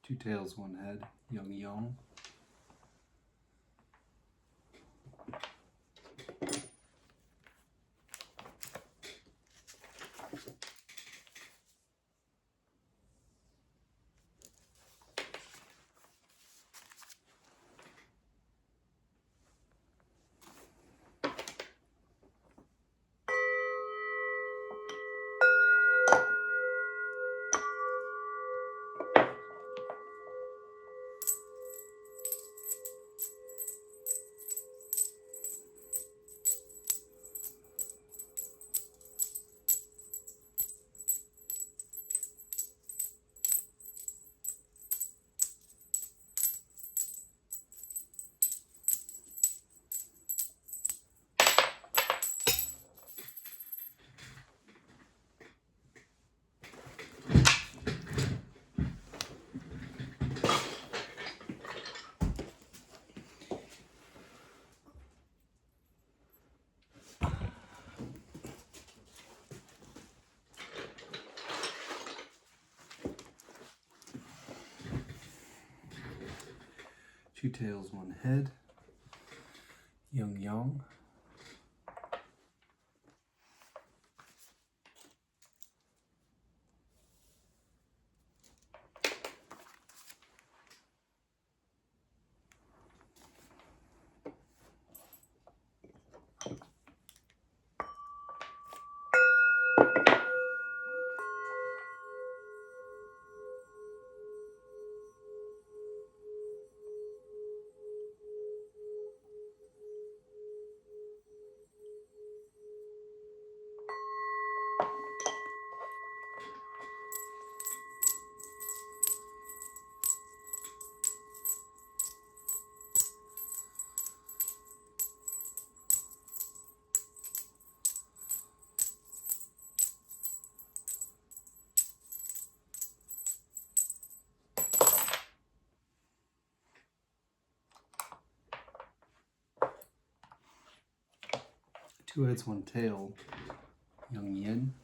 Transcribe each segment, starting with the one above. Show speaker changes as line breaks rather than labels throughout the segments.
Two tails, one head, Yang Yang. Two tails, one head, Yang Yang. 2 heads, 1 tail, Young Yin.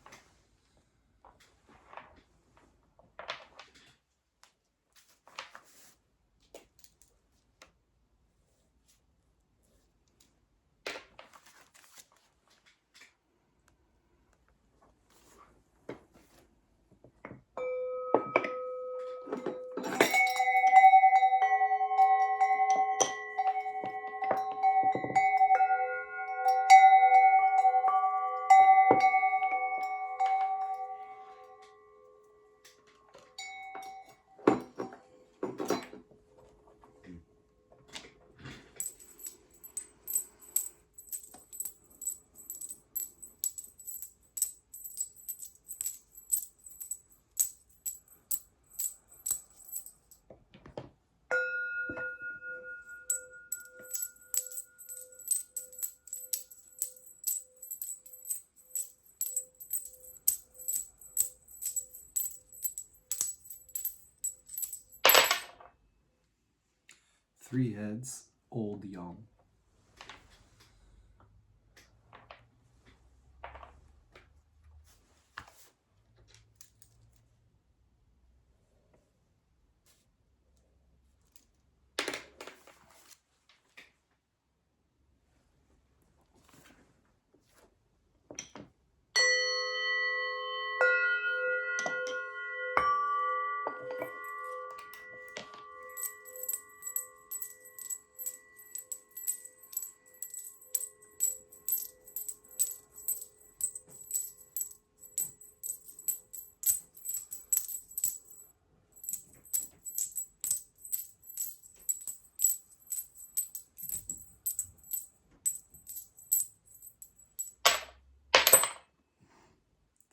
Three heads, Old Yang.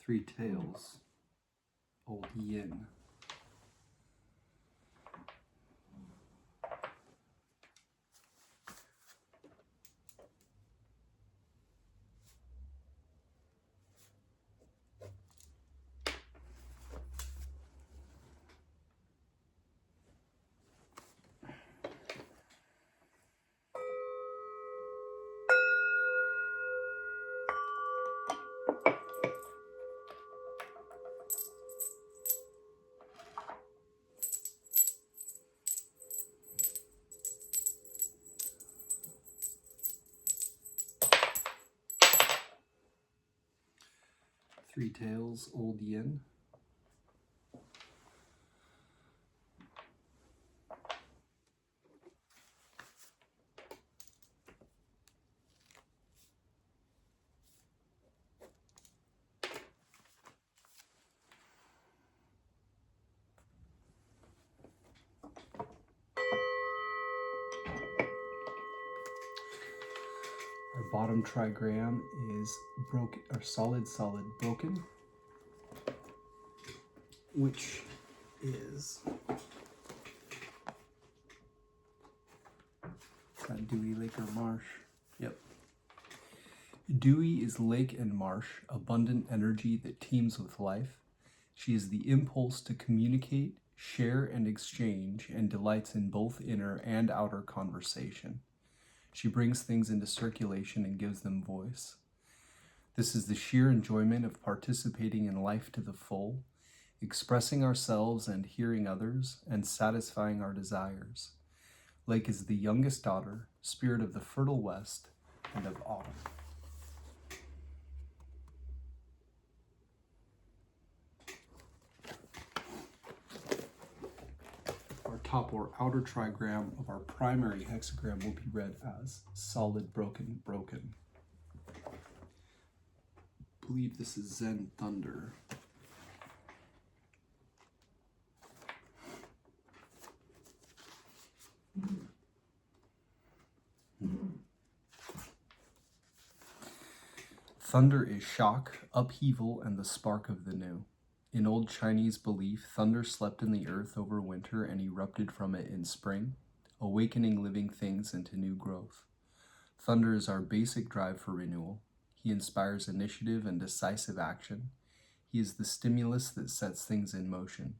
Three tails, Old Yin. Three tails, Old Yin. Our bottom trigram is broken, or solid, broken, which is that Dewey, lake, or marsh. Yep. Dewey is lake and marsh, abundant energy that teems with life. She is the impulse to communicate, share, and exchange, and delights in both inner and outer conversation. She brings things into circulation and gives them voice. This is the sheer enjoyment of participating in life to the full, expressing ourselves and hearing others, and satisfying our desires. Lake is the youngest daughter, spirit of the fertile west and of autumn. Our top or outer trigram of our primary hexagram will be read as solid, broken, broken. I believe this is Zen Thunder. Thunder is shock, upheaval, and the spark of the new. In old Chinese belief, thunder slept in the earth over winter and erupted from it in spring, awakening living things into new growth. Thunder is our basic drive for renewal. He inspires initiative and decisive action. He is the stimulus that sets things in motion.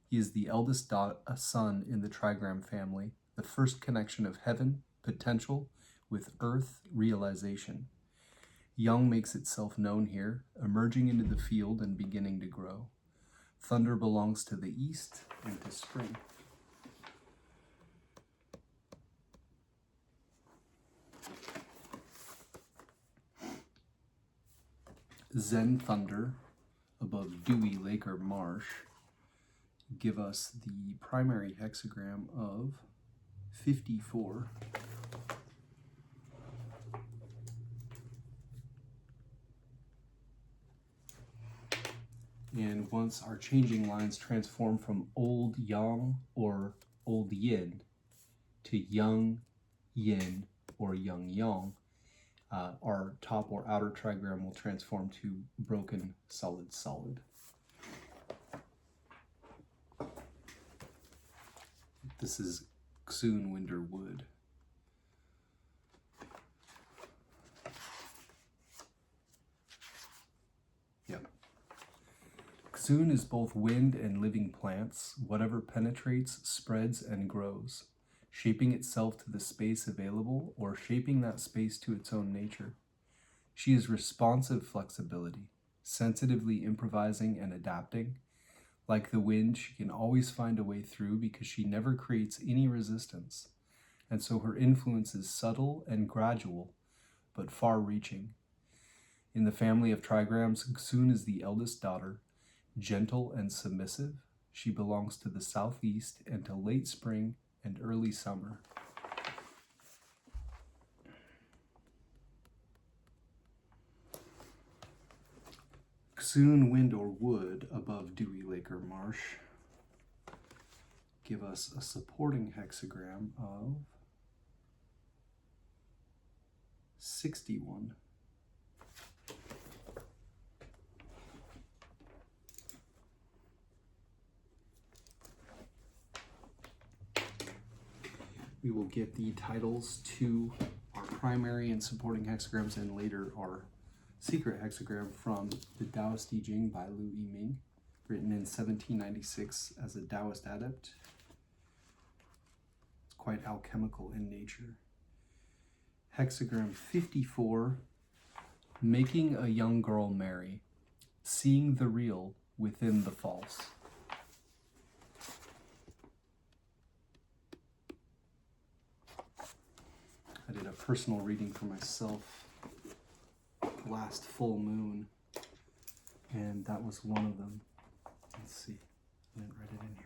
He is the eldest son in the Trigram family, the first connection of heaven, potential, with earth, realization. Young makes itself known here, emerging into the field and beginning to grow. Thunder belongs to the east and to spring. Zen thunder above dewy lake or marsh give us the primary hexagram of 54. And once our changing lines transform from old yang or old yin to young yin or young yang, our top or outer trigram will transform to broken solid solid. This is Xun Winder Wood. Yep. Xun is both wind and living plants, whatever penetrates, spreads, and grows, shaping itself to the space available or shaping that space to its own nature. She is responsive flexibility, sensitively improvising and adapting. Like the wind, she can always find a way through because she never creates any resistance, and so her influence is subtle and gradual, but far-reaching. In the family of trigrams, Xun is the eldest daughter, gentle and submissive. She belongs to the southeast and to late spring and early summer. Xun wind or wood above dewy lake or marsh give us a supporting hexagram of 61. We will get the titles to our primary and supporting hexagrams and later our secret hexagram from the Taoist I Ching by I-ming, written in 1796 as a Taoist adept. It's quite alchemical in nature. Hexagram 54, making a young girl marry, seeing the real within the false. I did a personal reading for myself last full moon, and that was one of them. Let's see, I didn't write it in here.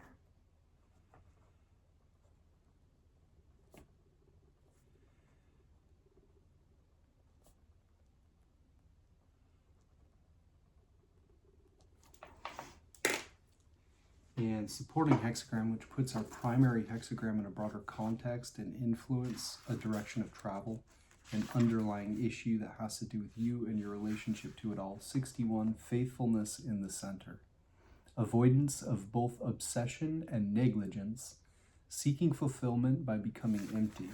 And supporting hexagram, which puts our primary hexagram in a broader context and influence, a direction of travel, an underlying issue that has to do with you and your relationship to it all. 61, faithfulness in the center. Avoidance of both obsession and negligence, seeking fulfillment by becoming empty.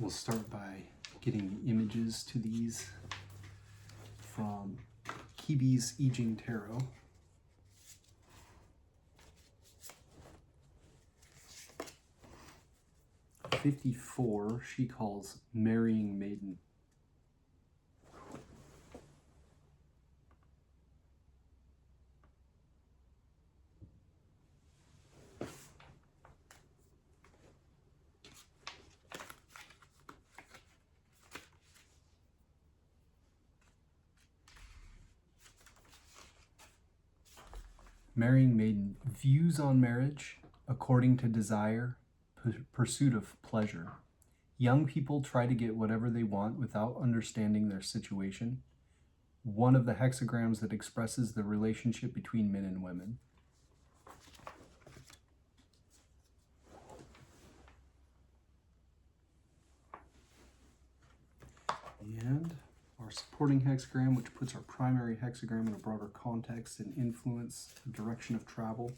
We'll start by getting the images to these from Kibi's I Ching Tarot. '54, she calls Marrying Maiden. Marrying Maiden, views on marriage according to desire, pursuit of pleasure. Young people try to get whatever they want without understanding their situation. One of the hexagrams that expresses the relationship between men and women. And our supporting hexagram, which puts our primary hexagram in a broader context and influence, a direction of travel,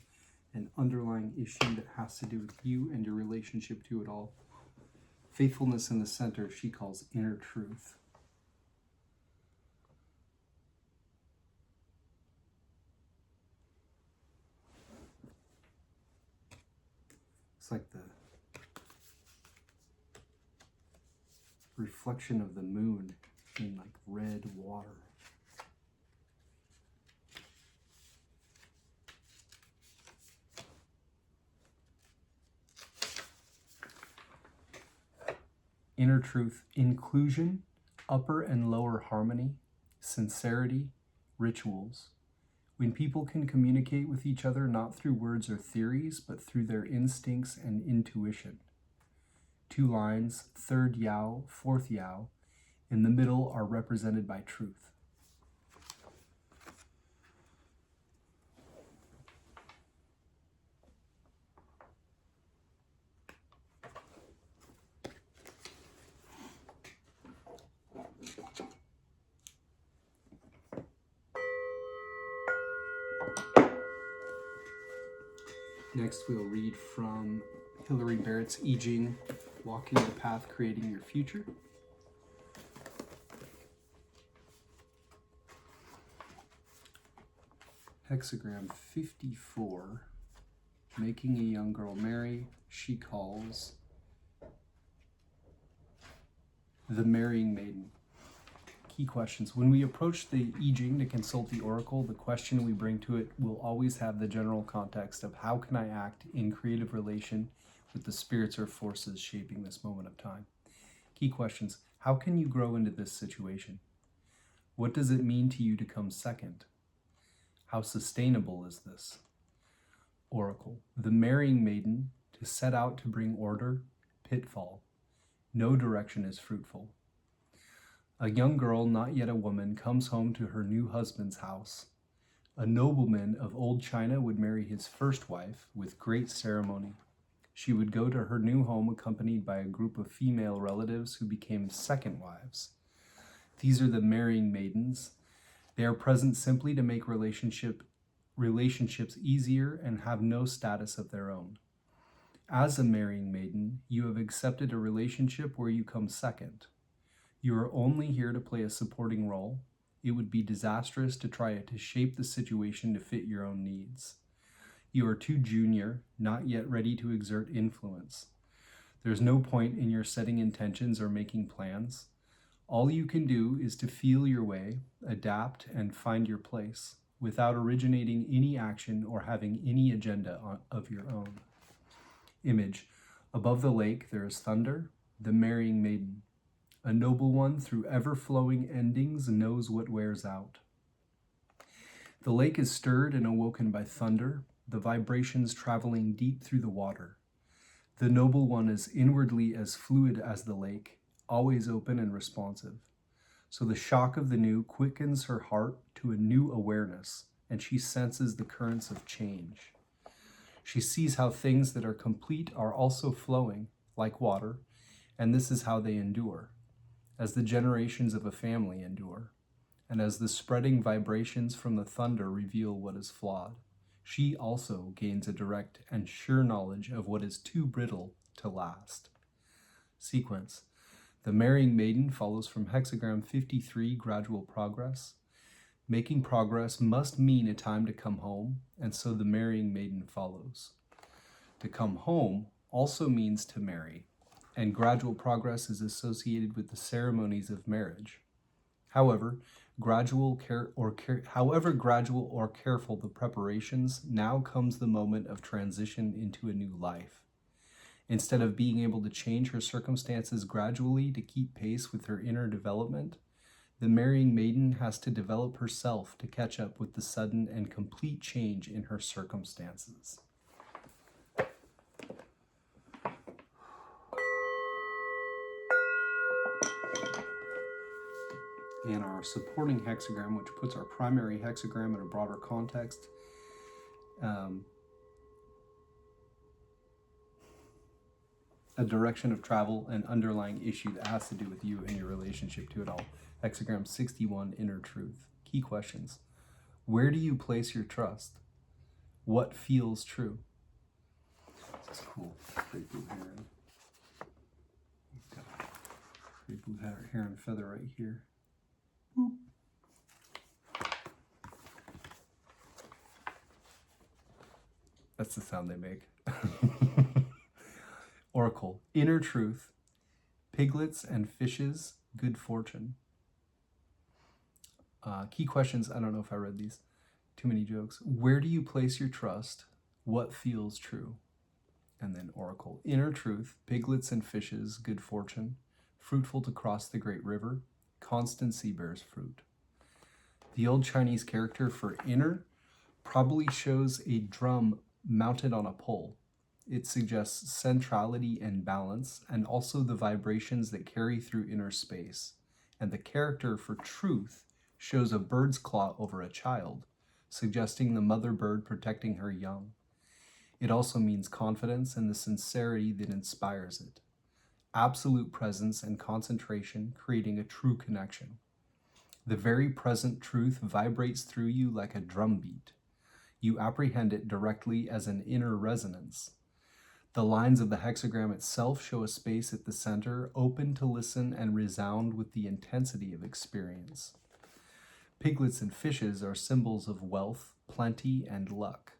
an underlying issue that has to do with you and your relationship to it all. Faithfulness in the center, she calls inner truth. It's like the reflection of the moon in like red water. Inner truth, inclusion, upper and lower harmony, sincerity, rituals. When people can communicate with each other not through words or theories, but through their instincts and intuition. 2 lines, third yao, fourth yao, in the middle are represented by truth. Next, we'll read from Hilary Barrett's I Ching, Walking the Path, Creating Your Future. Hexagram 54, Making a Young Girl Marry, she calls the Marrying Maiden. Key questions. When we approach the I Ching to consult the Oracle, the question we bring to it will always have the general context of how can I act in creative relation with the spirits or forces shaping this moment of time. Key questions. How can you grow into this situation? What does it mean to you to come second? How sustainable is this? Oracle. The Marrying Maiden, to set out to bring order, pitfall. No direction is fruitful. A young girl, not yet a woman, comes home to her new husband's house. A nobleman of old China would marry his first wife with great ceremony. She would go to her new home accompanied by a group of female relatives who became second wives. These are the marrying maidens. They are present simply to make relationships easier and have no status of their own. As a marrying maiden, you have accepted a relationship where you come second. You are only here to play a supporting role. It would be disastrous to try to shape the situation to fit your own needs. You are too junior, not yet ready to exert influence. There's no point in your setting intentions or making plans. All you can do is to feel your way, adapt, and find your place, without originating any action or having any agenda of your own. Image. Above the lake there is thunder, the marrying maiden. A noble one through ever-flowing endings knows what wears out. The lake is stirred and awoken by thunder, the vibrations traveling deep through the water. The noble one is inwardly as fluid as the lake, always open and responsive. So the shock of the new quickens her heart to a new awareness, and she senses the currents of change. She sees how things that are complete are also flowing, like water, and this is how they endure. As the generations of a family endure, and as the spreading vibrations from the thunder reveal what is flawed, she also gains a direct and sure knowledge of what is too brittle to last. Sequence. The marrying maiden follows from Hexagram 53, Gradual Progress. Making progress must mean a time to come home, and so the marrying maiden follows. To come home also means to marry, and gradual progress is associated with the ceremonies of marriage. However gradual or careful the preparations, now comes the moment of transition into a new life. Instead of being able to change her circumstances gradually to keep pace with her inner development, the marrying maiden has to develop herself to catch up with the sudden and complete change in her circumstances. And our supporting hexagram, which puts our primary hexagram in a broader context. A direction of travel, an underlying issue that has to do with you and your relationship to it all. Hexagram 61, Inner Truth. Key questions. Where do you place your trust? What feels true? This is cool. Great blue heron. Got a great blue heron feather right here. Boop. That's the sound they make. Oracle. Inner truth. Piglets and fishes. Good fortune. Key questions. I don't know if I read these. Too many jokes. Where do you place your trust? What feels true? And then Oracle. Inner truth. Piglets and fishes. Good fortune. Fruitful to cross the great river. Constancy bears fruit. The old Chinese character for inner probably shows a drum mounted on a pole. It suggests centrality and balance, and also the vibrations that carry through inner space. And the character for truth shows a bird's claw over a child, suggesting the mother bird protecting her young. It also means confidence and the sincerity that inspires it. Absolute presence and concentration, creating a true connection. The very present truth vibrates through you like a drumbeat. You apprehend it directly as an inner resonance. The lines of the hexagram itself show a space at the center, open to listen and resound with the intensity of experience. Piglets and fishes are symbols of wealth, plenty, and luck.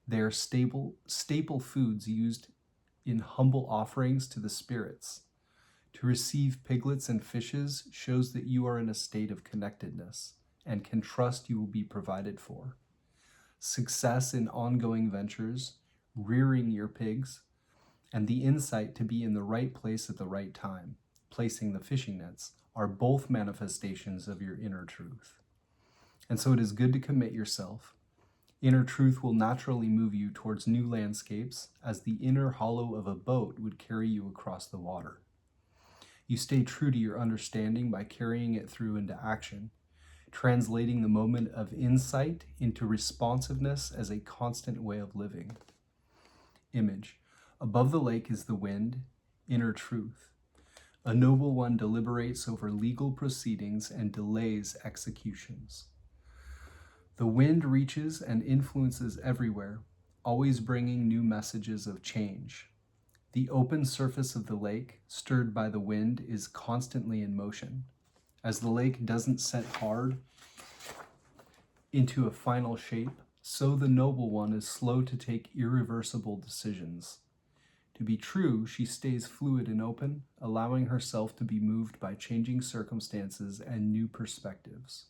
They are staple foods used in humble offerings to the spirits. To receive piglets and fishes shows that you are in a state of connectedness and can trust you will be provided for. Success in ongoing ventures, rearing your pigs, and the insight to be in the right place at the right time, placing the fishing nets, are both manifestations of your inner truth. And so it is good to commit yourself. Inner truth will naturally move you towards new landscapes, as the inner hollow of a boat would carry you across the water. You stay true to your understanding by carrying it through into action, translating the moment of insight into responsiveness as a constant way of living. Image. Above the lake is the wind, inner truth. A noble one deliberates over legal proceedings and delays executions. The wind reaches and influences everywhere, always bringing new messages of change. The open surface of the lake, stirred by the wind, is constantly in motion. As the lake doesn't set hard into a final shape, so the noble one is slow to take irreversible decisions. To be true, she stays fluid and open, allowing herself to be moved by changing circumstances and new perspectives.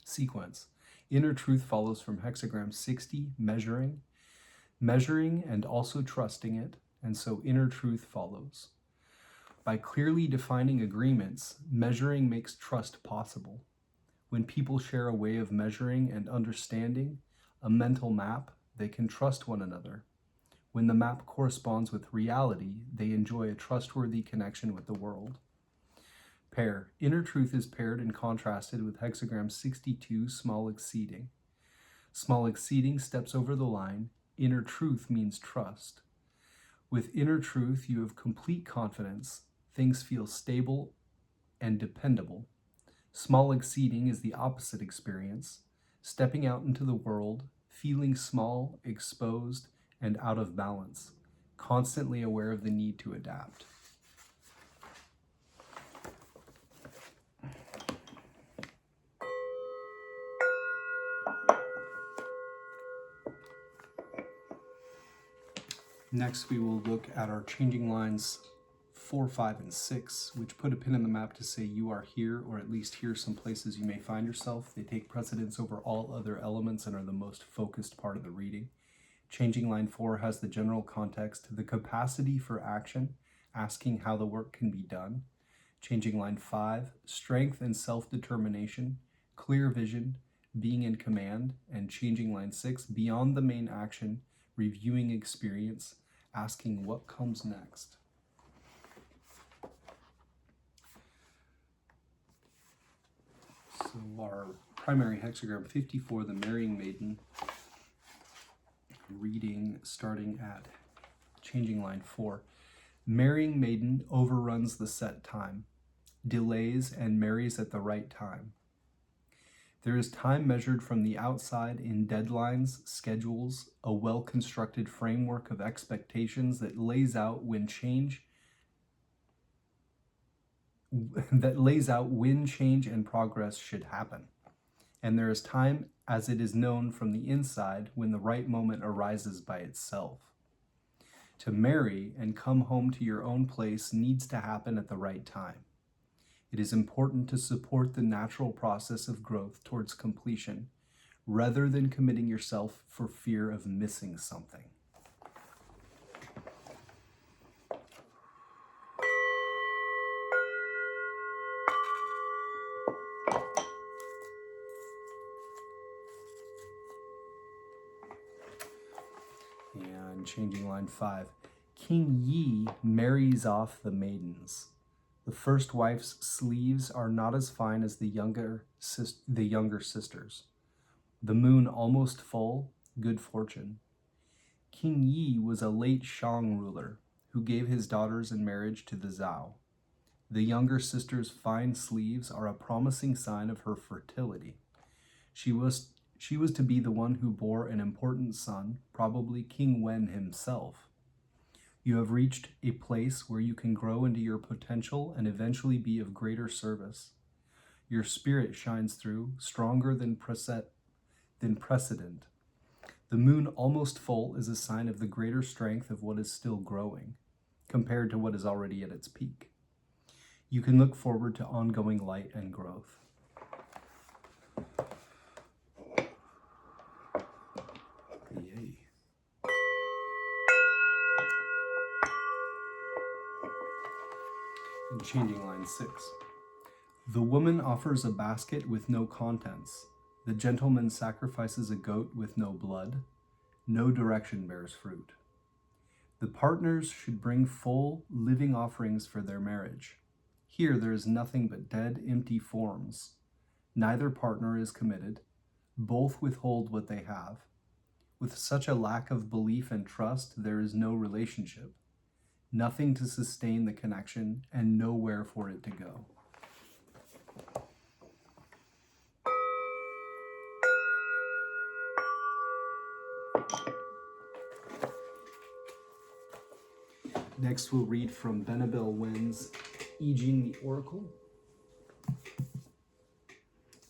Sequence. Inner truth follows from hexagram 60, measuring and also trusting it, and so inner truth follows. By clearly defining agreements, measuring makes trust possible. When people share a way of measuring and understanding, a mental map, they can trust one another. When the map corresponds with reality, they enjoy a trustworthy connection with the world. Pair. Inner truth is paired and contrasted with hexagram 62, small exceeding. Small exceeding steps over the line. Inner truth means trust. With inner truth, you have complete confidence. Things feel stable and dependable. Small exceeding is the opposite experience, stepping out into the world, feeling small, exposed, and out of balance, constantly aware of the need to adapt. Next, we will look at our changing lines 4, 5, and 6, which put a pin in the map to say you are here, or at least here are some places you may find yourself. They take precedence over all other elements and are the most focused part of the reading. Changing line 4 has the general context, the capacity for action, asking how the work can be done. Changing line 5, strength and self-determination, clear vision, being in command. And changing line 6, beyond the main action, reviewing experience, asking what comes next. So our primary hexagram 54, the Marrying Maiden, reading starting at changing line 4. Marrying maiden overruns the set time, delays and marries at the right time. There is time measured from the outside in deadlines, schedules, a well-constructed framework of expectations that lays out when change and progress should happen. And there is time as it is known from the inside when the right moment arises by itself. To marry and come home to your own place needs to happen at the right time. It is important to support the natural process of growth towards completion, rather than committing yourself for fear of missing something. And changing line 5. King Yi marries off the maidens. The first wife's sleeves are not as fine as the younger sisters. The moon almost full, good fortune. King Yi was a late Shang ruler who gave his daughters in marriage to the Zhao. The younger sister's fine sleeves are a promising sign of her fertility. She was to be the one who bore an important son, probably King Wen himself. You have reached a place where you can grow into your potential and eventually be of greater service. Your spirit shines through, stronger than precedent. The moon almost full is a sign of the greater strength of what is still growing, compared to what is already at its peak. You can look forward to ongoing light and growth. Yay. And changing line 6. The woman offers a basket with no contents. The gentleman sacrifices a goat with no blood. No direction bears fruit. The partners should bring full, living offerings for their marriage. Here there is nothing but dead, empty forms. Neither partner is committed. Both withhold what they have. With such a lack of belief and trust, there is no relationship. Nothing to sustain the connection, and nowhere for it to go. Next, we'll read from Benabel Wen's I Ching The Oracle,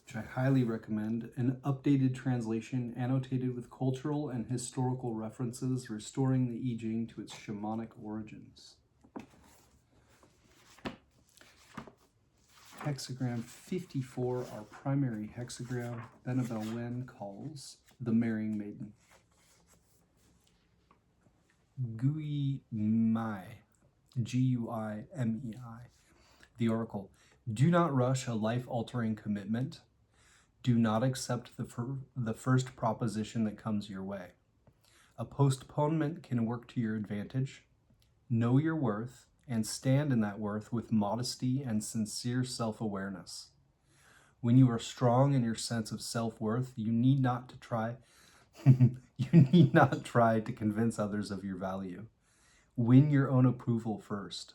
which I highly recommend. An updated translation annotated with cultural and historical references, restoring the I Ching to its shamanic origins. Hexagram 54, our primary hexagram, Benabel Wen calls the Marrying Maiden. Guimei, Guimei, the Oracle. Do not rush a life-altering commitment. Do not accept the first proposition that comes your way. A postponement can work to your advantage. Know your worth and stand in that worth with modesty and sincere self-awareness. When you are strong in your sense of self-worth, you need not try to convince others of your value. Win your own approval first.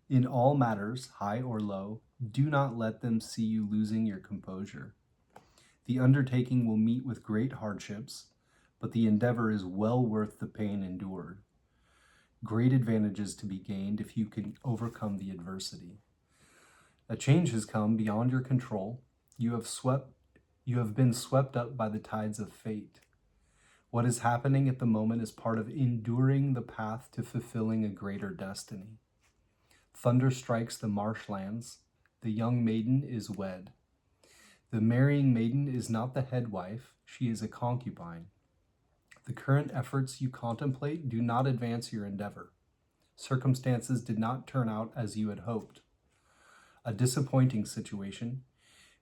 In all matters, high or low, do not let them see you losing your composure. The undertaking will meet with great hardships, but the endeavor is well worth the pain endured. Great advantages to be gained if you can overcome the adversity. A change has come beyond your control. You have been swept up by the tides of fate. What is happening at the moment is part of enduring the path to fulfilling a greater destiny. Thunder strikes the marshlands. The young maiden is wed. The marrying maiden is not the head wife, she is a concubine. The current efforts you contemplate do not advance your endeavor. Circumstances did not turn out as you had hoped. A disappointing situation,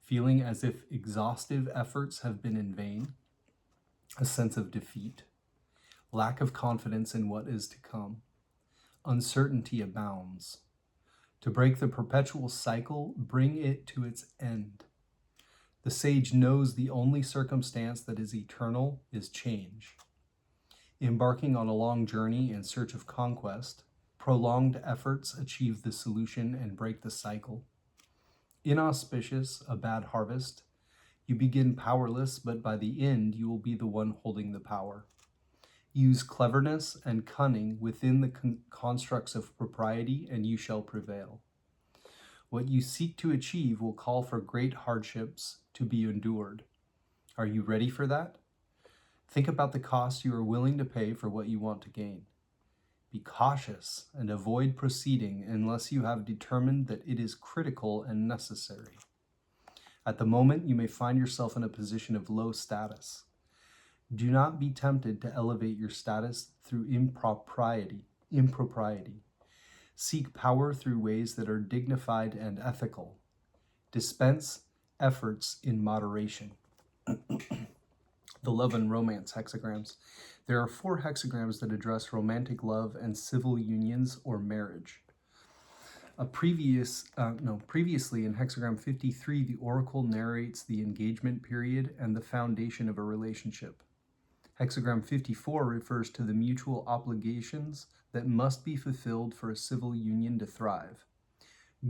feeling as if exhaustive efforts have been in vain, a sense of defeat, lack of confidence in what is to come, uncertainty abounds. To break the perpetual cycle, bring it to its end. The sage knows the only circumstance that is eternal is change. Embarking on a long journey in search of conquest, prolonged efforts achieve the solution and break the cycle. Inauspicious, a bad harvest, You begin powerless, but by the end, you will be the one holding the power. Use cleverness and cunning within the constructs of propriety, and you shall prevail. What you seek to achieve will call for great hardships to be endured. Are you ready for that? Think about the cost you are willing to pay for what you want to gain. Be cautious and avoid proceeding unless you have determined that it is critical and necessary. At the moment, you may find yourself in a position of low status. Do not be tempted to elevate your status through impropriety. Seek power through ways that are dignified and ethical. Dispense efforts in moderation. The love and romance hexagrams. There are 4 hexagrams that address romantic love and civil unions or marriage. Previously in hexagram 53, the oracle narrates the engagement period and the foundation of a relationship. Hexagram 54 refers to the mutual obligations that must be fulfilled for a civil union to thrive.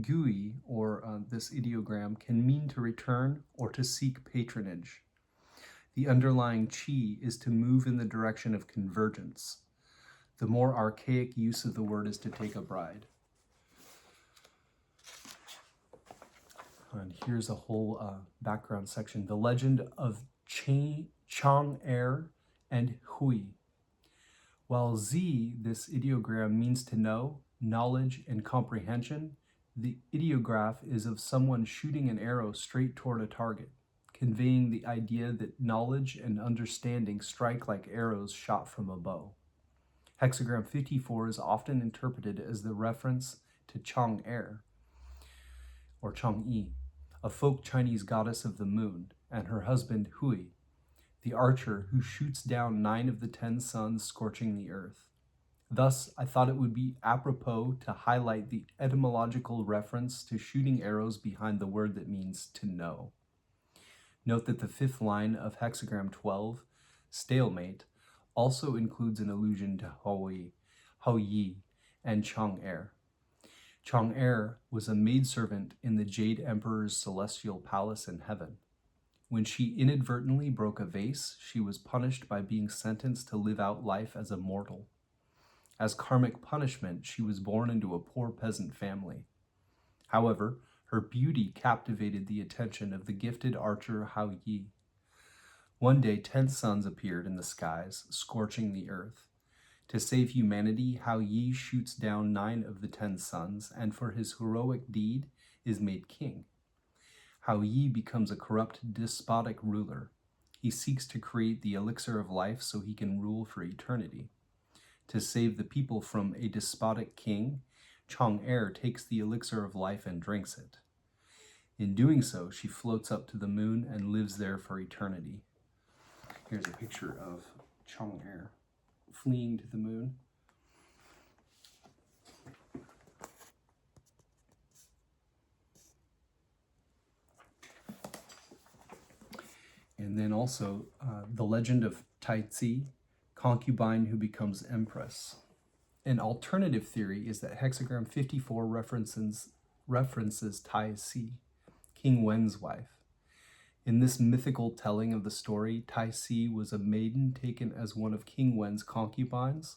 Gui, or this ideogram, can mean to return or to seek patronage. The underlying chi is to move in the direction of convergence. The more archaic use of the word is to take a bride. And here's a whole background section. The legend of Chang and Hui. While Z, this ideogram, means to know, knowledge, and comprehension, the ideograph is of someone shooting an arrow straight toward a target, conveying the idea that knowledge and understanding strike like arrows shot from a bow. Hexagram 54 is often interpreted as the reference to Chang'er, or Chang'e, a folk Chinese goddess of the moon, and her husband Hui, the archer who shoots down 9 of the 10 suns scorching the earth. Thus, I thought it would be apropos to highlight the etymological reference to shooting arrows behind the word that means to know. Note that the 5th line of hexagram 12, stalemate, also includes an allusion to Hao Yi, and Chang'er. Chang'er was a maidservant in the Jade Emperor's celestial palace in heaven. When she inadvertently broke a vase, she was punished by being sentenced to live out life as a mortal. As karmic punishment, she was born into a poor peasant family. However, her beauty captivated the attention of the gifted archer Hao Yi. One day, 10 suns appeared in the skies, scorching the earth. To save humanity, Hao Yi shoots down 9 of the 10 suns, and for his heroic deed is made king. Hao Yi becomes a corrupt, despotic ruler. He seeks to create the elixir of life so he can rule for eternity. To save the people from a despotic king, Chang'er takes the elixir of life and drinks it. In doing so, she floats up to the moon and lives there for eternity. Here's a picture of Chang'er fleeing to the moon. And then also the legend of Tai Tzi, concubine who becomes empress. An alternative theory is that hexagram 54 references Tai Tzi, King Wen's wife. In this mythical telling of the story, Tai Tzi was a maiden taken as one of King Wen's concubines,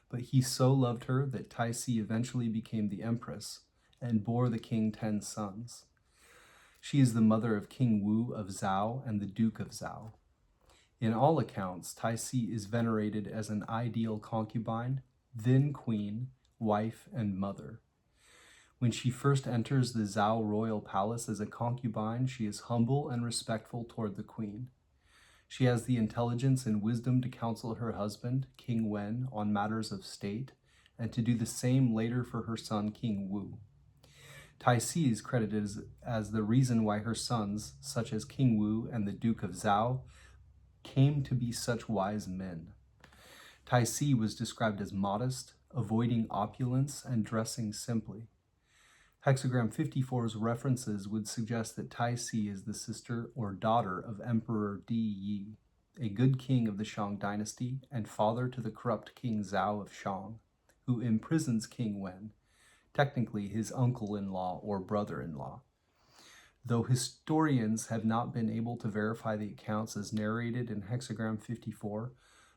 but he so loved her that Tai Tzi eventually became the empress and bore the king 10 sons. She is the mother of King Wu of Zhao and the Duke of Zhao. In all accounts, Tai Tzi is venerated as an ideal concubine, then queen, wife, and mother. When she first enters the Zhao royal palace as a concubine, she is humble and respectful toward the queen. She has the intelligence and wisdom to counsel her husband, King Wen, on matters of state, and to do the same later for her son, King Wu. Tai Tzi is credited as the reason why her sons, such as King Wu and the Duke of Zhao, came to be such wise men. Tai Tzi was described as modest, avoiding opulence, and dressing simply. Hexagram 54's references would suggest that Tai Tzi is the sister or daughter of Emperor Di Yi, a good king of the Shang dynasty and father to the corrupt King Zhao of Shang, who imprisons King Wen, technically his uncle-in-law or brother-in-law. Though historians have not been able to verify the accounts as narrated in Hexagram 54,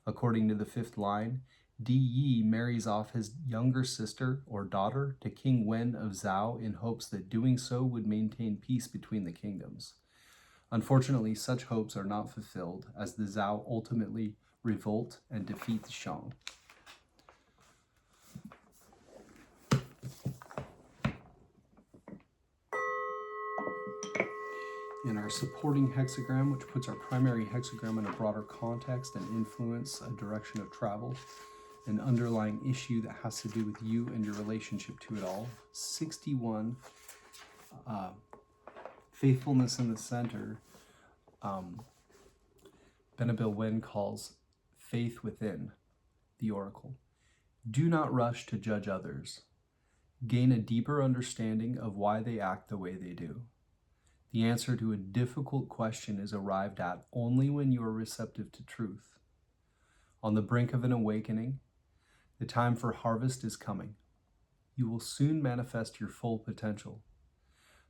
according to the fifth line, Di Yi marries off his younger sister or daughter to King Wen of Zhao in hopes that doing so would maintain peace between the kingdoms. Unfortunately, such hopes are not fulfilled, as the Zhao ultimately revolt and defeat the Shang. In our supporting hexagram, which puts our primary hexagram in a broader context and influence a direction of travel, an underlying issue that has to do with you and your relationship to it all. 61, faithfulness in the center, Venerable Wen calls faith within, the oracle. Do not rush to judge others. Gain a deeper understanding of why they act the way they do. The answer to a difficult question is arrived at only when you are receptive to truth. On the brink of an awakening, the time for harvest is coming. You will soon manifest your full potential.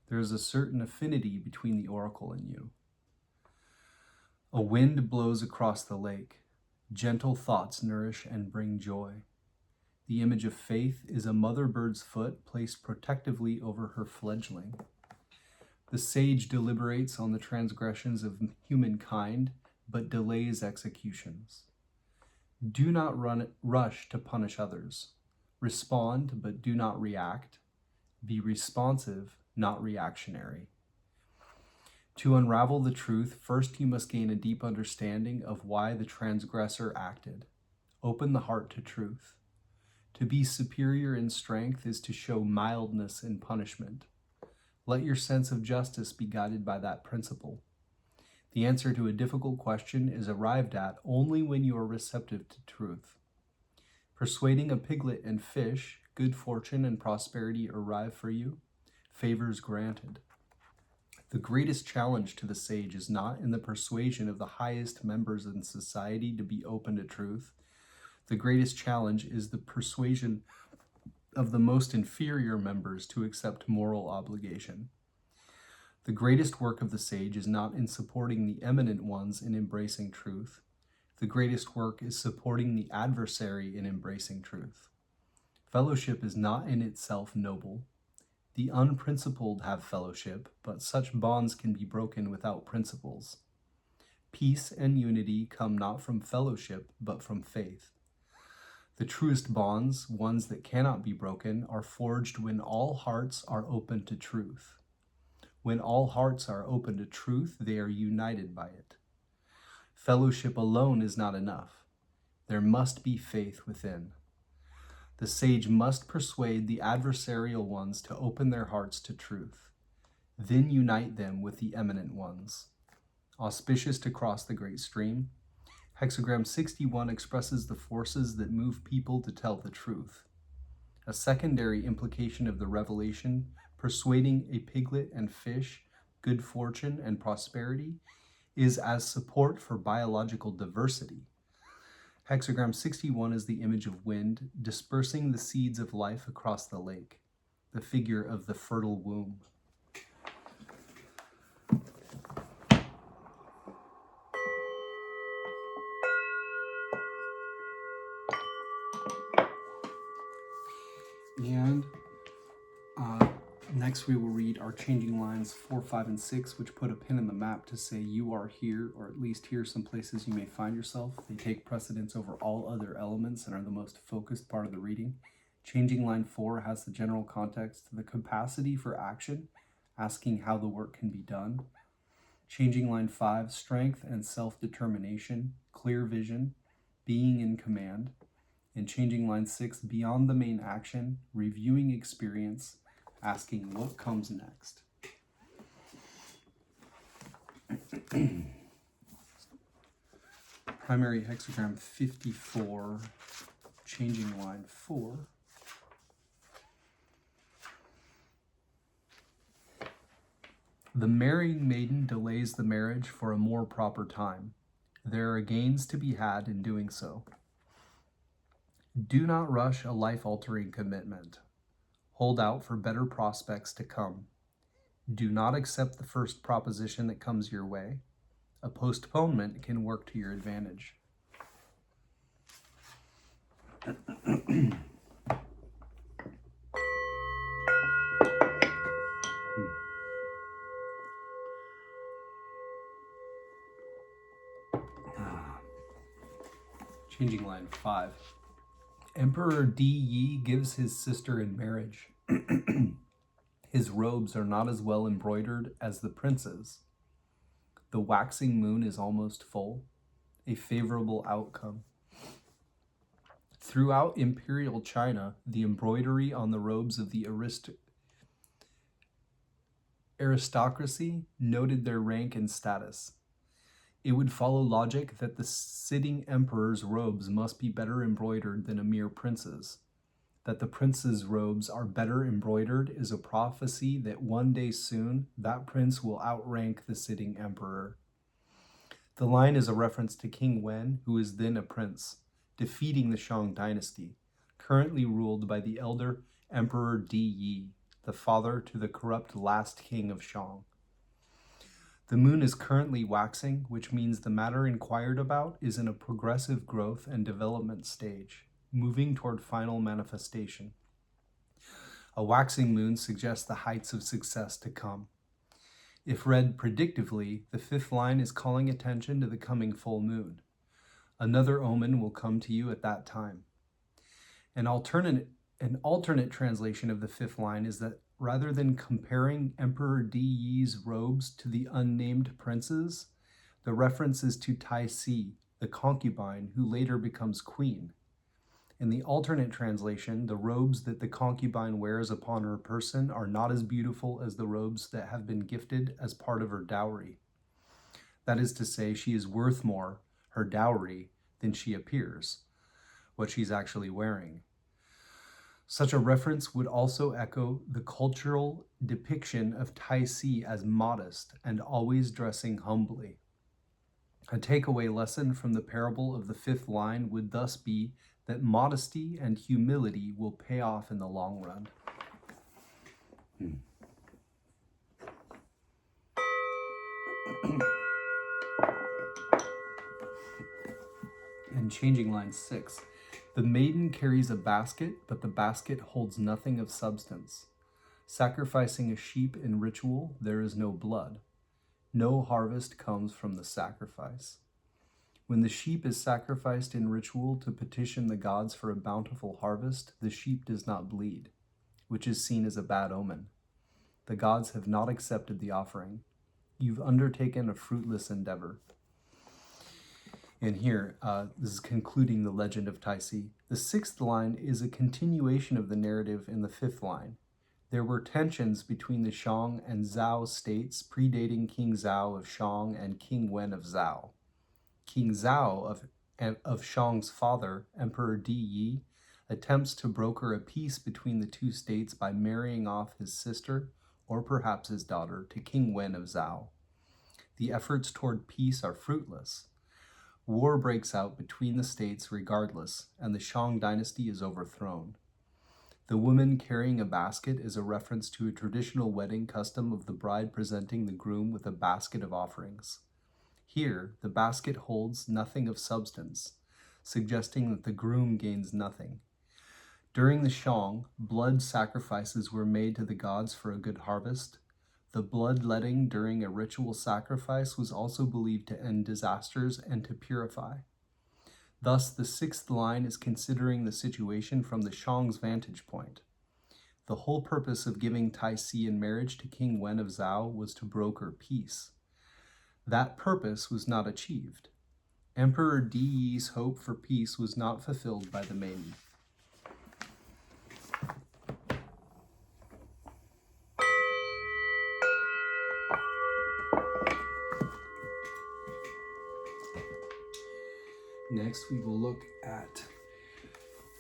There is a certain affinity between the oracle and you. A wind blows across the lake. Gentle thoughts nourish and bring joy. The image of faith is a mother bird's foot placed protectively over her fledgling. The sage deliberates on the transgressions of humankind, but delays executions. Do not rush to punish others. Respond, but do not react. Be responsive, not reactionary. To unravel the truth, first you must gain a deep understanding of why the transgressor acted. Open the heart to truth. To be superior in strength is to show mildness in punishment. Let your sense of justice be guided by that principle. The answer to a difficult question is arrived at only when you are receptive to truth. Persuading a piglet and fish, good fortune and prosperity arrive for you, favors granted. The greatest challenge to the sage is not in the persuasion of the highest members in society to be open to truth. The greatest challenge is the persuasion of the most inferior members to accept moral obligation. The greatest work of the sage is not in supporting the eminent ones in embracing truth. The greatest work is supporting the adversary in embracing truth. Fellowship is not in itself noble. The unprincipled have fellowship, but such bonds can be broken without principles. Peace and unity come not from fellowship, but from faith. The truest bonds, ones that cannot be broken, are forged when all hearts are open to truth. When all hearts are open to truth, they are united by it. Fellowship alone is not enough. There must be faith within. The sage must persuade the adversarial ones to open their hearts to truth. Then unite them with the eminent ones. Auspicious to cross the great stream, Hexagram 61 expresses the forces that move people to tell the truth. A secondary implication of the revelation, persuading a piglet and fish, good fortune and prosperity, is as support for biological diversity. Hexagram 61 is the image of wind dispersing the seeds of life across the lake, the figure of the fertile womb. And next we will read our changing lines 4, 5, and 6, which put a pin in the map to say you are here, or at least here are some places you may find yourself. They take precedence over all other elements and are the most focused part of the reading. Changing line 4 has the general context, the capacity for action, asking how the work can be done. Changing line 5, strength and self-determination, clear vision, being in command. And changing line 6, beyond the main action, reviewing experience, asking what comes next. Primary hexagram 54, changing line 4. The marrying maiden delays the marriage for a more proper time. There are gains to be had in doing so. Do not rush a life-altering commitment. Hold out for better prospects to come. Do not accept the first proposition that comes your way. A postponement can work to your advantage. Changing line 5. Emperor Di Yi gives his sister in marriage. His robes are not as well embroidered as the prince's. The waxing moon is almost full, a favorable outcome. Throughout imperial China, the embroidery on the robes of the aristocracy noted their rank and status. It would follow logic that the sitting emperor's robes must be better embroidered than a mere prince's. That the prince's robes are better embroidered is a prophecy that one day soon that prince will outrank the sitting emperor. The line is a reference to King Wen, who is then a prince, defeating the Shang dynasty, currently ruled by the elder Emperor Di Yi, the father to the corrupt last king of Shang. The moon is currently waxing, which means the matter inquired about is in a progressive growth and development stage, moving toward final manifestation. A waxing moon suggests the heights of success to come. If read predictively, the 5th line is calling attention to the coming full moon. Another omen will come to you at that time. An alternate translation of the 5th line is that rather than comparing Emperor Di Yi's robes to the unnamed princes, the reference is to Tai Si, the concubine who later becomes queen. In the alternate translation, the robes that the concubine wears upon her person are not as beautiful as the robes that have been gifted as part of her dowry. That is to say, she is worth more, her dowry, than she appears, what she's actually wearing. Such a reference would also echo the cultural depiction of Tai Si as modest and always dressing humbly. A takeaway lesson from the parable of the 5th line would thus be that modesty and humility will pay off in the long run. And changing line 6. The maiden carries a basket, but the basket holds nothing of substance. Sacrificing a sheep in ritual, there is no blood. No harvest comes from the sacrifice. When the sheep is sacrificed in ritual to petition the gods for a bountiful harvest, the sheep does not bleed, which is seen as a bad omen. The gods have not accepted the offering. You've undertaken a fruitless endeavor. And here, this is concluding the legend of Tai Si. The 6th line is a continuation of the narrative in the 5th line. There were tensions between the Shang and Zhao states predating King Zhao of Shang and King Wen of Zhao. King Zhao of Shang's father, Emperor Di Yi, attempts to broker a peace between the two states by marrying off his sister, or perhaps his daughter, to King Wen of Zhao. The efforts toward peace are fruitless. War breaks out between the states regardless, and the Shang dynasty is overthrown. The woman carrying a basket is a reference to a traditional wedding custom of the bride presenting the groom with a basket of offerings. Here, the basket holds nothing of substance, suggesting that the groom gains nothing. During the Shang, blood sacrifices were made to the gods for a good harvest. The bloodletting during a ritual sacrifice was also believed to end disasters and to purify. Thus, the 6th line is considering the situation from the Shang's vantage point. The whole purpose of giving Tai Si in marriage to King Wen of Zhao was to broker peace. That purpose was not achieved. Emperor Di Yi's hope for peace was not fulfilled by the maiden. Next, we will look at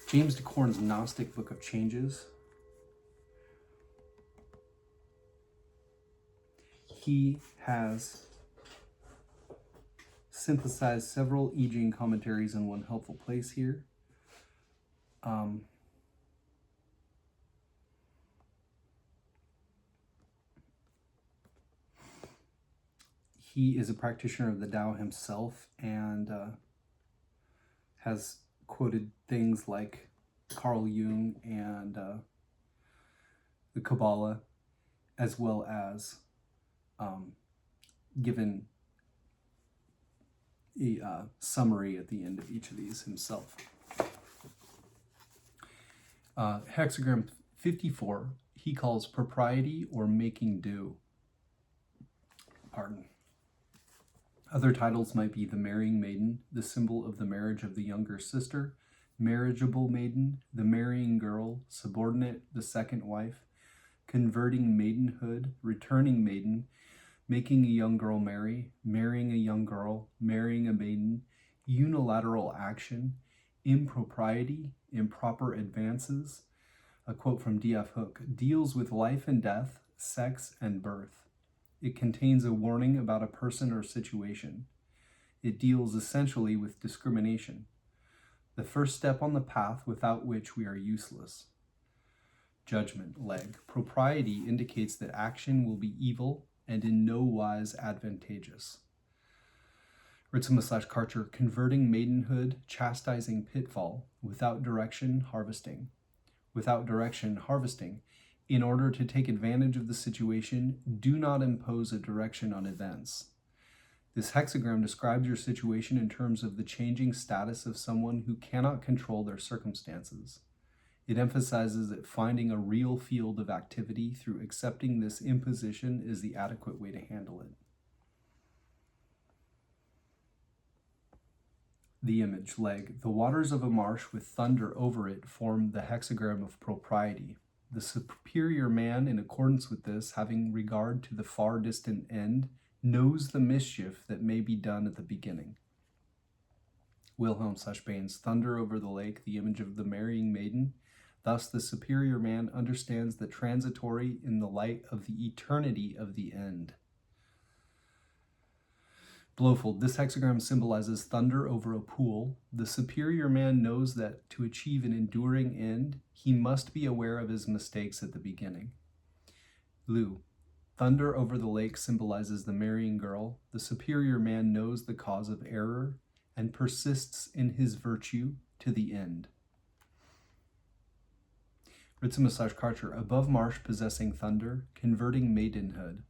James DeCorn's Gnostic Book of Changes. He has synthesized several I Ching commentaries in one helpful place here. And He is a practitioner of the Tao himself and has quoted things like Carl Jung and the Kabbalah, as well as given a summary at the end of each of these himself. Hexagram 54, he calls propriety or making do. Pardon. Other titles might be the marrying maiden, the symbol of the marriage of the younger sister, marriageable maiden, the marrying girl, subordinate, the second wife, converting maidenhood, returning maiden, making a young girl marry, marrying a young girl, marrying a maiden, unilateral action, impropriety, improper advances. A quote from D.F. Hook, deals with life and death, sex and birth. It contains a warning about a person or situation. It deals essentially with discrimination, the first step on the path without which we are useless. Judgment, leg. Propriety indicates that action will be evil and in no wise advantageous. Ritzema/Karcher, converting maidenhood, chastising pitfall, without direction, harvesting. Without direction, harvesting. In order to take advantage of the situation, do not impose a direction on events. This hexagram describes your situation in terms of the changing status of someone who cannot control their circumstances. It emphasizes that finding a real field of activity through accepting this imposition is the adequate way to handle it. The image, leg. The waters of a marsh with thunder over it form the hexagram of propriety. The superior man, in accordance with this, having regard to the far distant end, knows the mischief that may be done at the beginning. Wilhelm/Baines, thunder over the lake, the image of the marrying maiden. Thus the superior man understands the transitory in the light of the eternity of the end. Blowfold, this hexagram symbolizes thunder over a pool. The superior man knows that to achieve an enduring end, he must be aware of his mistakes at the beginning. Lu, thunder over the lake symbolizes the marrying girl. The superior man knows the cause of error and persists in his virtue to the end. Ritzema/Karcher, above marsh possessing thunder, converting maidenhood.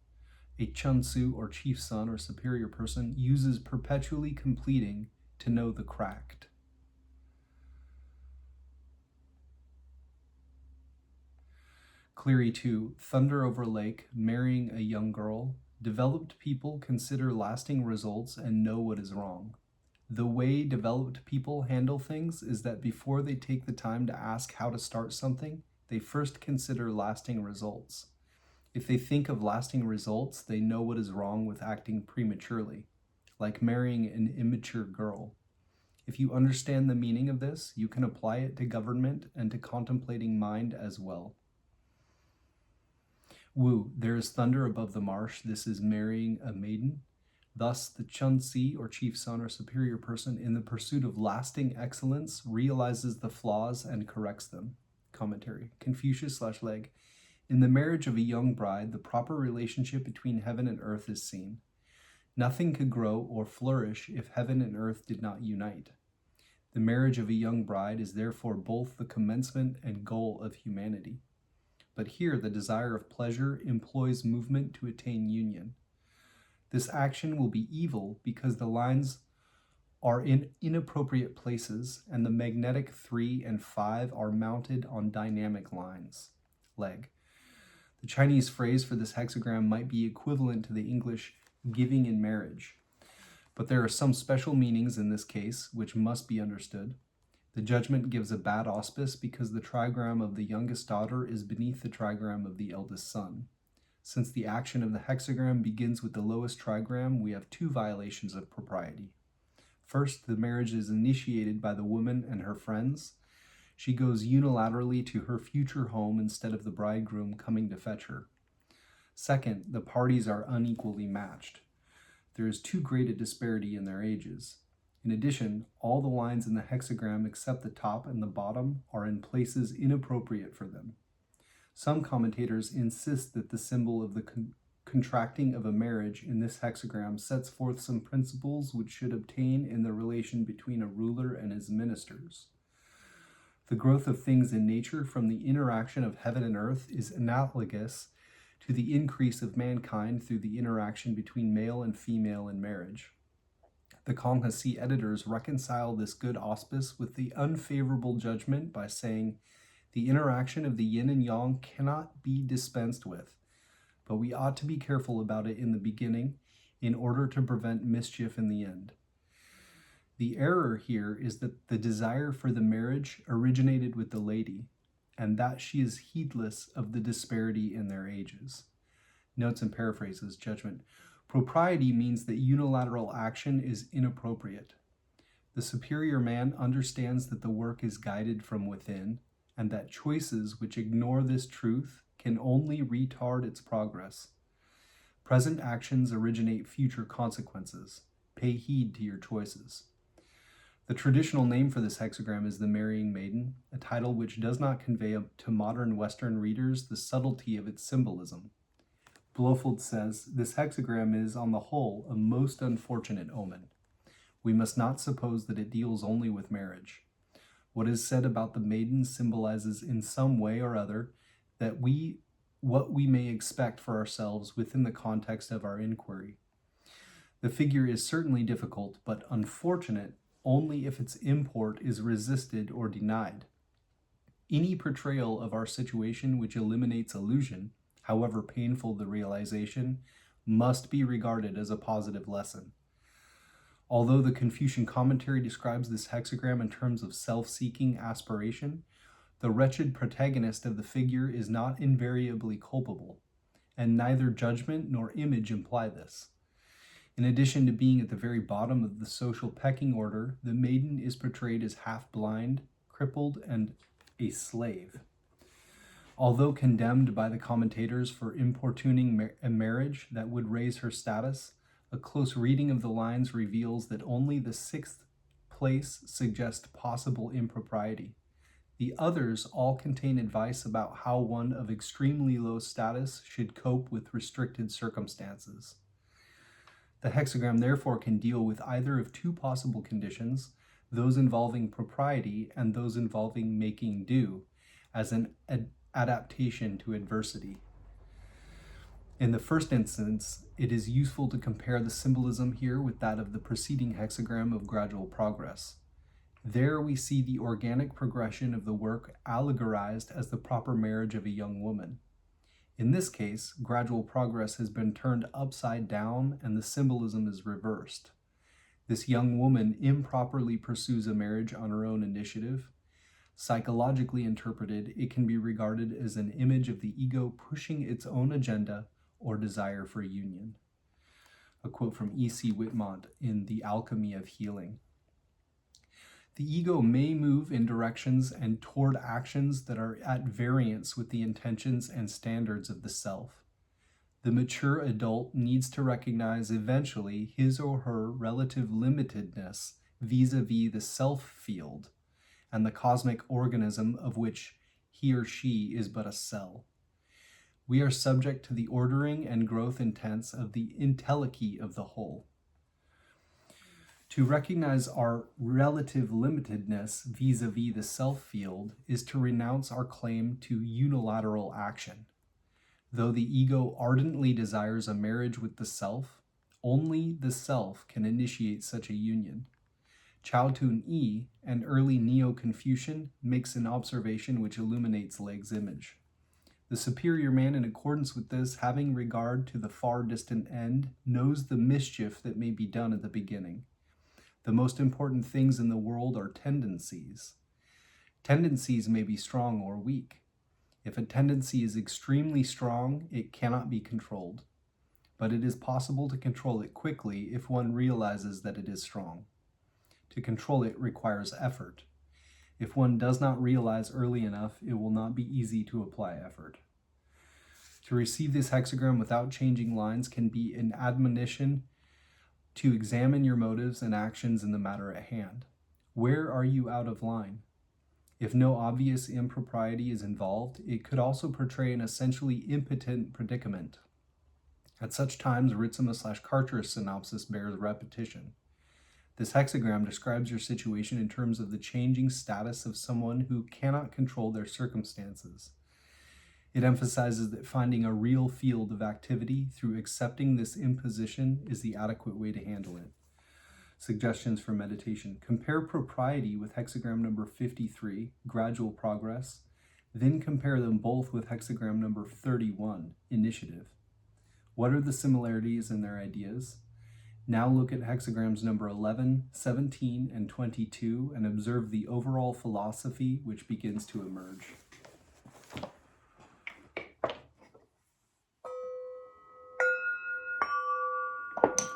A chunsu or chief son or superior person uses perpetually completing to know the cracked. Cleary 2, thunder over lake, marrying a young girl. Developed people consider lasting results and know what is wrong. The way developed people handle things is that before they take the time to ask how to start something, they first consider lasting results. If they think of lasting results, they know what is wrong with acting prematurely, like marrying an immature girl. If you understand the meaning of this, you can apply it to government and to contemplating mind as well. Wu, there is thunder above the marsh. This is marrying a maiden. Thus, the chunsi or chief son or superior person in the pursuit of lasting excellence realizes the flaws and corrects them. Commentary, Confucius/Leg. In the marriage of a young bride, the proper relationship between heaven and earth is seen. Nothing could grow or flourish if heaven and earth did not unite. The marriage of a young bride is therefore both the commencement and goal of humanity. But here the desire of pleasure employs movement to attain union. This action will be evil because the lines are in inappropriate places and the magnetic 3 and 5 are mounted on dynamic lines. Leg. The Chinese phrase for this hexagram might be equivalent to the English giving in marriage, but there are some special meanings in this case which must be understood. The judgment gives a bad auspice because the trigram of the youngest daughter is beneath the trigram of the eldest son. Since the action of the hexagram begins with the lowest trigram, we have two violations of propriety. First, the marriage is initiated by the woman and her friends. She goes unilaterally to her future home instead of the bridegroom coming to fetch her. Second, the parties are unequally matched. There is too great a disparity in their ages. In addition, all the lines in the hexagram except the top and the bottom are in places inappropriate for them. Some commentators insist that the symbol of the contracting of a marriage in this hexagram sets forth some principles which should obtain in the relation between a ruler and his ministers. The growth of things in nature from the interaction of heaven and earth is analogous to the increase of mankind through the interaction between male and female in marriage. The Confucian editors reconcile this good auspice with the unfavorable judgment by saying, the interaction of the yin and yang cannot be dispensed with, but we ought to be careful about it in the beginning in order to prevent mischief in the end. The error here is that the desire for the marriage originated with the lady, and that she is heedless of the disparity in their ages. Notes and paraphrases, judgment. Propriety means that unilateral action is inappropriate. The superior man understands that the work is guided from within, and that choices which ignore this truth can only retard its progress. Present actions originate future consequences. Pay heed to your choices. The traditional name for this hexagram is the Marrying Maiden, a title which does not convey to modern Western readers the subtlety of its symbolism. Blofeld says, this hexagram is, on the whole, a most unfortunate omen. We must not suppose that it deals only with marriage. What is said about the maiden symbolizes in some way or other that what we may expect for ourselves within the context of our inquiry. The figure is certainly difficult, but unfortunate only if its import is resisted or denied. Any portrayal of our situation which eliminates illusion, however painful the realization, must be regarded as a positive lesson. Although the Confucian commentary describes this hexagram in terms of self-seeking aspiration, the wretched protagonist of the figure is not invariably culpable, and neither judgment nor image imply this. In addition to being at the very bottom of the social pecking order, the maiden is portrayed as half-blind, crippled, and a slave. Although condemned by the commentators for importuning a marriage that would raise her status, a close reading of the lines reveals that only the sixth place suggests possible impropriety. The others all contain advice about how one of extremely low status should cope with restricted circumstances. The hexagram therefore can deal with either of two possible conditions, those involving propriety and those involving making do, as an adaptation to adversity. In the first instance, it is useful to compare the symbolism here with that of the preceding hexagram of gradual progress. There we see the organic progression of the work allegorized as the proper marriage of a young woman. In this case, gradual progress has been turned upside down and the symbolism is reversed. This young woman improperly pursues a marriage on her own initiative. Psychologically interpreted, it can be regarded as an image of the ego pushing its own agenda or desire for union. A quote from E.C. Whitmont in The Alchemy of Healing. The ego may move in directions and toward actions that are at variance with the intentions and standards of the self. The mature adult needs to recognize eventually his or her relative limitedness vis-a-vis the self field and the cosmic organism of which he or she is but a cell. We are subject to the ordering and growth intents of the entelechy of the whole. To recognize our relative limitedness vis-a-vis the self field is to renounce our claim to unilateral action. Though the ego ardently desires a marriage with the self, only the self can initiate such a union. Chao Tun-yi, an early Neo-Confucian, makes an observation which illuminates Legge's image. The superior man, in accordance with this, having regard to the far distant end, knows the mischief that may be done at the beginning. The most important things in the world are tendencies. Tendencies may be strong or weak. If a tendency is extremely strong, it cannot be controlled. But it is possible to control it quickly if one realizes that it is strong. To control it requires effort. If one does not realize early enough, it will not be easy to apply effort. To receive this hexagram without changing lines can be an admonition to examine your motives and actions in the matter at hand. Where are you out of line? If no obvious impropriety is involved, it could also portray an essentially impotent predicament. At such times, Ritsema/Karcher's synopsis bears repetition. This hexagram describes your situation in terms of the changing status of someone who cannot control their circumstances. It emphasizes that finding a real field of activity through accepting this imposition is the adequate way to handle it. Suggestions for meditation. Compare propriety with hexagram number 53, gradual progress. Then compare them both with hexagram number 31, initiative. What are the similarities in their ideas? Now look at hexagrams number 11, 17, and 22 and observe the overall philosophy which begins to emerge.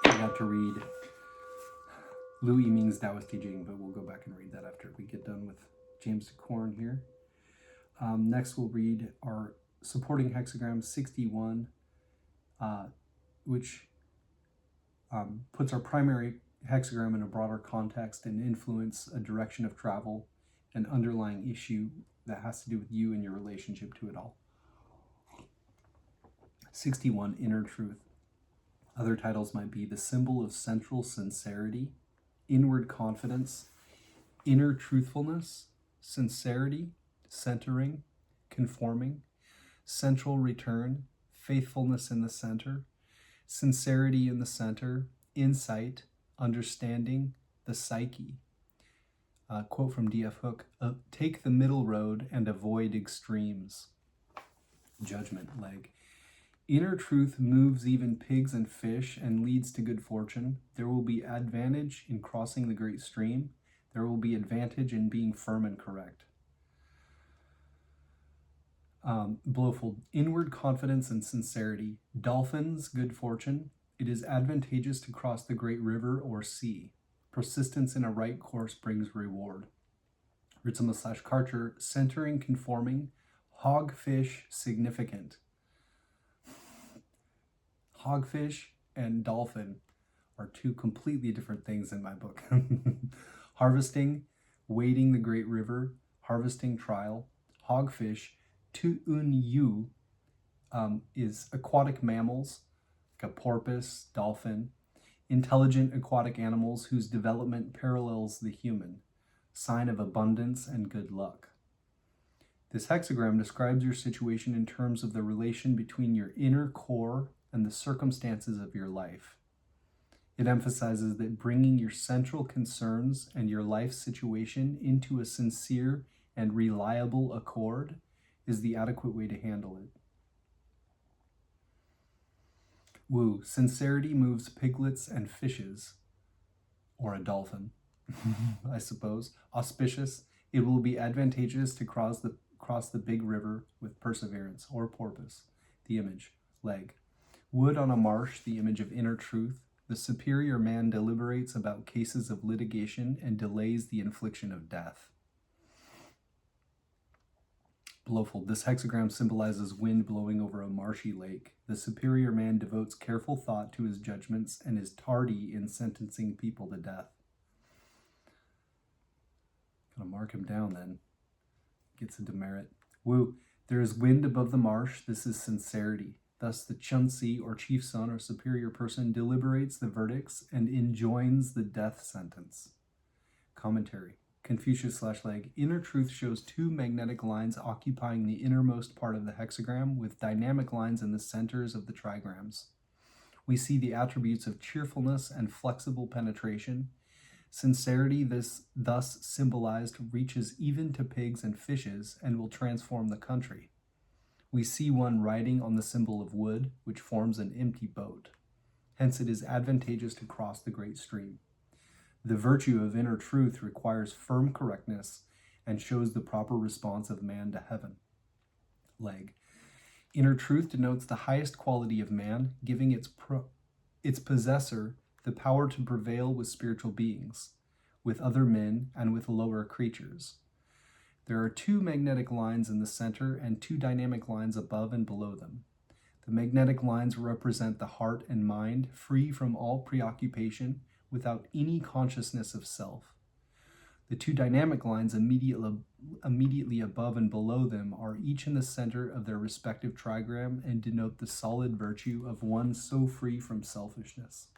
I got to read I-ming's Taoist teaching, but we'll go back and read that after we get done with James Corn here. Next, we'll read our supporting hexagram 61, which puts our primary hexagram in a broader context and influence a direction of travel, an underlying issue that has to do with you and your relationship to it all. 61, inner truth. Other titles might be the symbol of central sincerity, inward confidence, inner truthfulness, sincerity, centering, conforming, central return, faithfulness in the center, sincerity in the center, insight, understanding, the psyche. Quote from D.F. Hook, take the middle road and avoid extremes. Judgment, leg. Inner truth moves even pigs and fish and leads to good fortune. There will be advantage in crossing the great stream. There will be advantage in being firm and correct. Blowfold, inward confidence and sincerity. Dolphins, good fortune. It is advantageous to cross the great river or sea. Persistence in a right course brings reward. Ritsema/Karcher, centering, conforming. Hogfish, significant. Hogfish and dolphin are two completely different things in my book. Harvesting, wading the great river, harvesting trial. Hogfish, tu'un-yu, is aquatic mammals, like a porpoise, dolphin, intelligent aquatic animals whose development parallels the human, sign of abundance and good luck. This hexagram describes your situation in terms of the relation between your inner core and the circumstances of your life. It emphasizes that bringing your central concerns and your life situation into a sincere and reliable accord is the adequate way to handle it. Woo, sincerity moves piglets and fishes, or a dolphin, I suppose. Auspicious, it will be advantageous to cross the big river with perseverance, or porpoise, the image, leg. Wood on a marsh, the image of inner truth. The superior man deliberates about cases of litigation and delays the infliction of death. Blowfold, this hexagram symbolizes wind blowing over a marshy lake. The superior man devotes careful thought to his judgments and is tardy in sentencing people to death. Gonna mark him down then. Gets a demerit. Woo, there is wind above the marsh. This is sincerity. Thus, the Chunsi, or chief son or superior person, deliberates the verdicts and enjoins the death sentence. Commentary. Confucius/leg. Inner truth shows two magnetic lines occupying the innermost part of the hexagram with dynamic lines in the centers of the trigrams. We see the attributes of cheerfulness and flexible penetration. Sincerity, thus symbolized, reaches even to pigs and fishes and will transform the country. We see one riding on the symbol of wood, which forms an empty boat. Hence, it is advantageous to cross the great stream. The virtue of inner truth requires firm correctness and shows the proper response of man to heaven. Leg. Inner truth denotes the highest quality of man, giving its possessor the power to prevail with spiritual beings, with other men, and with lower creatures. There are two magnetic lines in the center and two dynamic lines above and below them. The magnetic lines represent the heart and mind, free from all preoccupation, without any consciousness of self. The two dynamic lines immediately above and below them are each in the center of their respective trigram and denote the solid virtue of one so free from selfishness.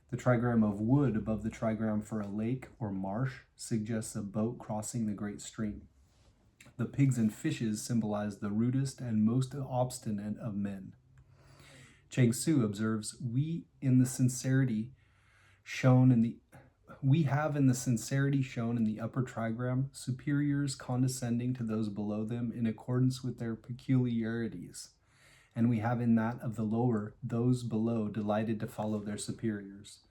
The trigram of wood above the trigram for a lake or marsh suggests a boat crossing the great stream. The pigs and fishes symbolize the rudest and most obstinate of men. Cheng Tzu observes, we have in the sincerity shown in the upper trigram, superiors condescending to those below them in accordance with their peculiarities, and we have in that of the lower, those below delighted to follow their superiors.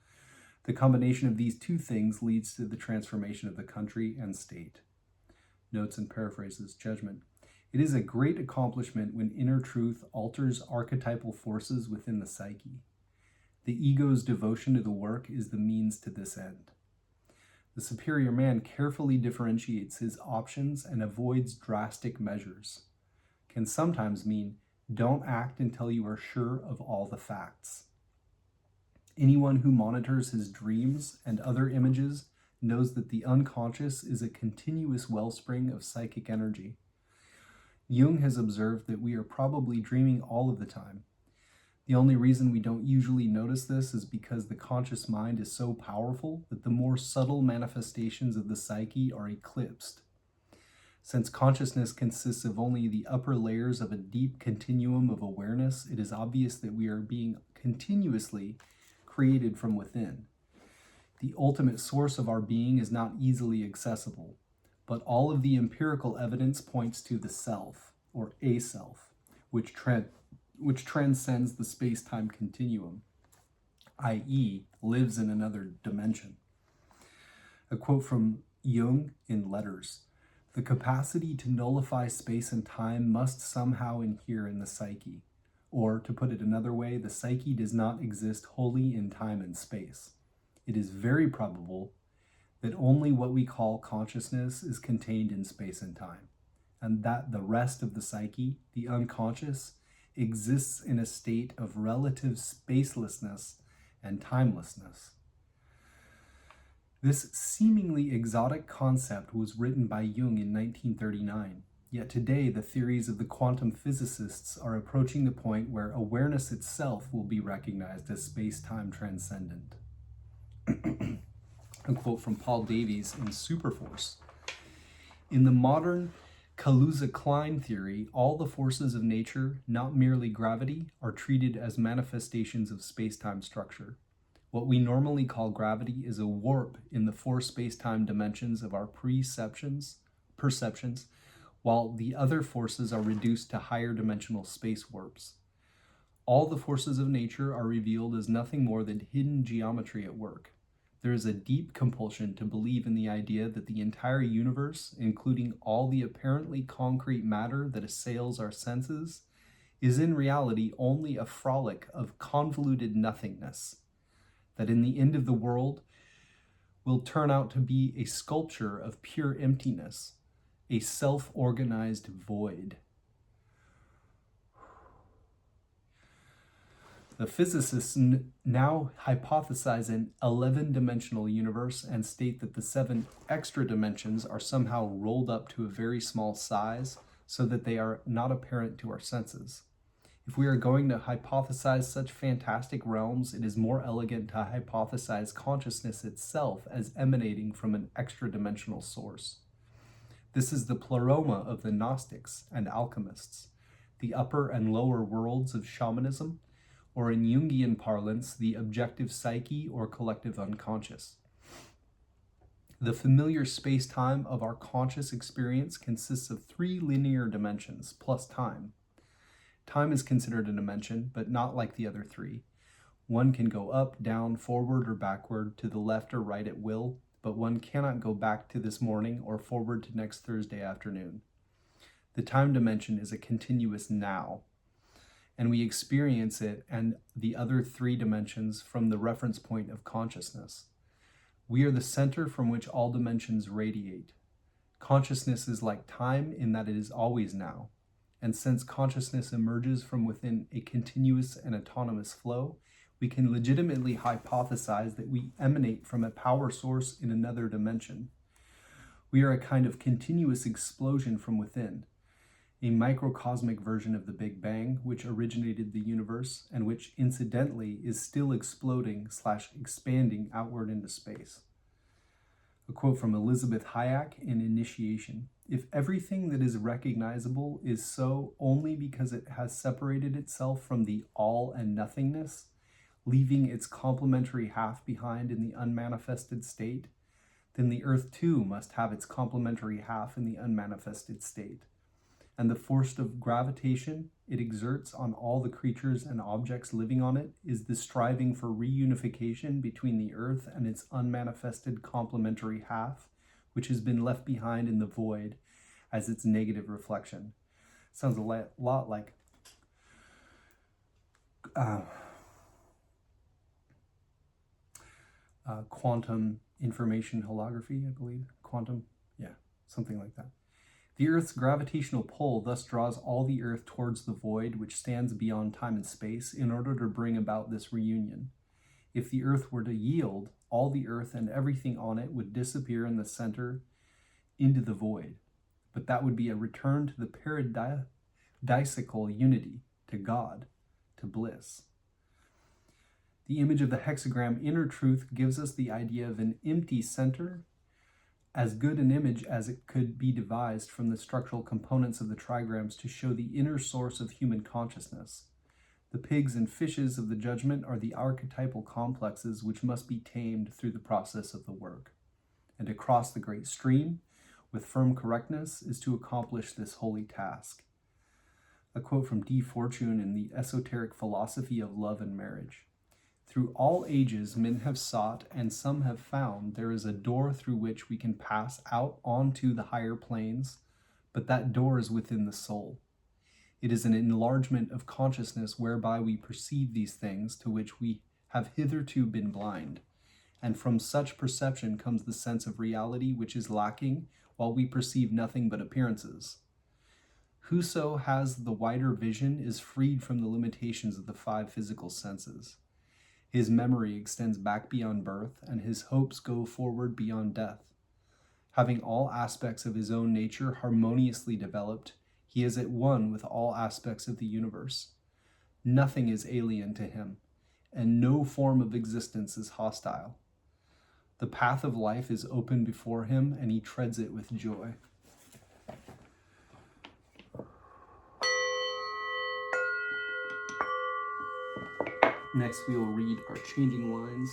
The combination of these two things leads to the transformation of the country and state. Notes and paraphrases. Judgment. It is a great accomplishment when inner truth alters archetypal forces within the psyche. The ego's devotion to the work is the means to this end. The superior man carefully differentiates his options and avoids drastic measures. Can sometimes mean, don't act until you are sure of all the facts. Anyone who monitors his dreams and other images knows that the unconscious is a continuous wellspring of psychic energy. Jung has observed that we are probably dreaming all of the time. The only reason we don't usually notice this is because the conscious mind is so powerful that the more subtle manifestations of the psyche are eclipsed. Since consciousness consists of only the upper layers of a deep continuum of awareness, it is obvious that we are being continuously created from within. The ultimate source of our being is not easily accessible, but all of the empirical evidence points to the self, or a self, which transcends the space-time continuum, i.e., lives in another dimension. A quote from Jung in Letters: "The capacity to nullify space and time must somehow inhere in the psyche." Or, to put it another way, the psyche does not exist wholly in time and space. It is very probable that only what we call consciousness is contained in space and time, and that the rest of the psyche, the unconscious, exists in a state of relative spacelessness and timelessness. This seemingly exotic concept was written by Jung in 1939, yet today the theories of the quantum physicists are approaching the point where awareness itself will be recognized as space-time transcendent. A quote from Paul Davies in Superforce: "In the modern Kaluza-Klein theory, all the forces of nature, not merely gravity, are treated as manifestations of space-time structure. What we normally call gravity is a warp in the four space-time dimensions of our perceptions, while the other forces are reduced to higher dimensional space warps. All the forces of nature are revealed as nothing more than hidden geometry at work. There is a deep compulsion to believe in the idea that the entire universe, including all the apparently concrete matter that assails our senses, is in reality only a frolic of convoluted nothingness, that in the end of the world will turn out to be a sculpture of pure emptiness, a self-organized void." The physicists now hypothesize an 11-dimensional universe and state that the 7 extra dimensions are somehow rolled up to a very small size so that they are not apparent to our senses. If we are going to hypothesize such fantastic realms, it is more elegant to hypothesize consciousness itself as emanating from an extra-dimensional source. This is the pleroma of the Gnostics and alchemists, the upper and lower worlds of shamanism, or in Jungian parlance, the objective psyche or collective unconscious. The familiar space-time of our conscious experience consists of 3 linear dimensions, plus time. Time is considered a dimension, but not like the other 3. One can go up, down, forward, or backward, to the left or right at will, but one cannot go back to this morning or forward to next Thursday afternoon. The time dimension is a continuous now, and we experience it and the other 3 dimensions from the reference point of consciousness. We are the center from which all dimensions radiate. Consciousness is like time in that it is always now, and since consciousness emerges from within a continuous and autonomous flow, we can legitimately hypothesize that we emanate from a power source in another dimension. We are a kind of continuous explosion from within, a microcosmic version of the Big Bang, which originated the universe and which, incidentally, is still exploding/expanding outward into space. A quote from Elizabeth Hayek in Initiation. If everything that is recognizable is so only because it has separated itself from the all and nothingness, leaving its complementary half behind in the unmanifested state, then the earth too must have its complementary half in the unmanifested state. And the force of gravitation it exerts on all the creatures and objects living on it is the striving for reunification between the earth and its unmanifested complementary half, which has been left behind in the void as its negative reflection. Sounds a lot like quantum information holography, I believe. Quantum, yeah, something like that. The Earth's gravitational pull thus draws all the Earth towards the void which stands beyond time and space in order to bring about this reunion. If the Earth were to yield, all the Earth and everything on it would disappear in the center into the void. But that would be a return to the paradisical unity, to God, to bliss. The image of the hexagram inner truth gives us the idea of an empty center, as good an image as it could be devised from the structural components of the trigrams to show the inner source of human consciousness. The pigs and fishes of the judgment are the archetypal complexes which must be tamed through the process of the work. And to cross the great stream with firm correctness is to accomplish this holy task. A quote from D. Fortune in the Esoteric Philosophy of Love and Marriage. Through all ages, men have sought, and some have found, there is a door through which we can pass out onto the higher planes, but that door is within the soul. It is an enlargement of consciousness whereby we perceive these things to which we have hitherto been blind, and from such perception comes the sense of reality which is lacking, while we perceive nothing but appearances. Whoso has the wider vision is freed from the limitations of the 5 physical senses. His memory extends back beyond birth, and his hopes go forward beyond death. Having all aspects of his own nature harmoniously developed, he is at one with all aspects of the universe. Nothing is alien to him, and no form of existence is hostile. The path of life is open before him, and he treads it with joy. Next, we will read our changing lines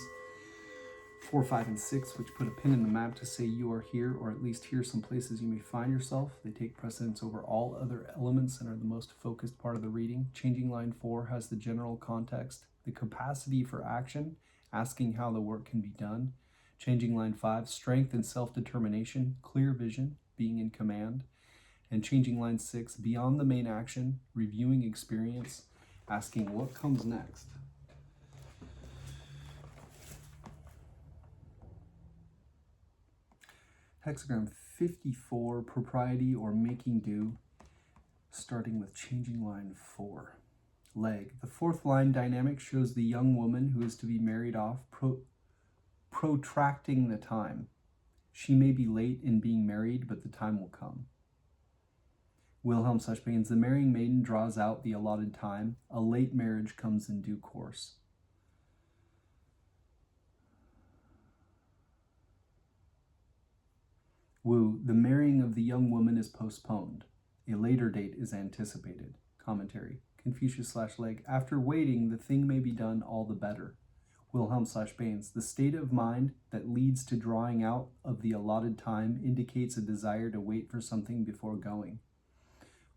4, 5, and 6, which put a pin in the map to say you are here, or at least here some places you may find yourself. They take precedence over all other elements and are the most focused part of the reading. Changing line 4 has the general context, the capacity for action, asking how the work can be done. Changing line 5, strength and self-determination, clear vision, being in command. And changing line 6, beyond the main action, reviewing experience, asking what comes next. Hexagram 54, propriety or making do, starting with changing line 4. Leg. The 4th line dynamic shows the young woman who is to be married off protracting the time. She may be late in being married, but the time will come. Wilhelm Sushpain's The marrying maiden draws out the allotted time. A late marriage comes in due course. Wu, the marrying of the young woman is postponed. A later date is anticipated. Commentary. Confucius/Leg. After waiting, the thing may be done all the better. Wilhelm/Baines. The state of mind that leads to drawing out of the allotted time indicates a desire to wait for something before going.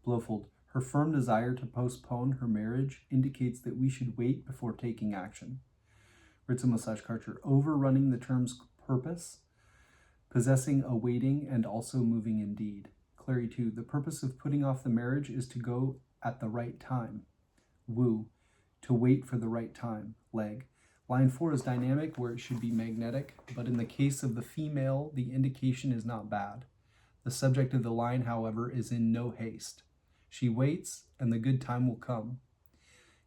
Blofeld. Her firm desire to postpone her marriage indicates that we should wait before taking action. Ritsumo/Karcher. Overrunning the term's purpose, possessing a waiting and also moving indeed. Clary 2. The purpose of putting off the marriage is to go at the right time. Wu. To wait for the right time. Leg. Line 4 is dynamic where it should be magnetic, but in the case of the female, the indication is not bad. The subject of the line, however, is in no haste. She waits, and the good time will come.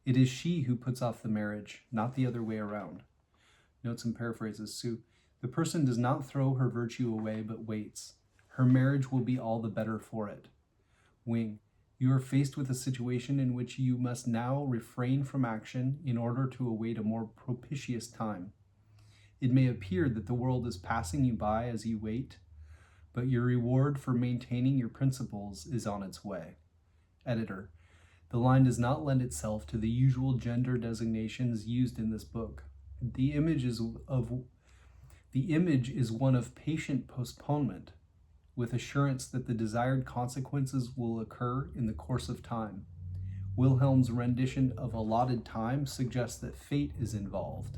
It is she who puts off the marriage, not the other way around. Notes and paraphrases. Sue. The person does not throw her virtue away, but waits. Her marriage will be all the better for it. Wing, you are faced with a situation in which you must now refrain from action in order to await a more propitious time. It may appear that the world is passing you by as you wait, but your reward for maintaining your principles is on its way. Editor, the line does not lend itself to the usual gender designations used in this book. The image is one of patient postponement, with assurance that the desired consequences will occur in the course of time. Wilhelm's rendition of allotted time suggests that fate is involved.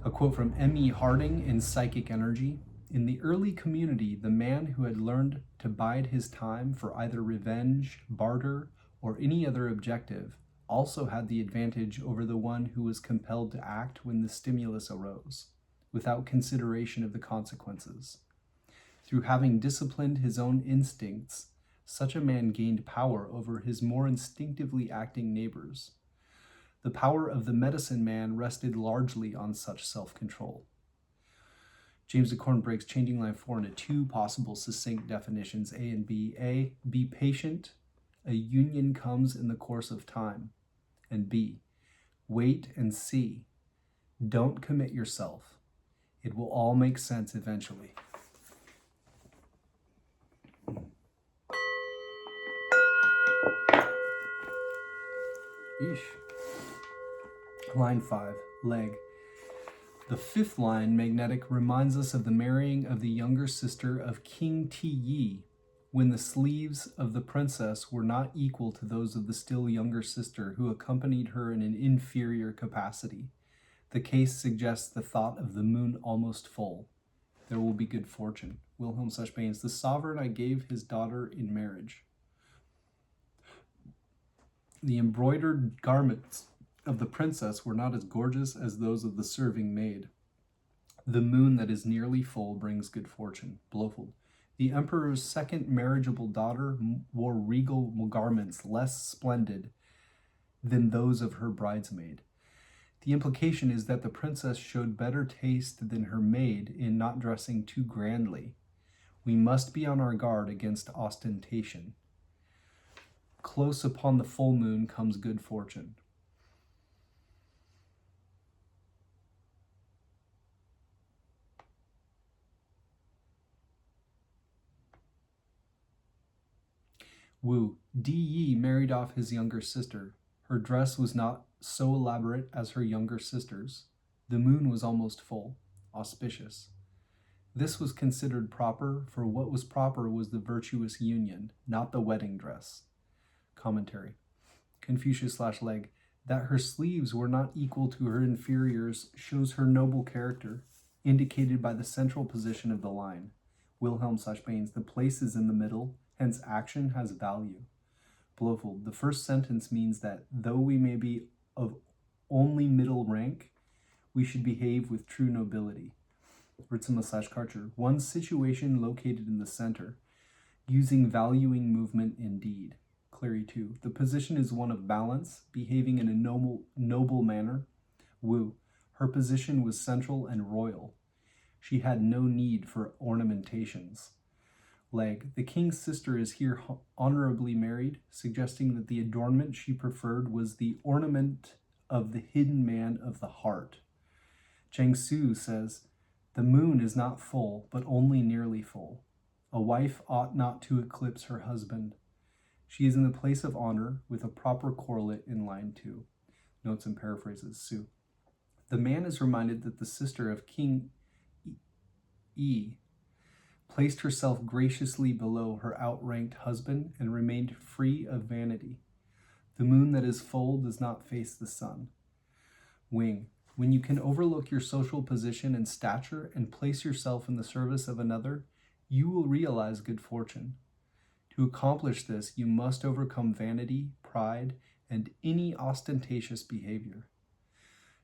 A quote from M.E. Harding in Psychic Energy. In the early community, the man who had learned to bide his time for either revenge, barter, or any other objective also had the advantage over the one who was compelled to act when the stimulus arose, without consideration of the consequences. Through having disciplined his own instincts, such a man gained power over his more instinctively acting neighbors. The power of the medicine man rested largely on such self-control. James Acorn breaks Changing Line 4 into two possible succinct definitions, A and B. A, be patient. A union comes in the course of time. And B, wait and see. Don't commit yourself. It will all make sense eventually. Yeesh. Line 5, leg. The fifth line, magnetic, reminds us of the marrying of the younger sister of King Ti Yi, when the sleeves of the princess were not equal to those of the still younger sister who accompanied her in an inferior capacity. The case suggests the thought of the moon almost full. There will be good fortune. Wilhelm Sushbanes, the sovereign I gave his daughter in marriage. The embroidered garments of the princess were not as gorgeous as those of the serving maid. The moon that is nearly full brings good fortune. Blofeld. The emperor's second marriageable daughter wore regal garments less splendid than those of her bridesmaid. The implication is that the princess showed better taste than her maid in not dressing too grandly. We must be on our guard against ostentation. Close upon the full moon comes good fortune. Wu. Di Yi married off his younger sister. Her dress was not so elaborate as her younger sister's. The moon was almost full, auspicious. This was considered proper, for what was proper was the virtuous union, not the wedding dress. Commentary. Confucius/Leg. That her sleeves were not equal to her inferiors shows her noble character, indicated by the central position of the line. Wilhelm/Baines. The place is in the middle, hence action has value. Blofeld. The first sentence means that though we may be of only middle rank, we should behave with true nobility. Ritzema/Karcher. One situation located in the center, using valuing movement indeed. Clary 2. The position is one of balance, behaving in a noble manner. Wu. Her position was central and royal. She had no need for ornamentations. Leg. The king's sister is here honorably married, suggesting that the adornment she preferred was the ornament of the hidden man of the heart. Cheng Su says, the moon is not full, but only nearly full. A wife ought not to eclipse her husband. She is in the place of honor with a proper correlate in line 2. Notes and paraphrases. Su. The man is reminded that the sister of King Yi placed herself graciously below her outranked husband and remained free of vanity. The moon that is full does not face the sun. Wing. When you can overlook your social position and stature and place yourself in the service of another, you will realize good fortune. To accomplish this, you must overcome vanity, pride, and any ostentatious behavior.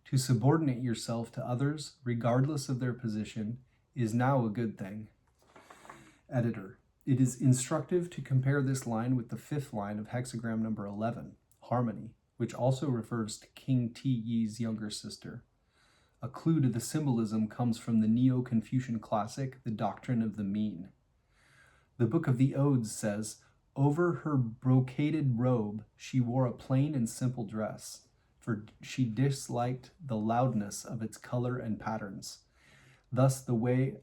To subordinate yourself to others, regardless of their position, is now a good thing. Editor. It is instructive to compare this line with the fifth line of hexagram number 11, Harmony, which also refers to King Ti Yi's younger sister. A clue to the symbolism comes from the Neo-Confucian classic, The Doctrine of the Mean. The Book of the Odes says, "Over her brocaded robe she wore a plain and simple dress, for she disliked the loudness of its color and patterns. Thus the way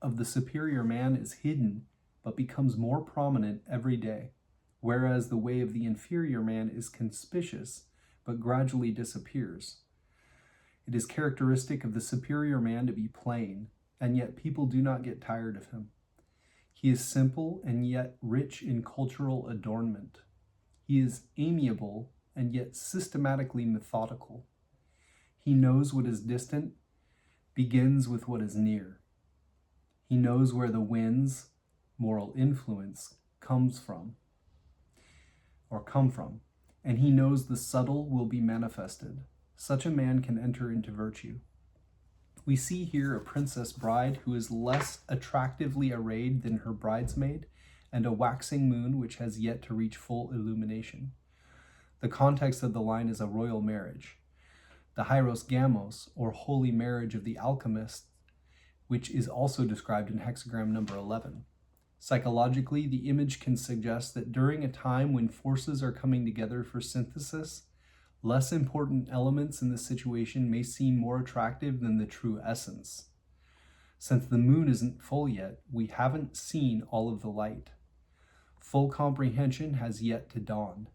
of the superior man is hidden, but becomes more prominent every day, whereas the way of the inferior man is conspicuous, but gradually disappears. It is characteristic of the superior man to be plain, and yet people do not get tired of him. He is simple and yet rich in cultural adornment. He is amiable and yet systematically methodical. He knows what is distant, begins with what is near. He knows where the wind's moral influence come from, and he knows the subtle will be manifested. Such a man can enter into virtue." We see here a princess bride who is less attractively arrayed than her bridesmaid, and a waxing moon which has yet to reach full illumination. The context of the line is a royal marriage. The hieros gamos, or holy marriage of the alchemist, which is also described in hexagram number 11. Psychologically, the image can suggest that during a time when forces are coming together for synthesis, less important elements in the situation may seem more attractive than the true essence. Since the moon isn't full yet, we haven't seen all of the light. Full comprehension has yet to dawn.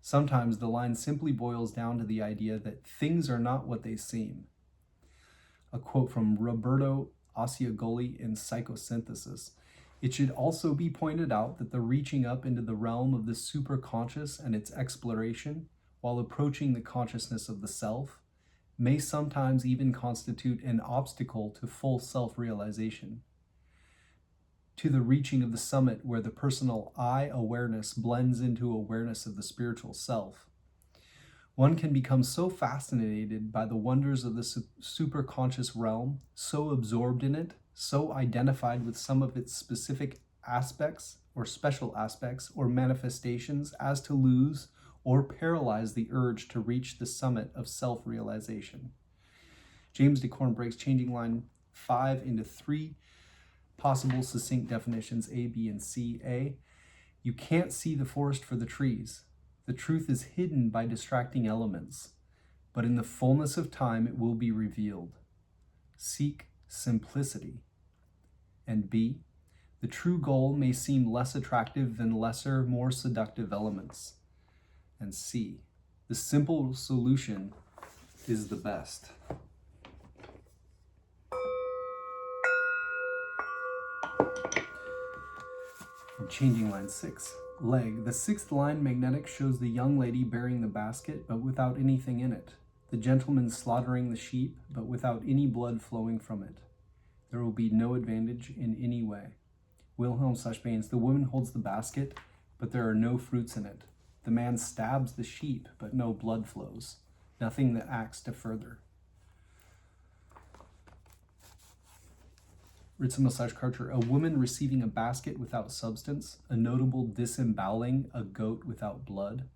Sometimes the line simply boils down to the idea that things are not what they seem. A quote from Roberto Asciugoli in Psychosynthesis. "It should also be pointed out that the reaching up into the realm of the superconscious and its exploration, while approaching the consciousness of the self, may sometimes even constitute an obstacle to full self-realization, to the reaching of the summit where the personal I awareness blends into awareness of the spiritual self. One can become so fascinated by the wonders of the superconscious realm, so absorbed in it, so identified with some of its specific aspects or special aspects or manifestations as to lose or paralyze the urge to reach the summit of self-realization." James DeCorn breaks changing line 5 into 3 possible succinct definitions, A, B, and C. A, you can't see the forest for the trees. The truth is hidden by distracting elements, but in the fullness of time it will be revealed. Seek simplicity. And B, the true goal may seem less attractive than lesser, more seductive elements. And C, the simple solution is the best. Changing line 6. Leg. The 6th line magnetic shows the young lady bearing the basket, but without anything in it. The gentleman slaughtering the sheep, but without any blood flowing from it. There will be no advantage in any way. Wilhelm/Baines. The woman holds the basket, but there are no fruits in it. The man stabs the sheep, but no blood flows. Nothing that acts to further. Ritzema/Karcher. A woman receiving a basket without substance, a notable disemboweling, a goat without blood.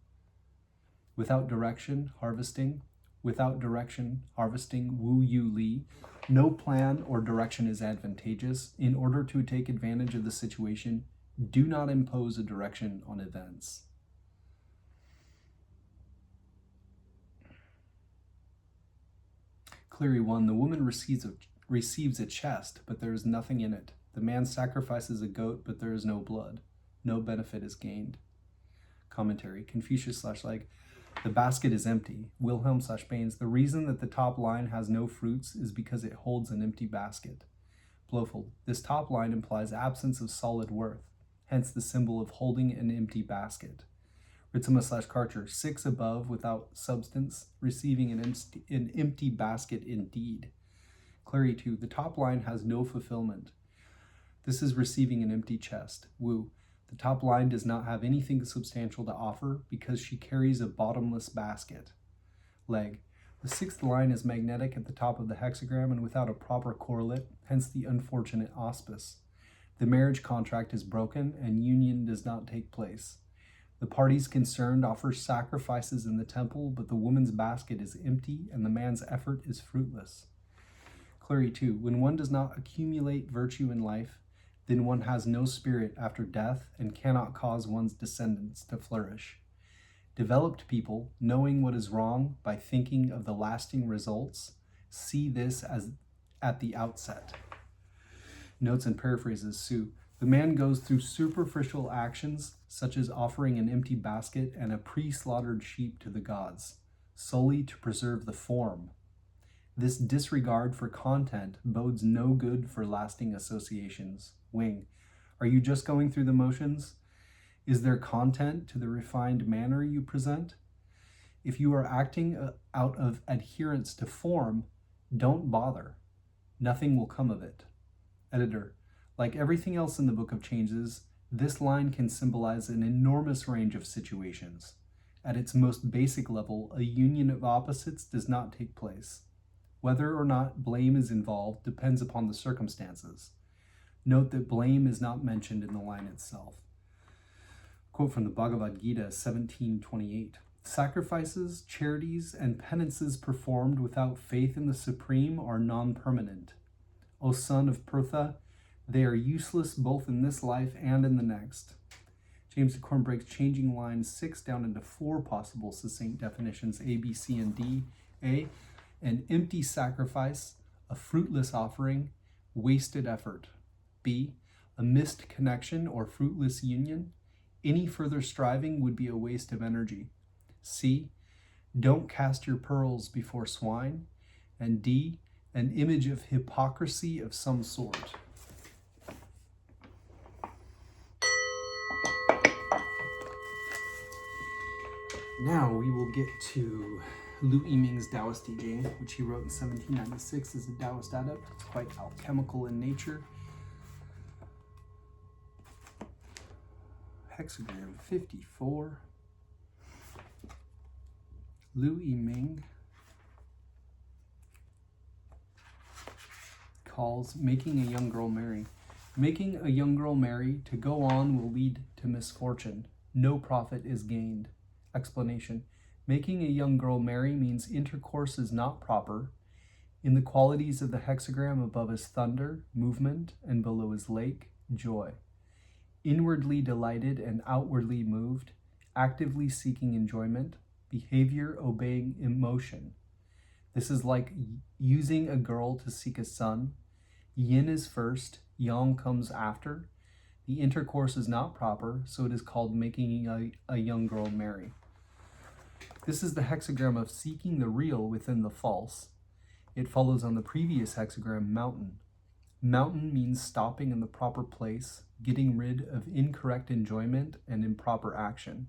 Without direction, harvesting. Without direction, harvesting, Wu Yu Li. No plan or direction is advantageous. In order to take advantage of the situation, do not impose a direction on events. Cleary 1. The woman receives a chest, but there is nothing in it. The man sacrifices a goat, but there is no blood. No benefit is gained. Commentary. Confucius/Like. The basket is empty. Wilhelm/Baines. The reason that the top line has no fruits is because it holds an empty basket. Blofeld. This top line implies absence of solid worth, hence the symbol of holding an empty basket. Ritzema/Karcher. 6 above without substance, receiving an empty basket indeed. Cleary 2. The top line has no fulfillment. This is receiving an empty chest. Wu. The top line does not have anything substantial to offer because she carries a bottomless basket. Leg. The 6th line is magnetic at the top of the hexagram and without a proper correlate, hence the unfortunate auspice. The marriage contract is broken and union does not take place. The parties concerned offer sacrifices in the temple, but the woman's basket is empty and the man's effort is fruitless. Clary 2. When one does not accumulate virtue in life, then one has no spirit after death and cannot cause one's descendants to flourish. Developed people, knowing what is wrong by thinking of the lasting results, see this as at the outset. Notes and paraphrases Sue. The man goes through superficial actions such as offering an empty basket and a pre-slaughtered sheep to the gods, solely to preserve the form. This disregard for content bodes no good for lasting associations. Wing. Are you just going through the motions? Is there content to the refined manner you present? If you are acting out of adherence to form, don't bother. Nothing will come of it. Editor. Like everything else in the Book of Changes, this line can symbolize an enormous range of situations. At its most basic level, a union of opposites does not take place. Whether or not blame is involved depends upon the circumstances. Note that blame is not mentioned in the line itself. Quote from the Bhagavad Gita 17:28. Sacrifices, charities, and penances performed without faith in the Supreme are non-permanent. O son of Prutha, they are useless both in this life and in the next. James de Corn breaks changing line 6 down into 4 possible succinct definitions, A, B, C, and D. A, an empty sacrifice, a fruitless offering, wasted effort. B, a missed connection or fruitless union. Any further striving would be a waste of energy. C, don't cast your pearls before swine. And D, an image of hypocrisy of some sort. Now we will get to Liu Yiming's Taoist I Ching, which he wrote in 1796 as a Taoist adept. It's quite alchemical in nature. Hexagram 54. Liu Yiming calls making a young girl marry. Making a young girl marry to go on will lead to misfortune. No profit is gained. Explanation. Making a young girl marry means intercourse is not proper. In the qualities of the hexagram, above is thunder, movement, and below is lake, joy. Inwardly delighted and outwardly moved, actively seeking enjoyment, behavior obeying emotion. This is like using a girl to seek a son. Yin is first, yang comes after. The intercourse is not proper, so it is called making a young girl marry. This is the hexagram of seeking the real within the false. It follows on the previous hexagram, mountain. Mountain means stopping in the proper place, getting rid of incorrect enjoyment and improper action.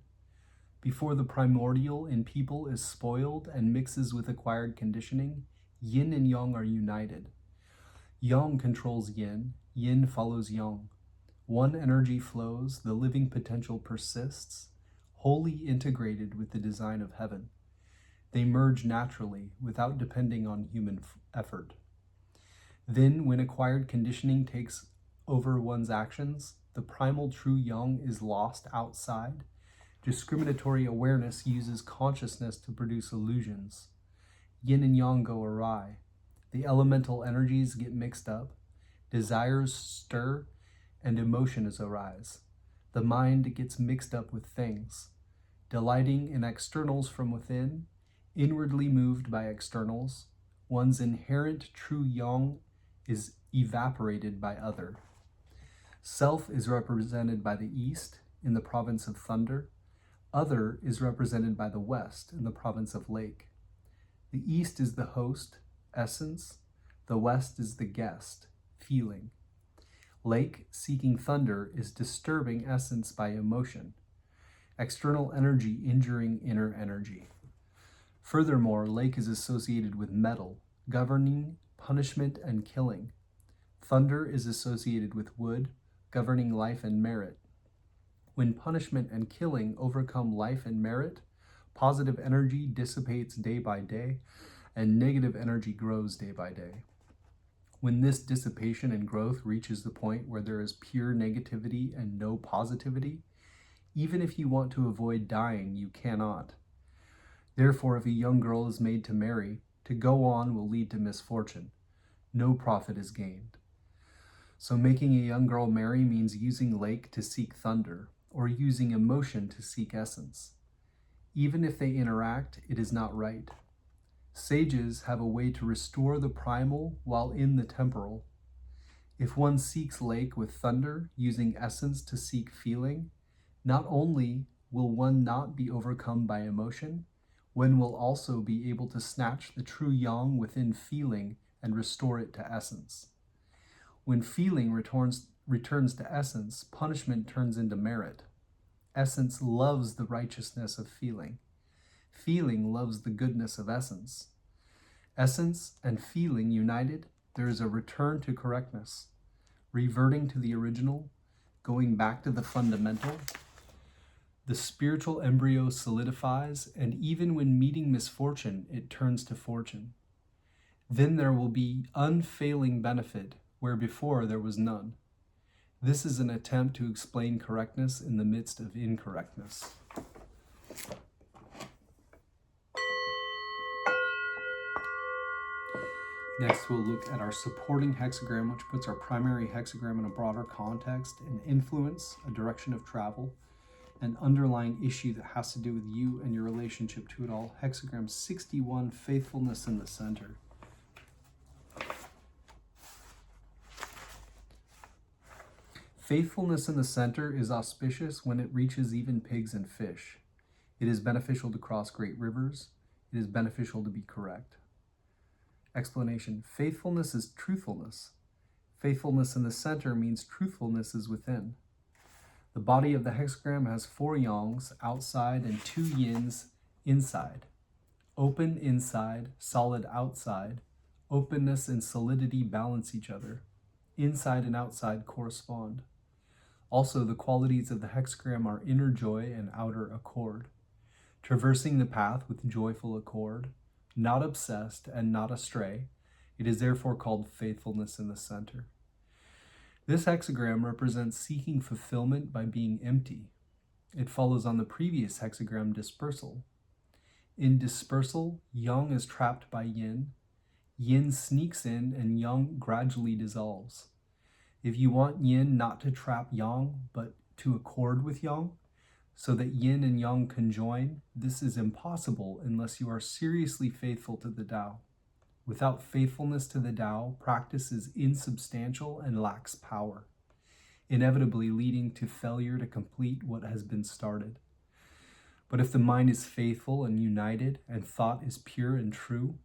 Before the primordial in people is spoiled and mixes with acquired conditioning, yin and yang are united. Yang controls yin, yin follows yang. One energy flows, the living potential persists, wholly integrated with the design of heaven. They merge naturally, without depending on human effort. Then, when acquired conditioning takes over one's actions, the primal true yang is lost outside. Discriminatory awareness uses consciousness to produce illusions. Yin and yang go awry. The elemental energies get mixed up. Desires stir, and emotions arise. The mind gets mixed up with things. Delighting in externals from within, inwardly moved by externals, one's inherent true yang is evaporated by other. Self is represented by the east in the province of thunder. Other is represented by the west in the province of lake. The east is the host, essence. The west is the guest, feeling. Lake, seeking thunder, is disturbing essence by emotion. External energy injuring inner energy. Furthermore, lake is associated with metal, governing punishment and killing. Thunder is associated with wood, governing life and merit. When punishment and killing overcome life and merit, positive energy dissipates day by day, and negative energy grows day by day. When this dissipation and growth reaches the point where there is pure negativity and no positivity, Even if you want to avoid dying, you cannot. Therefore, if a young girl is made to marry, to go on will lead to misfortune. No profit is gained. So making a young girl marry means using lake to seek thunder, or using emotion to seek essence. Even if they interact, it is not right. Sages have a way to restore the primal while in the temporal. If one seeks lake with thunder, using essence to seek feeling, not only will one not be overcome by emotion, one will also be able to snatch the true yang within feeling and restore it to essence. When feeling returns to essence, punishment turns into merit. Essence loves the righteousness of feeling. Feeling loves the goodness of essence. Essence and feeling united, there is a return to correctness, reverting to the original, going back to the fundamental. The spiritual embryo solidifies, and even when meeting misfortune, it turns to fortune. Then there will be unfailing benefit where before there was none. This is an attempt to explain correctness in the midst of incorrectness. Next, we'll look at our supporting hexagram, which puts our primary hexagram in a broader context, an influence, a direction of travel, an underlying issue that has to do with you and your relationship to it all. Hexagram 61, faithfulness in the center. Faithfulness in the center is auspicious when it reaches even pigs and fish. It is beneficial to cross great rivers. It is beneficial to be correct. Explanation. Faithfulness is truthfulness. Faithfulness in the center means truthfulness is within. The body of the hexagram has 4 yangs outside and 2 yins inside. Open inside, solid outside. Openness and solidity balance each other. Inside and outside correspond. Also, the qualities of the hexagram are inner joy and outer accord. Traversing the path with joyful accord, not obsessed and not astray. It is therefore called faithfulness in the center. This hexagram represents seeking fulfillment by being empty. It follows on the previous hexagram, dispersal. In dispersal, yang is trapped by yin. Yin sneaks in and yang gradually dissolves. If you want yin not to trap yang, but to accord with yang, so that yin and yang conjoin, this is impossible unless you are seriously faithful to the Tao. Without faithfulness to the Tao, practice is insubstantial and lacks power, inevitably leading to failure to complete what has been started. But if the mind is faithful and united, and thought is pure and true,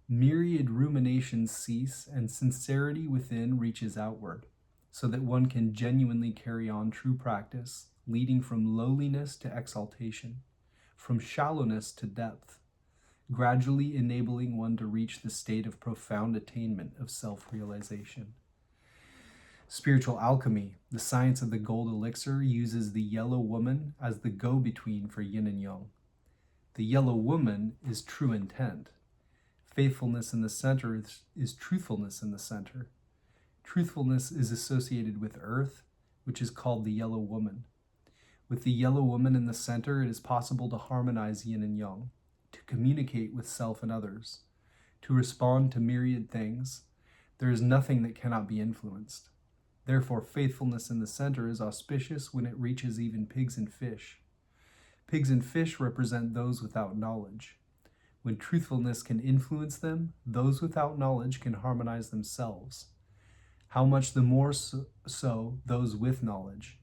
myriad ruminations cease and sincerity within reaches outward, so that one can genuinely carry on true practice, leading from lowliness to exaltation, from shallowness to depth, gradually enabling one to reach the state of profound attainment of self-realization. Spiritual alchemy, the science of the gold elixir, uses the yellow woman as the go-between for yin and yang. The yellow woman is true intent. Faithfulness in the center is truthfulness in the center. Truthfulness is associated with earth, which is called the yellow woman. With the yellow woman in the center, it is possible to harmonize yin and yang, to communicate with self and others, to respond to myriad things. There is nothing that cannot be influenced. Therefore, faithfulness in the center is auspicious when it reaches even pigs and fish. Pigs and fish represent those without knowledge. When truthfulness can influence them, those without knowledge can harmonize themselves. How much the more so those with knowledge.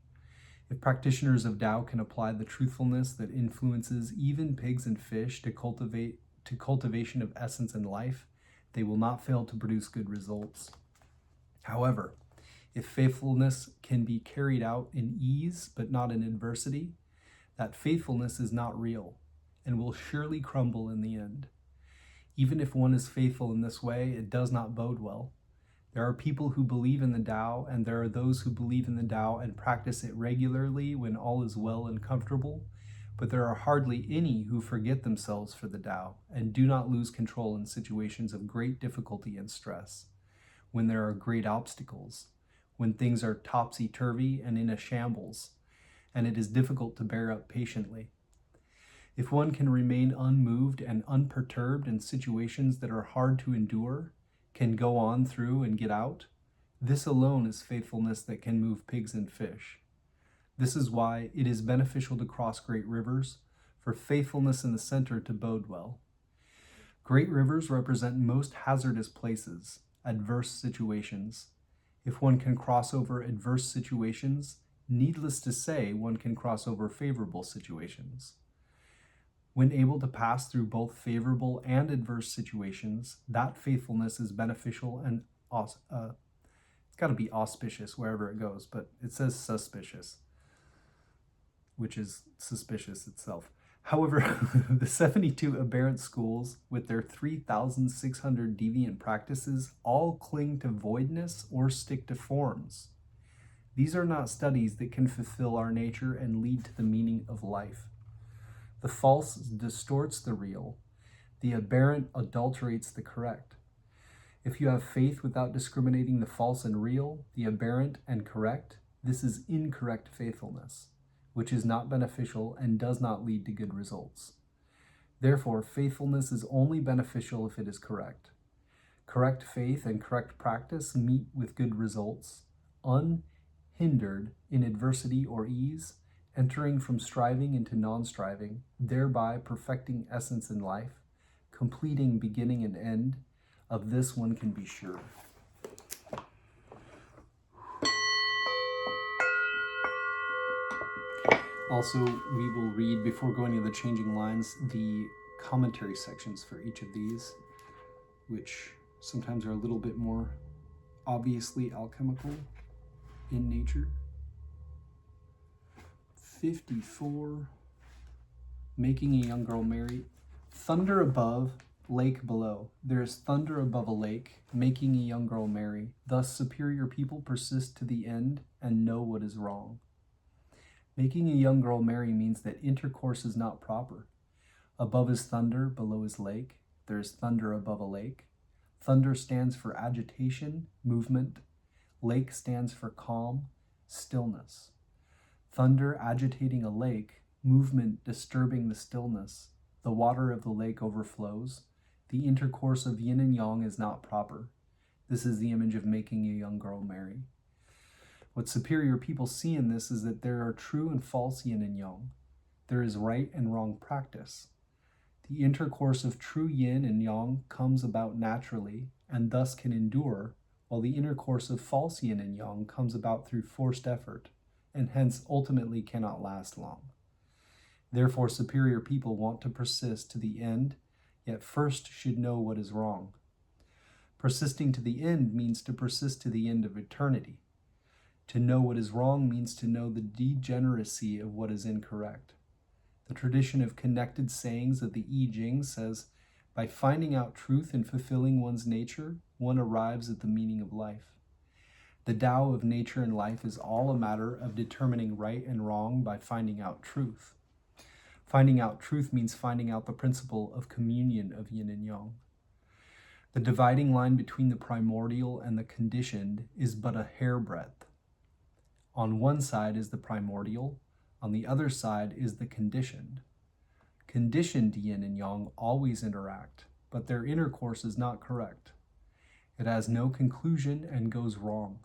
If practitioners of Tao can apply the truthfulness that influences even pigs and fish to cultivation of essence and life, they will not fail to produce good results. However, if faithfulness can be carried out in ease but not in adversity, that faithfulness is not real and will surely crumble in the end. Even if one is faithful in this way, it does not bode well. There are people who believe in the Tao, and there are those who believe in the Tao and practice it regularly when all is well and comfortable, but there are hardly any who forget themselves for the Tao and do not lose control in situations of great difficulty and stress, when there are great obstacles, when things are topsy-turvy and in a shambles. and it is difficult to bear up patiently. If one can remain unmoved and unperturbed in situations that are hard to endure, can go on through and get out, this alone is faithfulness that can move pigs and fish. This is why it is beneficial to cross great rivers, for faithfulness in the center to bode well. Great rivers represent most hazardous places, adverse situations. If one can cross over adverse situations, needless to say, one can cross over favorable situations. When able to pass through both favorable and adverse situations, that faithfulness is beneficial and it's got to be auspicious wherever it goes, but it says suspicious, which is suspicious itself. However, the 72 aberrant schools, with their 3,600 deviant practices, all cling to voidness or stick to forms. These are not studies that can fulfill our nature and lead to the meaning of life. The false distorts the real. The aberrant adulterates the correct. If you have faith without discriminating the false and real, the aberrant and correct, this is incorrect faithfulness, which is not beneficial and does not lead to good results. Therefore, faithfulness is only beneficial if it is correct. Correct faith and correct practice meet with good results, unhindered in adversity or ease, entering from striving into non-striving, thereby perfecting essence in life, completing beginning and end. Of this one can be sure. Also, we will read, before going to the changing lines, the commentary sections for each of these, which sometimes are a little bit more obviously alchemical in nature. 54, making a young girl marry. Thunder above, lake below. There is thunder above a lake, making a young girl marry. Thus superior people persist to the end and know what is wrong. Making a young girl marry means that intercourse is not proper. Above is thunder, below is lake. There is thunder above a lake. Thunder stands for agitation, movement. Lake stands for calm, stillness. Thunder agitating a lake, movement disturbing the stillness. The water of the lake overflows. The intercourse of yin and yang is not proper. This is the image of making a young girl marry. What superior people see in this is that there are true and false yin and yang. There is right and wrong practice. The intercourse of true yin and yang comes about naturally and thus can endure, while the intercourse of false yin and yang comes about through forced effort and hence ultimately cannot last long. Therefore, superior people want to persist to the end, yet first should know what is wrong. Persisting to the end means to persist to the end of eternity. To know what is wrong means to know the degeneracy of what is incorrect. The tradition of connected sayings of the I Ching says, by finding out truth and fulfilling one's nature, one arrives at the meaning of life. The Tao of nature and life is all a matter of determining right and wrong by finding out truth. Finding out truth means finding out the principle of communion of yin and yang. The dividing line between the primordial and the conditioned is but a hairbreadth. On one side is the primordial, on the other side is the conditioned. Conditioned yin and yang always interact, but their intercourse is not correct. It has no conclusion and goes wrong.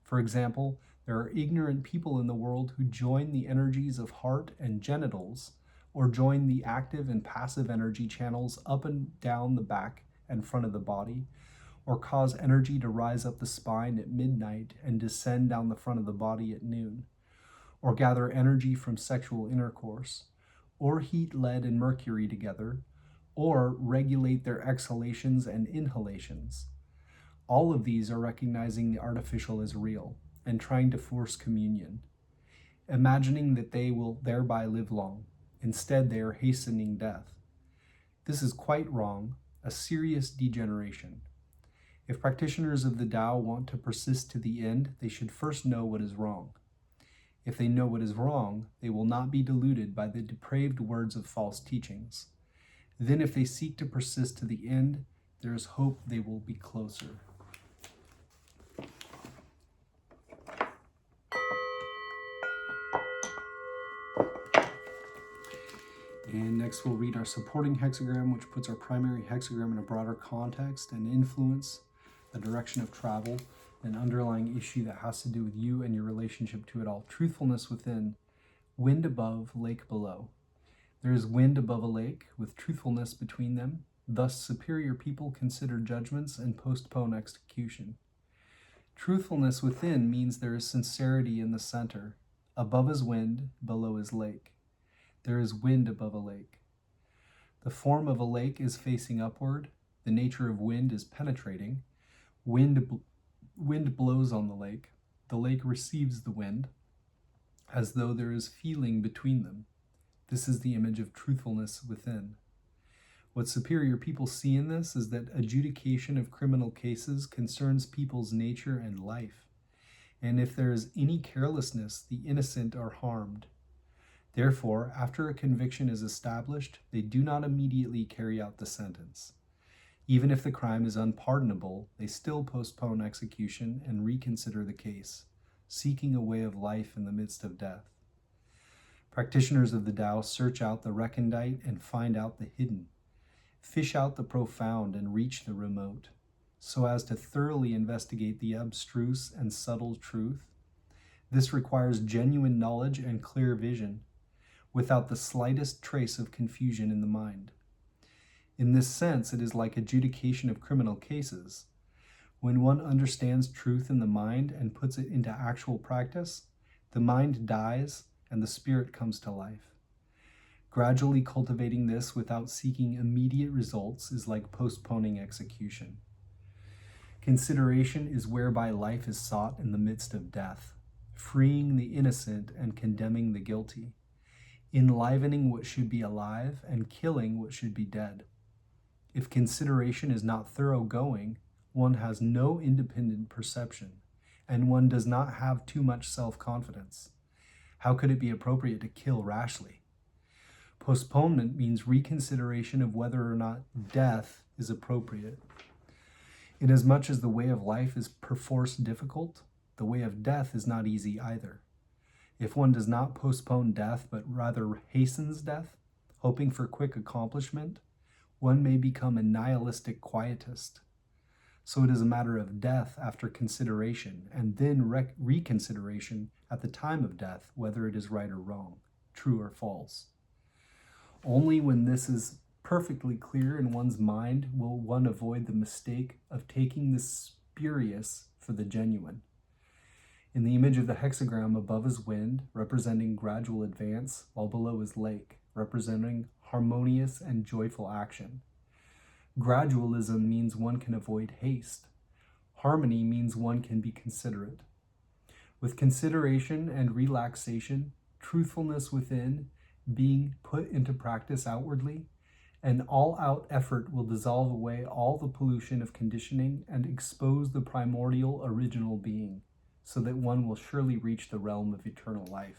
For example, there are ignorant people in the world who join the energies of heart and genitals, or join the active and passive energy channels up and down the back and front of the body, or cause energy to rise up the spine at midnight and descend down the front of the body at noon, or gather energy from sexual intercourse, or heat lead and mercury together, or regulate their exhalations and inhalations. All of these are recognizing the artificial as real and trying to force communion, imagining that they will thereby live long. Instead, they are hastening death. This is quite wrong, a serious degeneration. If practitioners of the Tao want to persist to the end, they should first know what is wrong. If they know what is wrong, they will not be deluded by the depraved words of false teachings. Then if they seek to persist to the end, there is hope they will be closer. And next we'll read our supporting hexagram, which puts our primary hexagram in a broader context and influence, the direction of travel, an underlying issue that has to do with you and your relationship to it all. Truthfulness within, wind above, lake below. There is wind above a lake with truthfulness between them. Thus, superior people consider judgments and postpone execution. Truthfulness within means there is sincerity in the center. Above is wind, below is lake. There is wind above a lake. The form of a lake is facing upward. The nature of wind is penetrating. Wind blows on the lake. The lake receives the wind, as though there is feeling between them. This is the image of truthfulness within. What superior people see in this is that adjudication of criminal cases concerns people's nature and life. And if there is any carelessness, the innocent are harmed. Therefore, after a conviction is established, they do not immediately carry out the sentence. Even if the crime is unpardonable, they still postpone execution and reconsider the case, seeking a way of life in the midst of death. Practitioners of the Tao search out the recondite and find out the hidden, fish out the profound and reach the remote, so as to thoroughly investigate the abstruse and subtle truth. This requires genuine knowledge and clear vision, without the slightest trace of confusion in the mind. In this sense, it is like adjudication of criminal cases. When one understands truth in the mind and puts it into actual practice, the mind dies and the spirit comes to life. Gradually cultivating this without seeking immediate results is like postponing execution. Consideration is whereby life is sought in the midst of death, freeing the innocent and condemning the guilty, enlivening what should be alive and killing what should be dead. If consideration is not thoroughgoing, one has no independent perception, and one does not have too much self-confidence. How could it be appropriate to kill rashly? Postponement means reconsideration of whether or not death is appropriate. Inasmuch as the way of life is perforce difficult, the way of death is not easy either. If one does not postpone death, but rather hastens death, hoping for quick accomplishment, one may become a nihilistic quietist. So it is a matter of death after consideration, and then reconsideration at the time of death, whether it is right or wrong, true or false. Only when this is perfectly clear in one's mind will one avoid the mistake of taking the spurious for the genuine. In the image of the hexagram, above is wind, representing gradual advance, while below is lake, representing harmonious and joyful action. Gradualism means one can avoid haste. Harmony means one can be considerate. With consideration and relaxation, truthfulness within being put into practice outwardly, an all-out effort will dissolve away all the pollution of conditioning and expose the primordial original being, so that one will surely reach the realm of eternal life.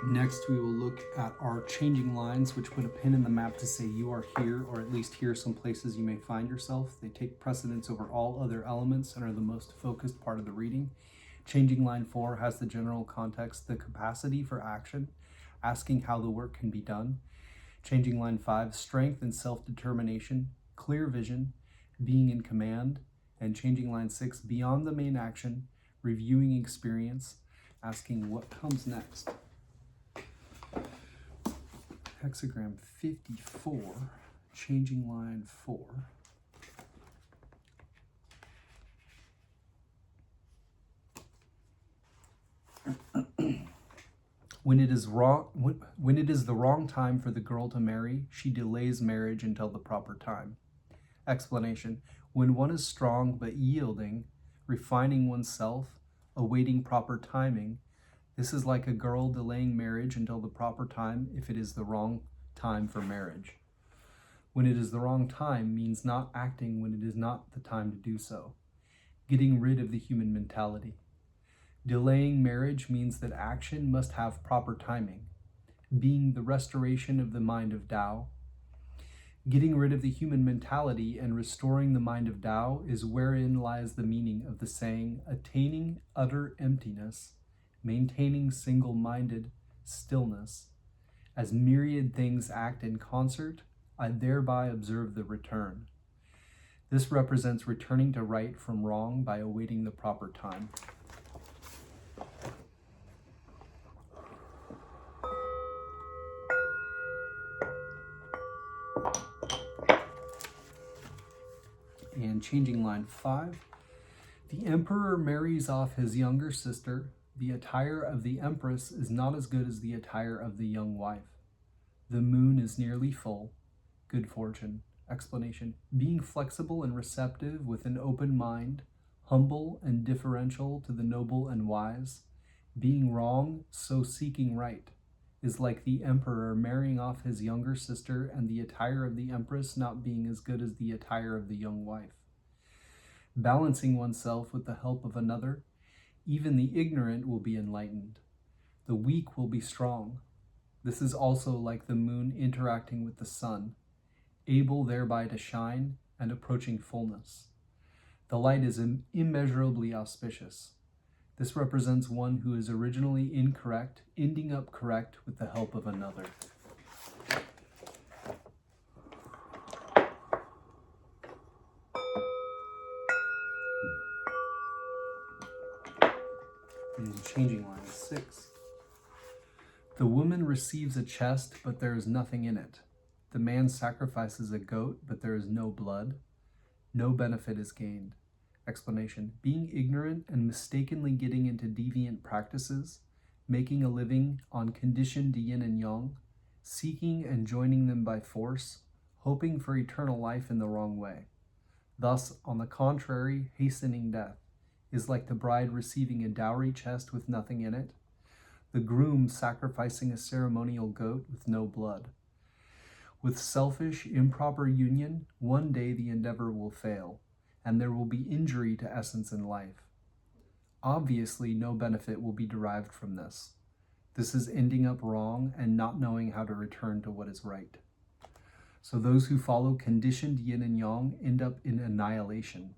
Next, we will look at our changing lines, which put a pin in the map to say you are here, or at least here are some places you may find yourself. They take precedence over all other elements and are the most focused part of the reading. Changing line 4 has the general context, the capacity for action, asking how the work can be done. Changing line 5, strength and self-determination, clear vision, being in command. And changing line 6, beyond the main action, reviewing experience, asking what comes next. Hexagram 54, changing line 4. When it is the wrong time for the girl to marry, she delays marriage until the proper time. Explanation: when one is strong but yielding, refining oneself, awaiting proper timing, this is like a girl delaying marriage until the proper time if it is the wrong time for marriage. When it is the wrong time means not acting when it is not the time to do so, getting rid of the human mentality. Delaying marriage means that action must have proper timing, being the restoration of the mind of Tao. Getting rid of the human mentality and restoring the mind of Tao is wherein lies the meaning of the saying, attaining utter emptiness, maintaining single-minded stillness. As myriad things act in concert, I thereby observe the return. This represents returning to right from wrong by awaiting the proper time. And changing line 5. The emperor marries off his younger sister. The attire of the empress is not as good as the attire of the young wife. The moon is nearly full. Good fortune. Explanation. Being flexible and receptive with an open mind, humble and differential to the noble and wise, being wrong, so seeking right, is like the emperor marrying off his younger sister and the attire of the empress not being as good as the attire of the young wife. Balancing oneself with the help of another, even the ignorant will be enlightened. The weak will be strong. This is also like the moon interacting with the sun, able thereby to shine and approaching fullness. The light is immeasurably auspicious. This represents one who is originally incorrect, ending up correct with the help of another. And changing line 6. The woman receives a chest, but there is nothing in it. The man sacrifices a goat, but there is no blood. No benefit is gained. Explanation. Being ignorant and mistakenly getting into deviant practices, making a living on conditioned yin and yang, seeking and joining them by force, hoping for eternal life in the wrong way. Thus, on the contrary, hastening death is like the bride receiving a dowry chest with nothing in it, the groom sacrificing a ceremonial goat with no blood. With selfish, improper union, one day the endeavor will fail, and there will be injury to essence in life. Obviously, no benefit will be derived from this. This is ending up wrong and not knowing how to return to what is right. So those who follow conditioned yin and yang end up in annihilation,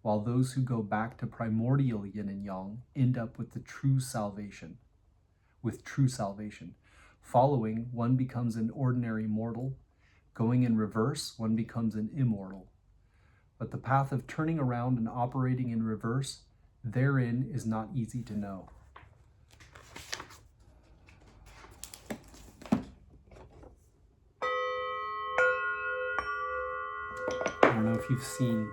while those who go back to primordial yin and yang end up with true salvation. Following, one becomes an ordinary mortal. Going in reverse, one becomes an immortal. But the path of turning around and operating in reverse, therein is not easy to know. I don't know if you've seen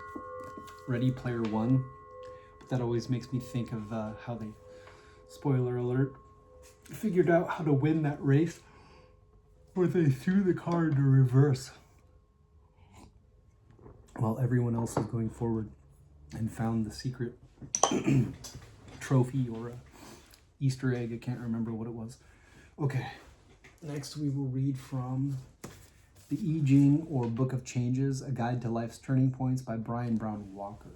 Ready Player One. That always makes me think of how they, spoiler alert, figured out how to win that race where they threw the car into reverse while everyone else is going forward, and found the secret trophy or a Easter egg. I can't remember what it was. Okay, next we will read from the I Ching, or Book of Changes, A Guide to Life's Turning Points by Browne Walker.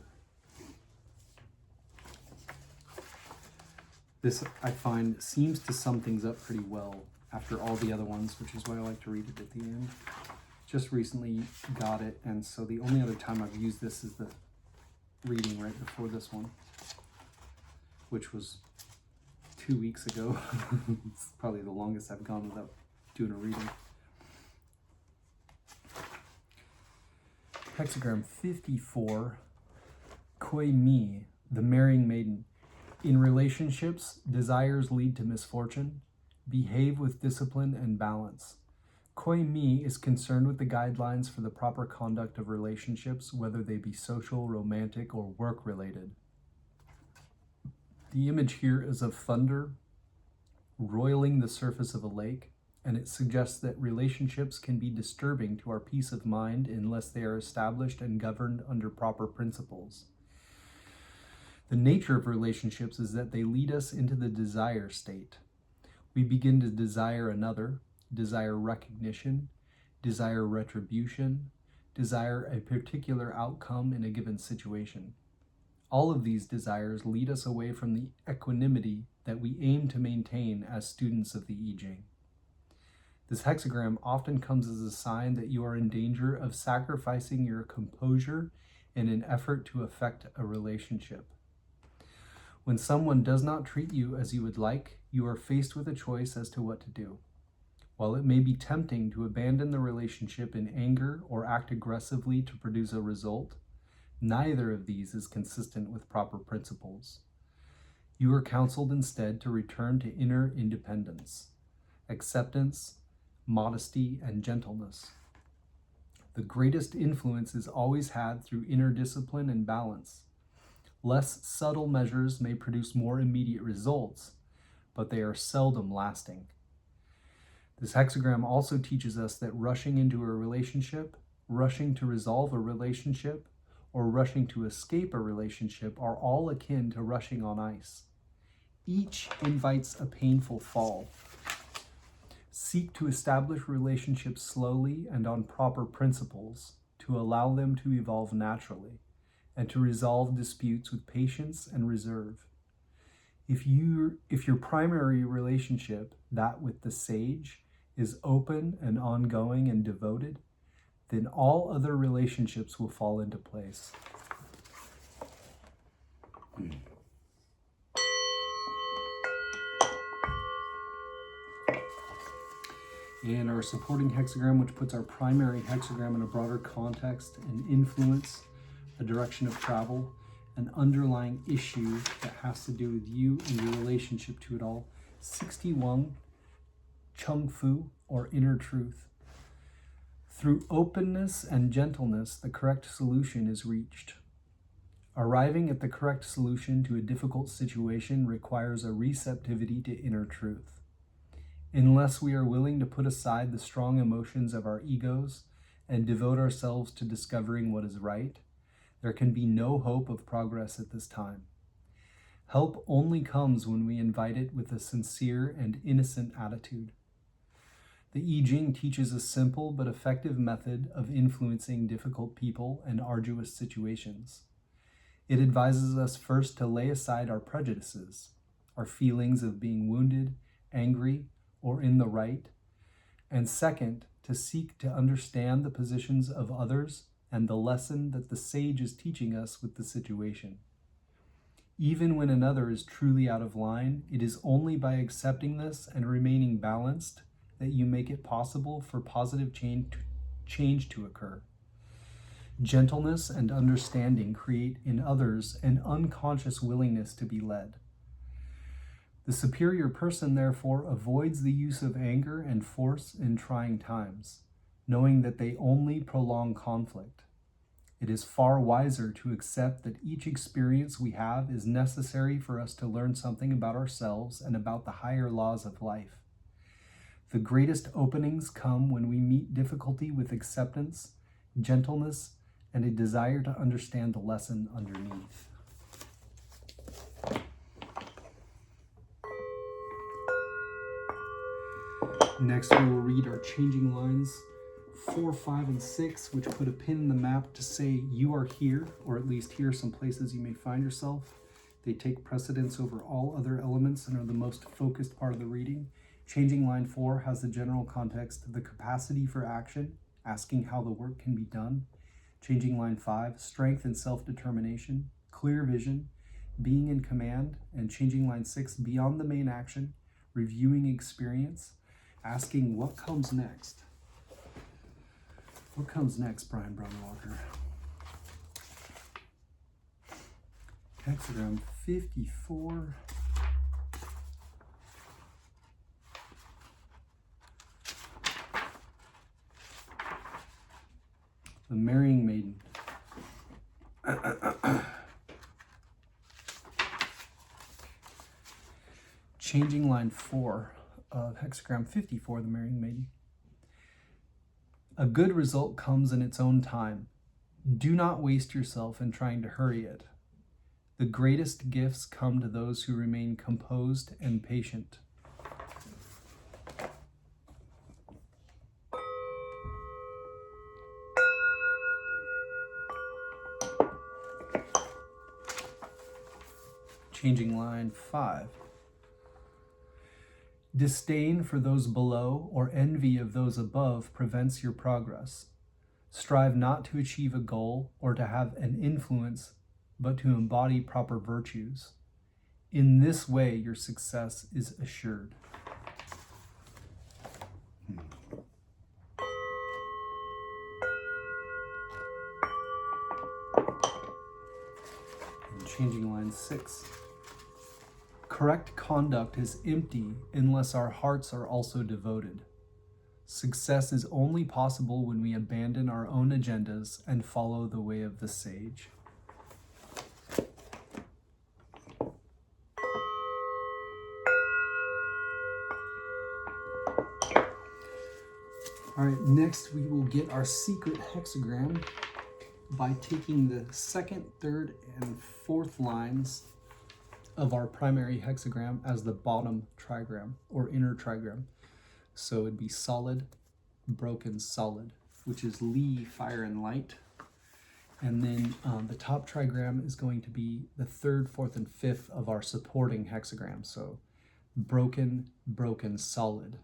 This, I find, seems to sum things up pretty well after all the other ones, which is why I like to read it at the end. Just recently got it, and so the only other time I've used this is the reading right before this one, which was 2 weeks ago. It's probably the longest I've gone without doing a reading. Hexagram 54, Koi Mi, the marrying maiden. In relationships, desires lead to misfortune. Behave with discipline and balance. Koi Mi is concerned with the guidelines for the proper conduct of relationships, whether they be social, romantic, or work-related. The image here is of thunder roiling the surface of a lake, and it suggests that relationships can be disturbing to our peace of mind unless they are established and governed under proper principles. The nature of relationships is that they lead us into the desire state. We begin to desire another, desire recognition, desire retribution, desire a particular outcome in a given situation. All of these desires lead us away from the equanimity that we aim to maintain as students of the I Ching. This hexagram often comes as a sign that you are in danger of sacrificing your composure in an effort to affect a relationship. When someone does not treat you as you would like, you are faced with a choice as to what to do. While it may be tempting to abandon the relationship in anger or act aggressively to produce a result, neither of these is consistent with proper principles. You are counseled instead to return to inner independence, acceptance, modesty, and gentleness. The greatest influence is always had through inner discipline and balance. Less subtle measures may produce more immediate results, but they are seldom lasting. This hexagram also teaches us that rushing into a relationship, rushing to resolve a relationship, or rushing to escape a relationship are all akin to rushing on ice. Each invites a painful fall. Seek to establish relationships slowly and on proper principles to allow them to evolve naturally and to resolve disputes with patience and reserve. If your primary relationship, that with the sage, is open and ongoing and devoted, then all other relationships will fall into place. And our supporting hexagram, which puts our primary hexagram in a broader context and influence, a direction of travel, an underlying issue that has to do with you and your relationship to it all. 61, Chung Fu, or inner truth. Through openness and gentleness, the correct solution is reached. Arriving at the correct solution to a difficult situation requires a receptivity to inner truth. Unless we are willing to put aside the strong emotions of our egos and devote ourselves to discovering what is right, there can be no hope of progress at this time. Help only comes when we invite it with a sincere and innocent attitude. The I Ching teaches a simple but effective method of influencing difficult people and arduous situations. It advises us first to lay aside our prejudices, our feelings of being wounded, angry, or in the right, and second, to seek to understand the positions of others and the lesson that the sage is teaching us with the situation. Even when another is truly out of line, it is only by accepting this and remaining balanced that you make it possible for positive change to occur. Gentleness and understanding create in others an unconscious willingness to be led. The superior person, therefore, avoids the use of anger and force in trying times, knowing that they only prolong conflict. It is far wiser to accept that each experience we have is necessary for us to learn something about ourselves and about the higher laws of life. The greatest openings come when we meet difficulty with acceptance, gentleness, and a desire to understand the lesson underneath. Next, we will read our changing lines 4, 5, and 6, which put a pin in the map to say you are here, or at least here are some places you may find yourself. They take precedence over all other elements and are the most focused part of the reading. Changing line 4 has the general context of the capacity for action, asking how the work can be done. Changing line 5, strength and self-determination, clear vision, being in command. And changing line 6, beyond the main action, reviewing experience, asking what comes next. What comes next, Browne Walker? Hexagram 54. The Marrying Maiden. Changing line 4 of Hexagram 54, the Marrying Maiden. A good result comes in its own time. Do not waste yourself in trying to hurry it. The greatest gifts come to those who remain composed and patient. Changing line 5. Disdain for those below or envy of those above prevents your progress. Strive not to achieve a goal or to have an influence, but to embody proper virtues. In this way, your success is assured. And changing line 6. Correct conduct is empty unless our hearts are also devoted. Success is only possible when we abandon our own agendas and follow the way of the sage. All right, next we will get our secret hexagram by taking the second, third, and fourth lines of our primary hexagram as the bottom trigram or inner trigram. So it'd be solid, broken, solid, which is Li, fire and light. And then the top trigram is going to be the third, fourth, and fifth of our supporting hexagram. So broken, broken, solid.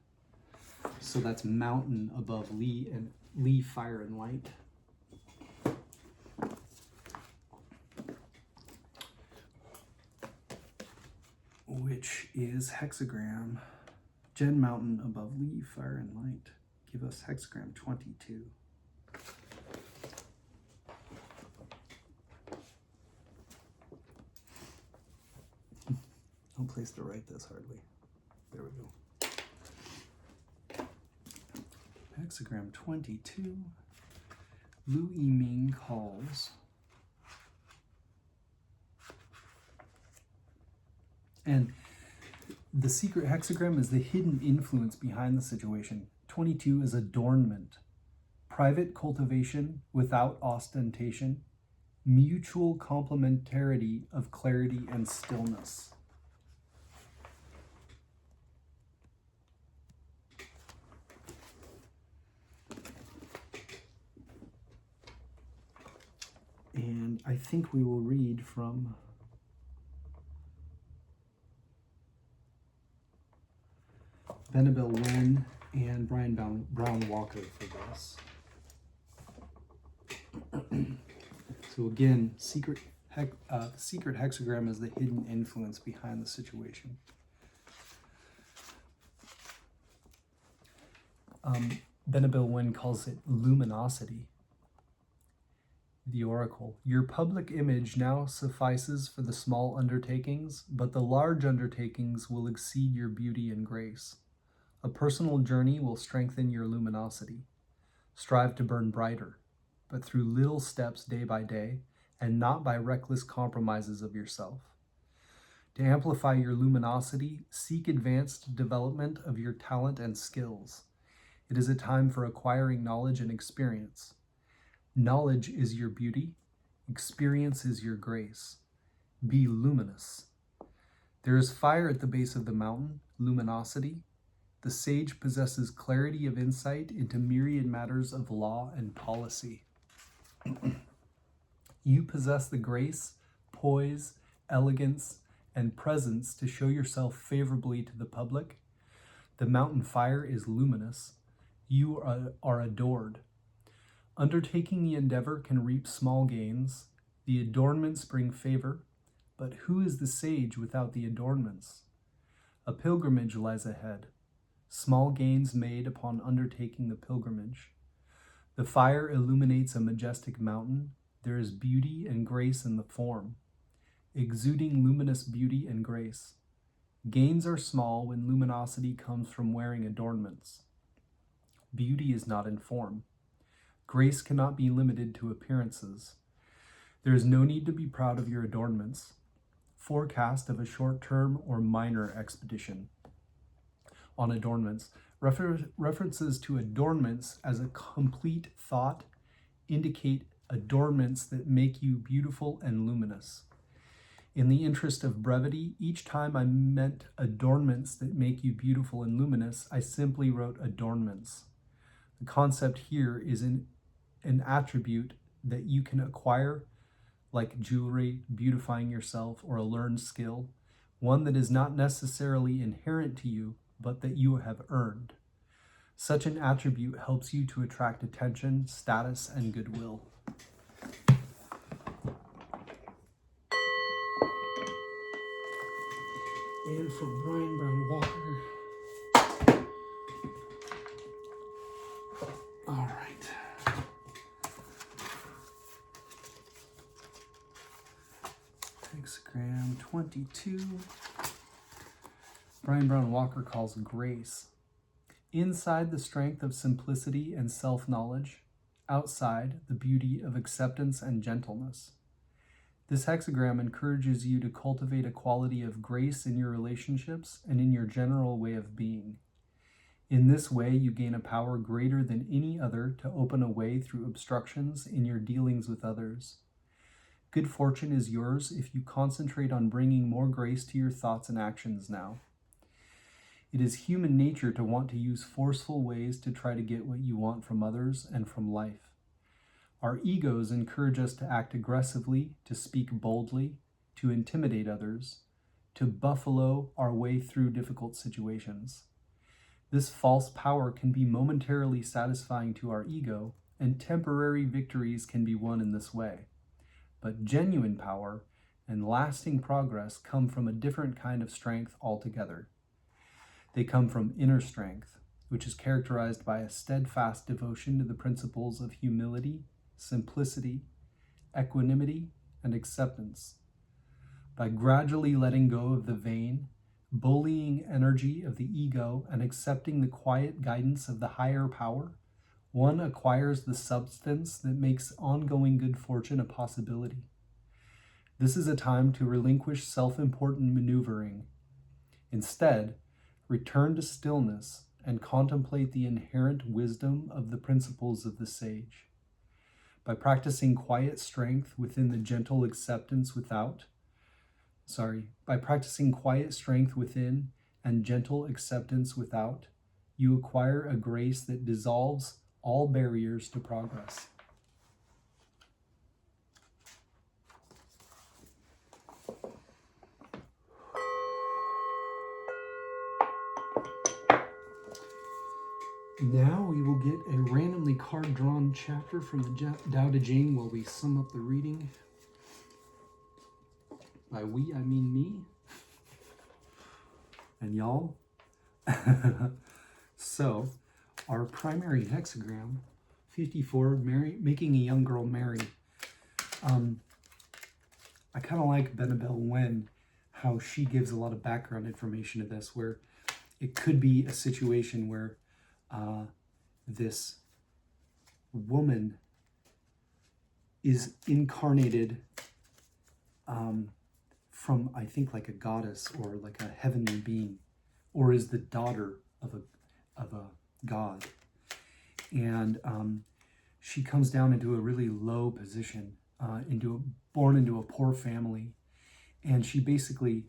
So that's mountain above Li, and Li, fire and light. Which is hexagram. Gen mountain above Li, fire and light. Give us hexagram 22. No place to write this hardly. There we go. Hexagram 22. I-ming calls. And the secret hexagram is the hidden influence behind the situation. 22 is adornment, private cultivation without ostentation, mutual complementarity of clarity and stillness. And I think we will read from Venabelle Wen and Browne Walker for this. So again, secret hexagram is the hidden influence behind the situation. Venabelle Wen calls it luminosity. The Oracle. Your public image now suffices for the small undertakings, but the large undertakings will exceed your beauty and grace. A personal journey will strengthen your luminosity. Strive to burn brighter, but through little steps day by day, and not by reckless compromises of yourself. To amplify your luminosity, seek advanced development of your talent and skills. It is a time for acquiring knowledge and experience. Knowledge is your beauty, experience is your grace. Be luminous. There is fire at the base of the mountain, luminosity. The sage possesses clarity of insight into myriad matters of law and policy. You possess the grace, poise, elegance, and presence to show yourself favorably to the public. The mountain fire is luminous. You are adored. Undertaking the endeavor can reap small gains. The adornments bring favor, but who is the sage without the adornments? A pilgrimage lies ahead. Small gains made upon undertaking the pilgrimage. The fire illuminates a majestic mountain. There is beauty and grace in the form, exuding luminous beauty and grace. Gains are small when luminosity comes from wearing adornments. Beauty is not in form. Grace cannot be limited to appearances. There is no need to be proud of your adornments. Forecast of a short-term or minor expedition. On adornments, references to adornments as a complete thought indicate adornments that make you beautiful and luminous. In the interest of brevity, each time I meant adornments that make you beautiful and luminous, I simply wrote adornments. The concept here is an attribute that you can acquire, like jewelry, beautifying yourself, or a learned skill, one that is not necessarily inherent to you, but that you have earned. Such an attribute helps you to attract attention, status, and goodwill. And from Browne Walker. All right. Hexagram 22. Browne Walker calls grace. Inside the strength of simplicity and self-knowledge, outside the beauty of acceptance and gentleness. This hexagram encourages you to cultivate a quality of grace in your relationships and in your general way of being. In this way, you gain a power greater than any other to open a way through obstructions in your dealings with others. Good fortune is yours if you concentrate on bringing more grace to your thoughts and actions now. It is human nature to want to use forceful ways to try to get what you want from others and from life. Our egos encourage us to act aggressively, to speak boldly, to intimidate others, to buffalo our way through difficult situations. This false power can be momentarily satisfying to our ego, and temporary victories can be won in this way. But genuine power and lasting progress come from a different kind of strength altogether. They come from inner strength, which is characterized by a steadfast devotion to the principles of humility, simplicity, equanimity, and acceptance. By gradually letting go of the vain, bullying energy of the ego and accepting the quiet guidance of the higher power, one acquires the substance that makes ongoing good fortune a possibility. This is a time to relinquish self-important maneuvering. Instead, return to stillness and contemplate the inherent wisdom of the principles of the sage. By practicing quiet strength within the gentle acceptance by practicing quiet strength within and gentle acceptance without, you acquire a grace that dissolves all barriers to progress. Now we will get a randomly card-drawn chapter from the Tao Te Ching while we sum up the reading. By we, I mean me. And y'all. So, our primary hexagram, 54, making a young girl marry. I kind of like Benabel Wen, how she gives a lot of background information to this, where it could be a situation where this woman is incarnated from, I think, like a goddess or like a heavenly being, or is the daughter of a god, and she comes down into a really low position, born into a poor family, and she basically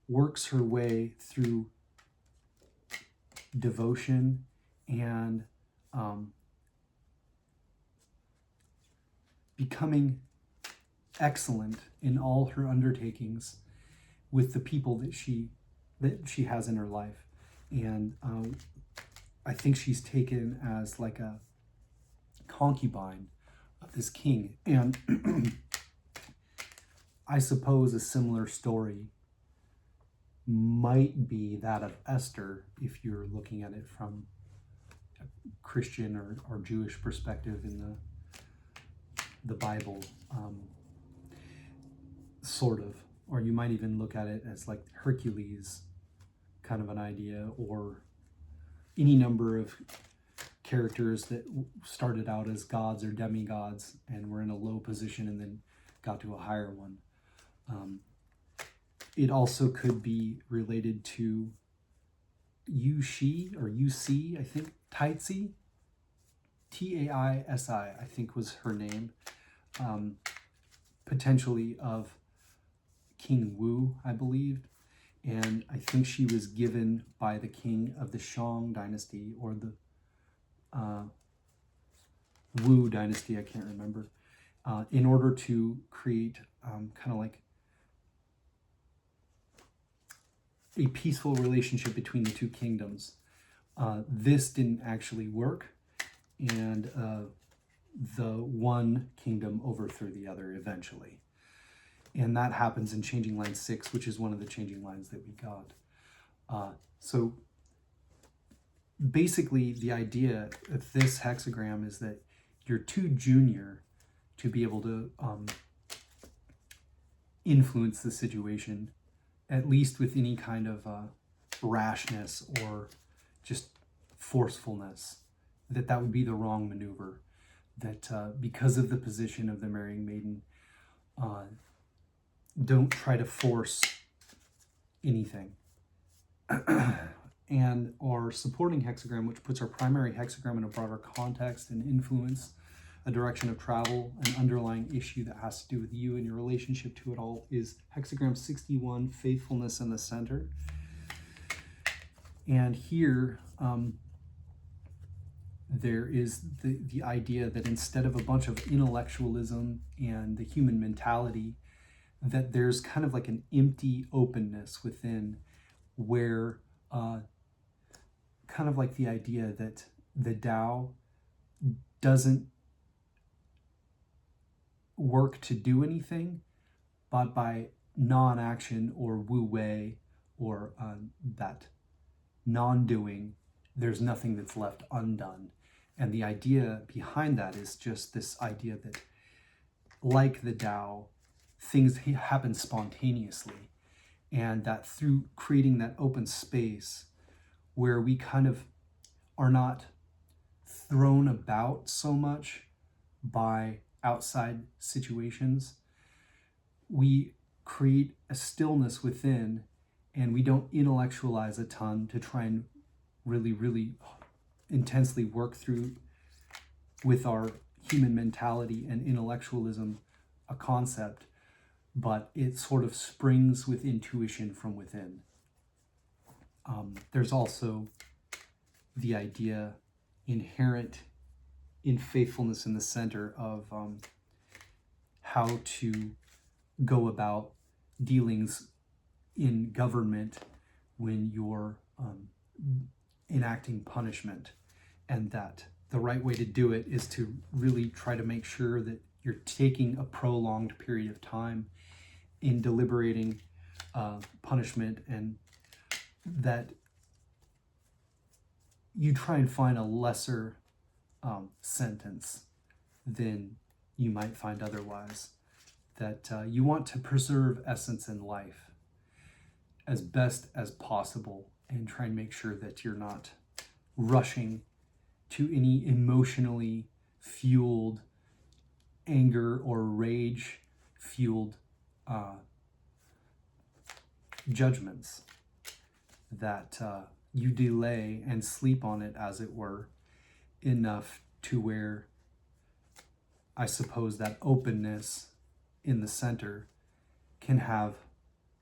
works her way through devotion and becoming excellent in all her undertakings with the people that she has in her life. And I think she's taken as like a concubine of this king. And I suppose a similar story might be that of Esther, if you're looking at it from a Christian or Jewish perspective in the Bible, sort of. Or you might even look at it as like Hercules kind of an idea, or any number of characters that started out as gods or demigods and were in a low position and then got to a higher one. It also could be related to UC, I think, Taitsi, Taisi, I think was her name, potentially of King Wu, I believe. And I think she was given by the king of the Shang dynasty, or the Wu dynasty, I can't remember, in order to create kind of like a peaceful relationship between the two kingdoms. This didn't actually work, and the one kingdom overthrew the other eventually. And that happens in Changing Line 6, which is one of the changing lines that we got. So basically, the idea of this hexagram is that you're too junior to be able to influence the situation, at least with any kind of rashness or just forcefulness. That would be the wrong maneuver. That because of the position of the marrying maiden, don't try to force anything. And our supporting hexagram, which puts our primary hexagram in a broader context and influence, a direction of travel, an underlying issue that has to do with you and your relationship to it all, is hexagram 61, faithfulness in the center. And here, there is the idea that instead of a bunch of intellectualism and the human mentality, that there's kind of like an empty openness within, where kind of like the idea that the Tao doesn't work to do anything, but by non-action or wu-wei or that non-doing, there's nothing that's left undone. And the idea behind that is just this idea that, like the Tao, things happen spontaneously, and that through creating that open space where we kind of are not thrown about so much by outside situations, we create a stillness within, and we don't intellectualize a ton to try and really, really intensely work through with our human mentality and intellectualism a concept, but it sort of springs with intuition from within. There's also the idea inherent in faithfulness in the center of how to go about dealings in government when you're enacting punishment, and that the right way to do it is to really try to make sure that you're taking a prolonged period of time in deliberating punishment, and that you try and find a lesser sentence than you might find otherwise. That you want to preserve essence in life as best as possible, and try and make sure that you're not rushing to any emotionally fueled anger or rage fueled judgments, that you delay and sleep on it, as it were, enough to where, I suppose, that openness in the center can have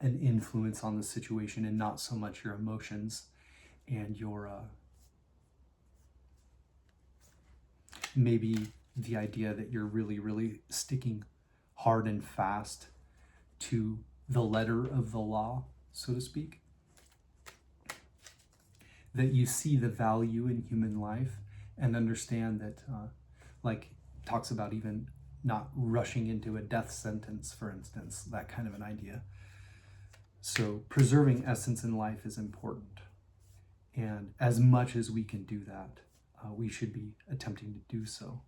an influence on the situation, and not so much your emotions and your maybe the idea that you're really, really sticking hard and fast to the letter of the law, so to speak. That you see the value in human life and understand that, like talks about even not rushing into a death sentence, for instance, that kind of an idea. So preserving essence in life is important. And as much as we can do that, we should be attempting to do so.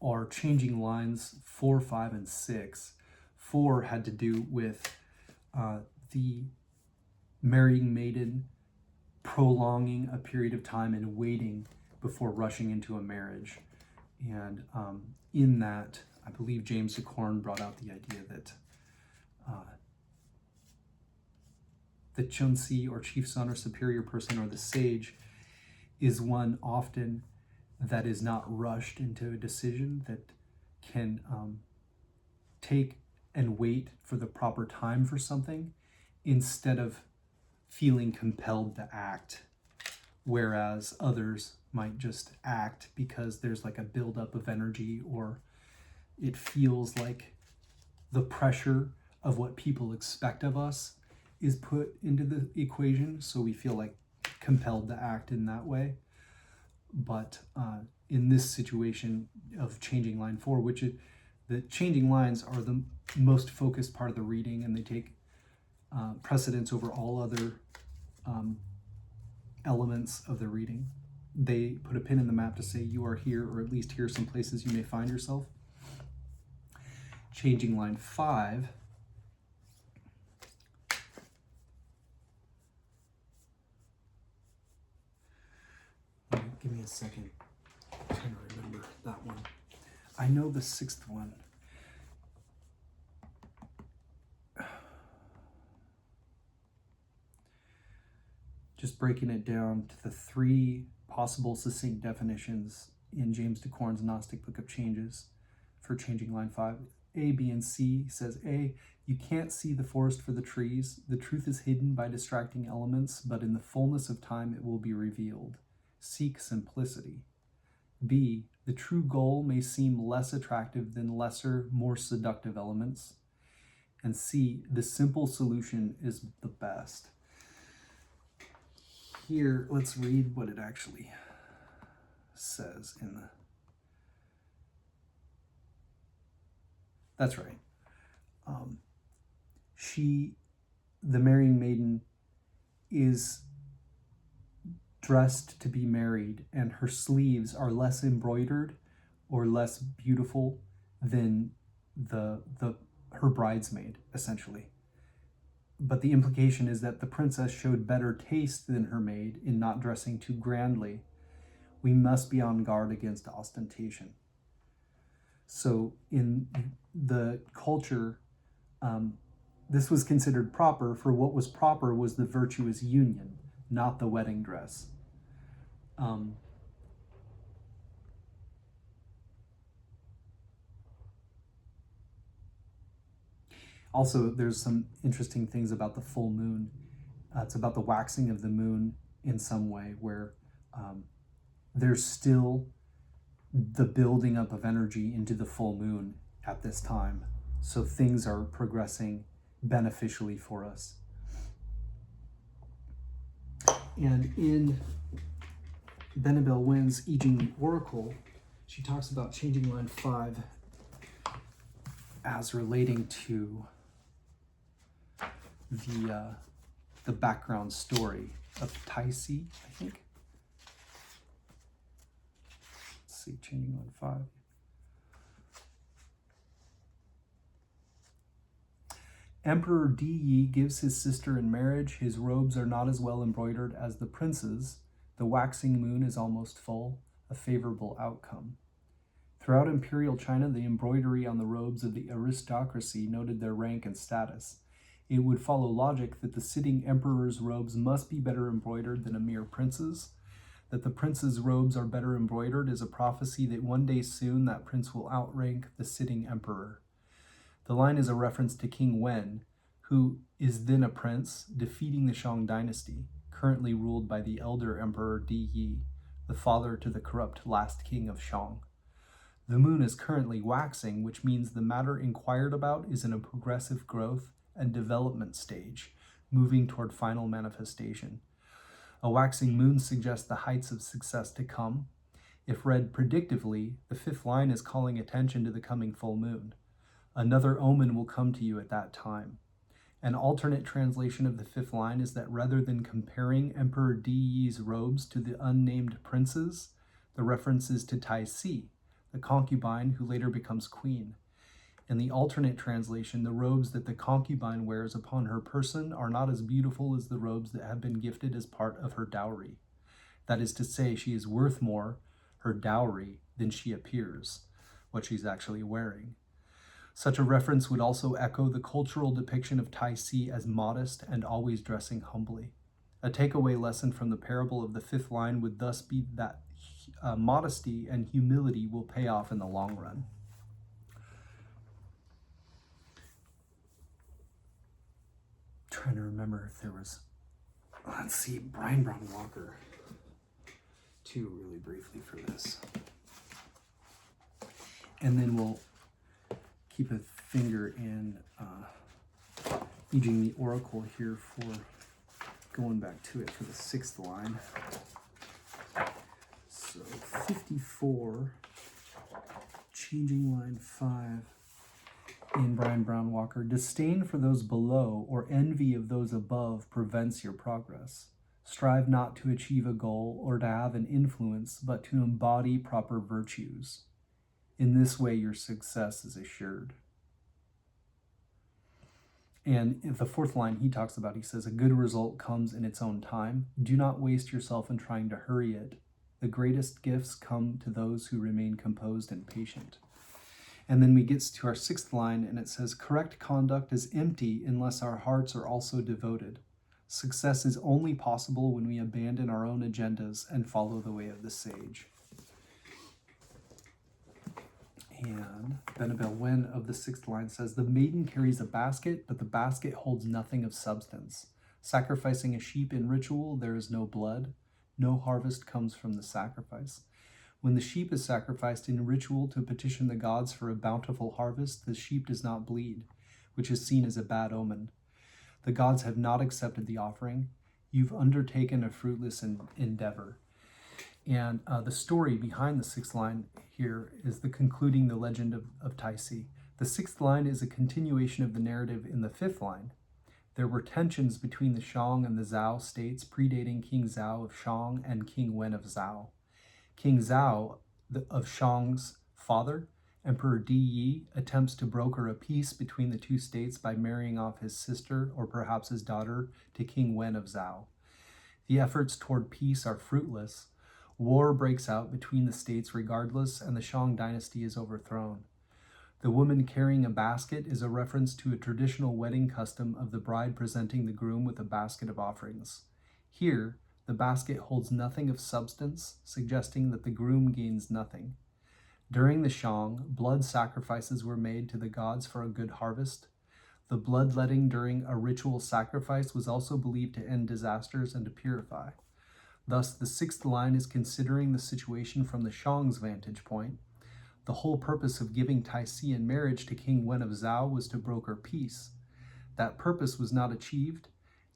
Our changing lines 4, 5, and 6. 4 had to do with the marrying maiden prolonging a period of time and waiting before rushing into a marriage. And in that, I believe James de Corn brought out the idea that the Chunsi, or chief son or superior person, or the sage, is one often that is not rushed into a decision, that can take and wait for the proper time for something instead of feeling compelled to act, whereas others might just act because there's like a buildup of energy, or it feels like the pressure of what people expect of us is put into the equation, so we feel like compelled to act in that way. But in this situation of changing line 4, the changing lines are the most focused part of the reading, and they take precedence over all other elements of the reading. They put a pin in the map to say you are here, or at least here are some places you may find yourself. Changing line 5. Give me a second. I'm trying to remember that one. I know the 6th one. Just breaking it down to the 3 possible succinct definitions in James DeCorn's Gnostic Book of Changes for changing line 5. A, B, and C says A, you can't see the forest for the trees. The truth is hidden by distracting elements, but in the fullness of time it will be revealed. Seek simplicity. B, the true goal may seem less attractive than lesser, more seductive elements. And C, the simple solution is the best. Here, let's read what it actually says in the... That's right. The marrying maiden, is dressed to be married, and her sleeves are less embroidered or less beautiful than her bridesmaid, essentially. But the implication is that the princess showed better taste than her maid in not dressing too grandly. We must be on guard against ostentation. So in the culture, this was considered proper, for what was proper was the virtuous union, not the wedding dress. Also, there's some interesting things about the full moon. It's about the waxing of the moon in some way, where there's still the building up of energy into the full moon at this time. So things are progressing beneficially for us. And in Benabel Wynn's I Ching The Oracle, she talks about changing line 5 as relating to the background story of Tai Si, I think. Let's see, changing line 5. Emperor Di Yi gives his sister in marriage. His robes are not as well embroidered as the prince's. The waxing moon is almost full, a favorable outcome. Throughout imperial China, the embroidery on the robes of the aristocracy noted their rank and status. It would follow logic that the sitting emperor's robes must be better embroidered than a mere prince's. That the prince's robes are better embroidered is a prophecy that one day soon that prince will outrank the sitting emperor. The line is a reference to King Wen, who is then a prince, defeating the Shang dynasty, currently ruled by the elder emperor Di Yi, the father to the corrupt last king of Shang. The moon is currently waxing, which means the matter inquired about is in a progressive growth and development stage, moving toward final manifestation. A waxing moon suggests the heights of success to come. If read predictively, the 5th line is calling attention to the coming full moon. Another omen will come to you at that time. An alternate translation of the 5th line is that rather than comparing Emperor Di Yi's robes to the unnamed princes, the reference is to Tai Si, the concubine who later becomes queen. In the alternate translation, the robes that the concubine wears upon her person are not as beautiful as the robes that have been gifted as part of her dowry. That is to say, she is worth more, her dowry, than she appears, what she's actually wearing. Such a reference would also echo the cultural depiction of Tai Si as modest and always dressing humbly. A takeaway lesson from the parable of the 5th line would thus be that modesty and humility will pay off in the long run. Trying to remember if there was, let's see, Browne Walker, too, really briefly for this. And then we'll keep a finger in I Ching The Oracle here for going back to it for the 6th line. So 54, changing line 5 in Browne Walker. Disdain for those below or envy of those above prevents your progress. Strive not to achieve a goal or to have an influence, but to embody proper virtues. In this way, your success is assured. And in the 4th line, he talks about, he says, a good result comes in its own time. Do not waste yourself in trying to hurry it. The greatest gifts come to those who remain composed and patient. And then we get to our 6th line, and it says, correct conduct is empty unless our hearts are also devoted. Success is only possible when we abandon our own agendas and follow the way of the sage. And Benabel Wen of the 6th line says, the maiden carries a basket, but the basket holds nothing of substance. Sacrificing a sheep in ritual, there is no blood. No harvest comes from the sacrifice. When the sheep is sacrificed in ritual to petition the gods for a bountiful harvest, the sheep does not bleed, which is seen as a bad omen. The gods have not accepted the offering. You've undertaken a fruitless endeavor. And the story behind the 6th line here is the concluding the legend of Tai Si. The 6th line is a continuation of the narrative in the 5th line. There were tensions between the Shang and the Zhao states predating King Zhao of Shang and King Wen of Zhao. King Zhao of Shang's father, Emperor Di Yi, attempts to broker a peace between the two states by marrying off his sister or perhaps his daughter to King Wen of Zhao. The efforts toward peace are fruitless. War breaks out between the states regardless, and the Shang dynasty is overthrown. The woman carrying a basket is a reference to a traditional wedding custom of the bride presenting the groom with a basket of offerings. Here, the basket holds nothing of substance, suggesting that the groom gains nothing. During the Shang, blood sacrifices were made to the gods for a good harvest. The bloodletting during a ritual sacrifice was also believed to end disasters and to purify. Thus, the 6th line is considering the situation from the Shang's vantage point. The whole purpose of giving Tai Si in marriage to King Wen of Zhao was to broker peace. That purpose was not achieved.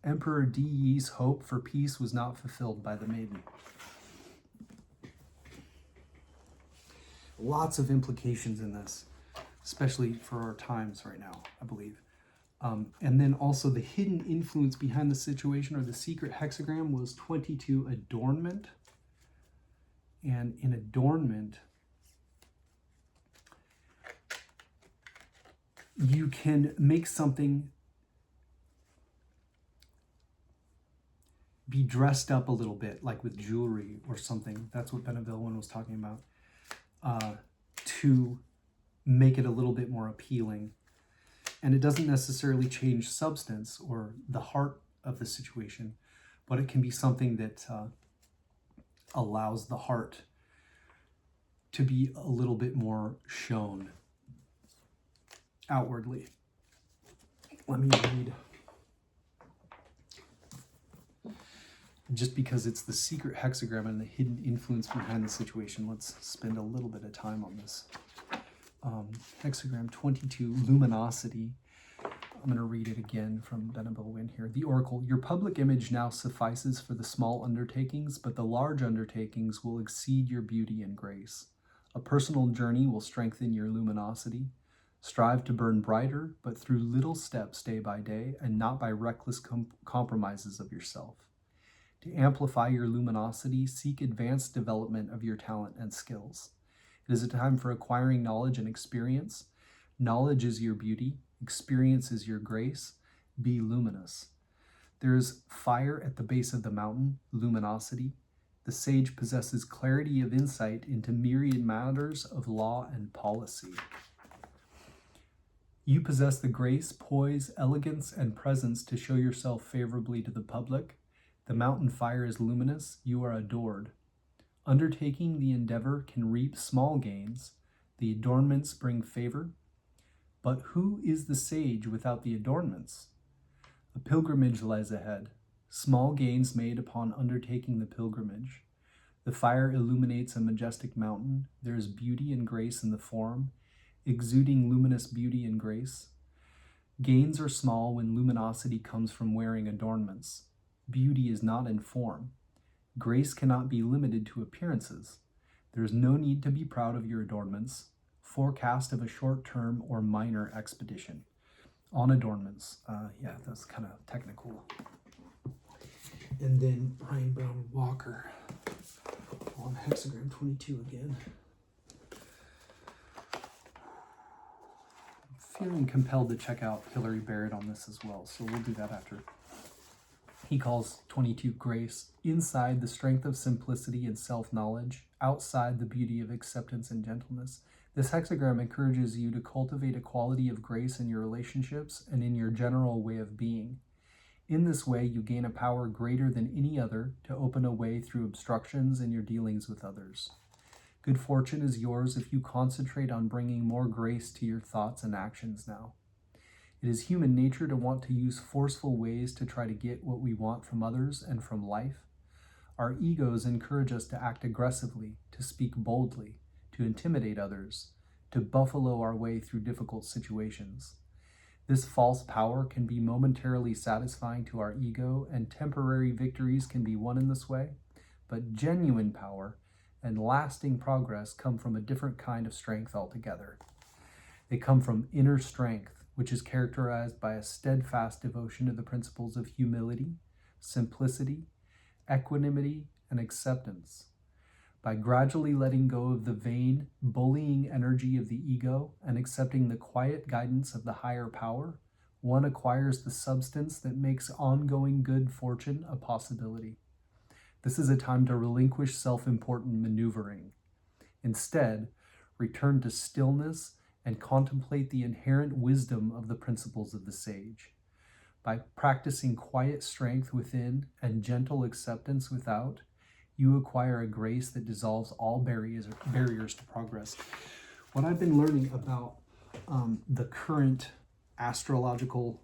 Emperor Di Yi's hope for peace was not fulfilled by the maiden. Lots of implications in this, especially for our times right now, I believe. And then also the hidden influence behind the situation, or the secret hexagram, was 22 adornment. And in adornment, you can make something be dressed up a little bit, like with jewelry or something. That's what Benabel Wen was talking about. To make it a little bit more appealing. And it doesn't necessarily change substance or the heart of the situation, but it can be something that allows the heart to be a little bit more shown outwardly. Let me read. Just because it's the secret hexagram and the hidden influence behind the situation, let's spend a little bit of time on this. Hexagram 22, luminosity. I'm going to read it again from Benabel Wen here. The Oracle, your public image now suffices for the small undertakings, but the large undertakings will exceed your beauty and grace. A personal journey will strengthen your luminosity. Strive to burn brighter, but through little steps day by day, and not by reckless compromises of yourself. To amplify your luminosity, seek advanced development of your talent and skills. It is a time for acquiring knowledge and experience. Knowledge is your beauty. Experience is your grace. Be luminous. There is fire at the base of the mountain, luminosity. The sage possesses clarity of insight into myriad matters of law and policy. You possess the grace, poise, elegance, and presence to show yourself favorably to the public. The mountain fire is luminous. You are adored. Undertaking the endeavor can reap small gains. The adornments bring favor. But who is the sage without the adornments? A pilgrimage lies ahead. Small gains made upon undertaking the pilgrimage. The fire illuminates a majestic mountain. There is beauty and grace in the form, exuding luminous beauty and grace. Gains are small when luminosity comes from wearing adornments. Beauty is not in form. Grace cannot be limited to appearances. There is no need to be proud of your adornments. Forecast of a short-term or minor expedition. On adornments. Yeah, that's kind of technical. And then Ryan Brown Walker on Hexagram 22 again. I'm feeling compelled to check out Hilary Barrett on this as well, so we'll do that after. He calls 22 grace, inside the strength of simplicity and self-knowledge, outside the beauty of acceptance and gentleness. This hexagram encourages you to cultivate a quality of grace in your relationships and in your general way of being. In this way, you gain a power greater than any other to open a way through obstructions in your dealings with others. Good fortune is yours if you concentrate on bringing more grace to your thoughts and actions now. It is human nature to want to use forceful ways to try to get what we want from others and from life. Our egos encourage us to act aggressively, to speak boldly, to intimidate others, to buffalo our way through difficult situations. This false power can be momentarily satisfying to our ego, and temporary victories can be won in this way, but genuine power and lasting progress come from a different kind of strength altogether. They come from inner strength, which is characterized by a steadfast devotion to the principles of humility, simplicity, equanimity, and acceptance. By gradually letting go of the vain, bullying energy of the ego and accepting the quiet guidance of the higher power, one acquires the substance that makes ongoing good fortune a possibility. This is a time to relinquish self-important maneuvering. Instead, return to stillness and contemplate the inherent wisdom of the principles of the sage. By practicing quiet strength within and gentle acceptance without, you acquire a grace that dissolves all barriers to progress. What I've been learning about the current astrological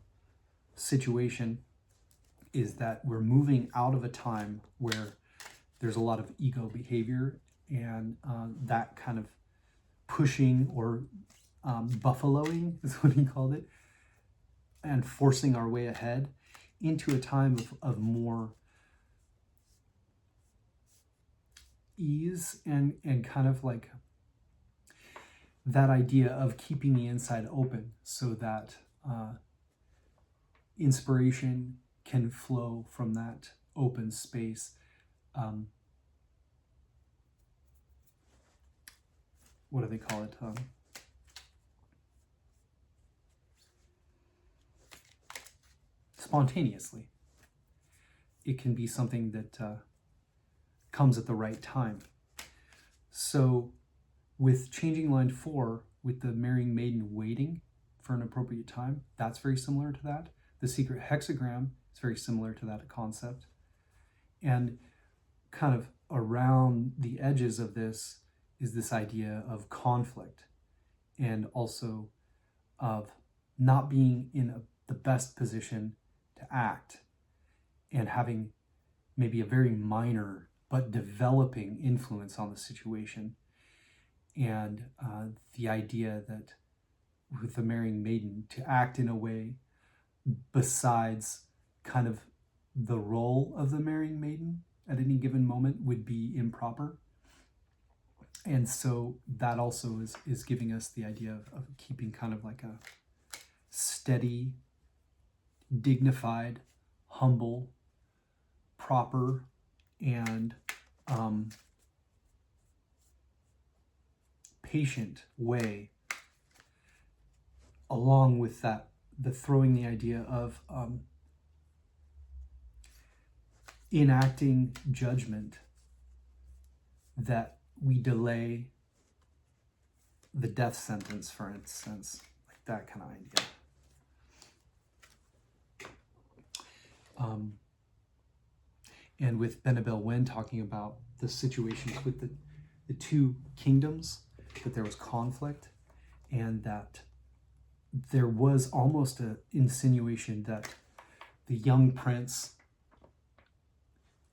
situation is that we're moving out of a time where there's a lot of ego behavior and that kind of pushing or buffaloing is what he called it, and forcing our way ahead into a time of more ease and kind of like that idea of keeping the inside open so that inspiration can flow from that open space. What do they call it? Spontaneously. It can be something that comes at the right time. So with changing line 4, with the marrying maiden waiting for an appropriate time, that's very similar to that. The secret hexagram is very similar to that concept. And kind of around the edges of this is this idea of conflict and also of not being in the best position to act and having maybe a very minor but developing influence on the situation. And the idea that with the marrying maiden, to act in a way besides kind of the role of the marrying maiden at any given moment would be improper. And so that also is giving us the idea of keeping kind of like a steady, dignified, humble, proper, and patient way, along with that, the throwing the idea of enacting judgment, that we delay the death sentence, for instance, like that kind of idea. And with Benabel Wen talking about the situations with the two kingdoms, that there was conflict and that there was almost an insinuation that the young prince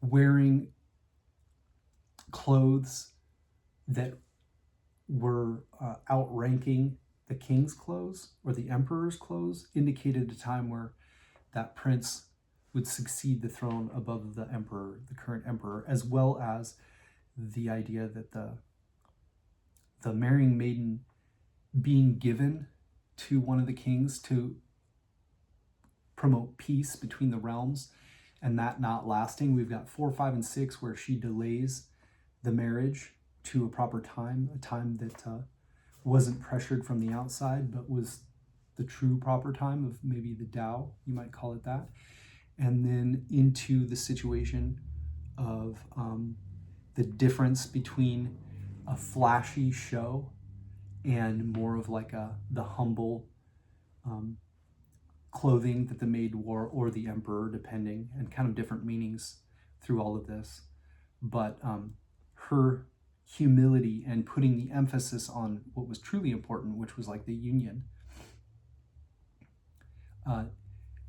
wearing clothes that were outranking the king's clothes or the emperor's clothes indicated a time where that prince would succeed the throne above the emperor, the current emperor, as well as the idea that the marrying maiden being given to one of the kings to promote peace between the realms, and that not lasting. We've got 4, 5, and 6 where she delays the marriage to a proper time, a time that wasn't pressured from the outside, but was the true proper time of maybe the Tao, you might call it that. And then into the situation of the difference between a flashy show and more of like the humble clothing that the maid wore, or the emperor, depending, and kind of different meanings through all of this. But her humility and putting the emphasis on what was truly important, which was like the union. The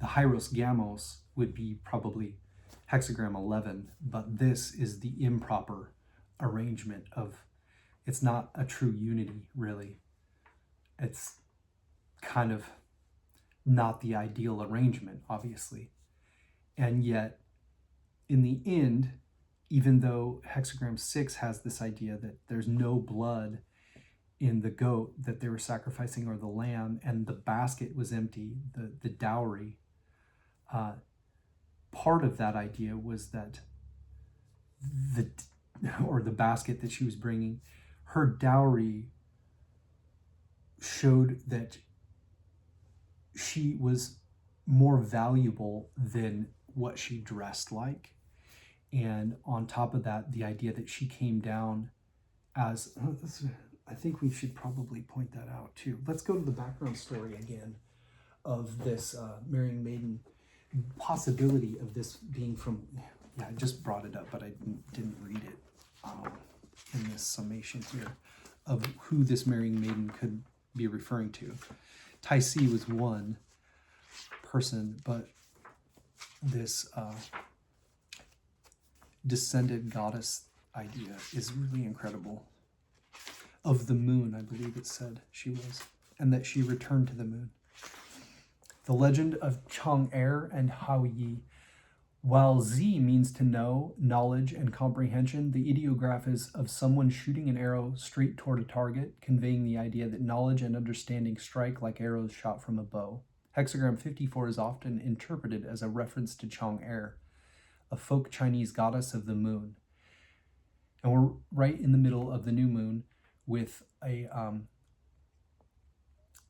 Hyros Gamos would be probably hexagram 11, but this is the improper arrangement of, it's not a true unity, really. It's kind of not the ideal arrangement, obviously. And yet, in the end, even though hexagram 6 has this idea that there's no blood in the goat that they were sacrificing or the lamb, and the basket was empty, the dowry, part of that idea was that the basket that she was bringing, her dowry showed that she was more valuable than what she dressed like. And on top of that, the idea that she came down as, I think we should probably point that out too. Let's go to the background story again of this marrying maiden, possibility of this being from, I just brought it up, but I didn't read it in this summation here of who this marrying maiden could be referring to. Tai Si was one person, but this descended goddess idea is really incredible. Of the moon, I believe it said she was, and that she returned to the moon. The legend of Chang and Hao Yi. While Zi means to know, knowledge, and comprehension, the ideograph is of someone shooting an arrow straight toward a target, conveying the idea that knowledge and understanding strike like arrows shot from a bow. Hexagram 54 is often interpreted as a reference to Chang, a folk Chinese goddess of the moon. And we're right in the middle of the new moon with a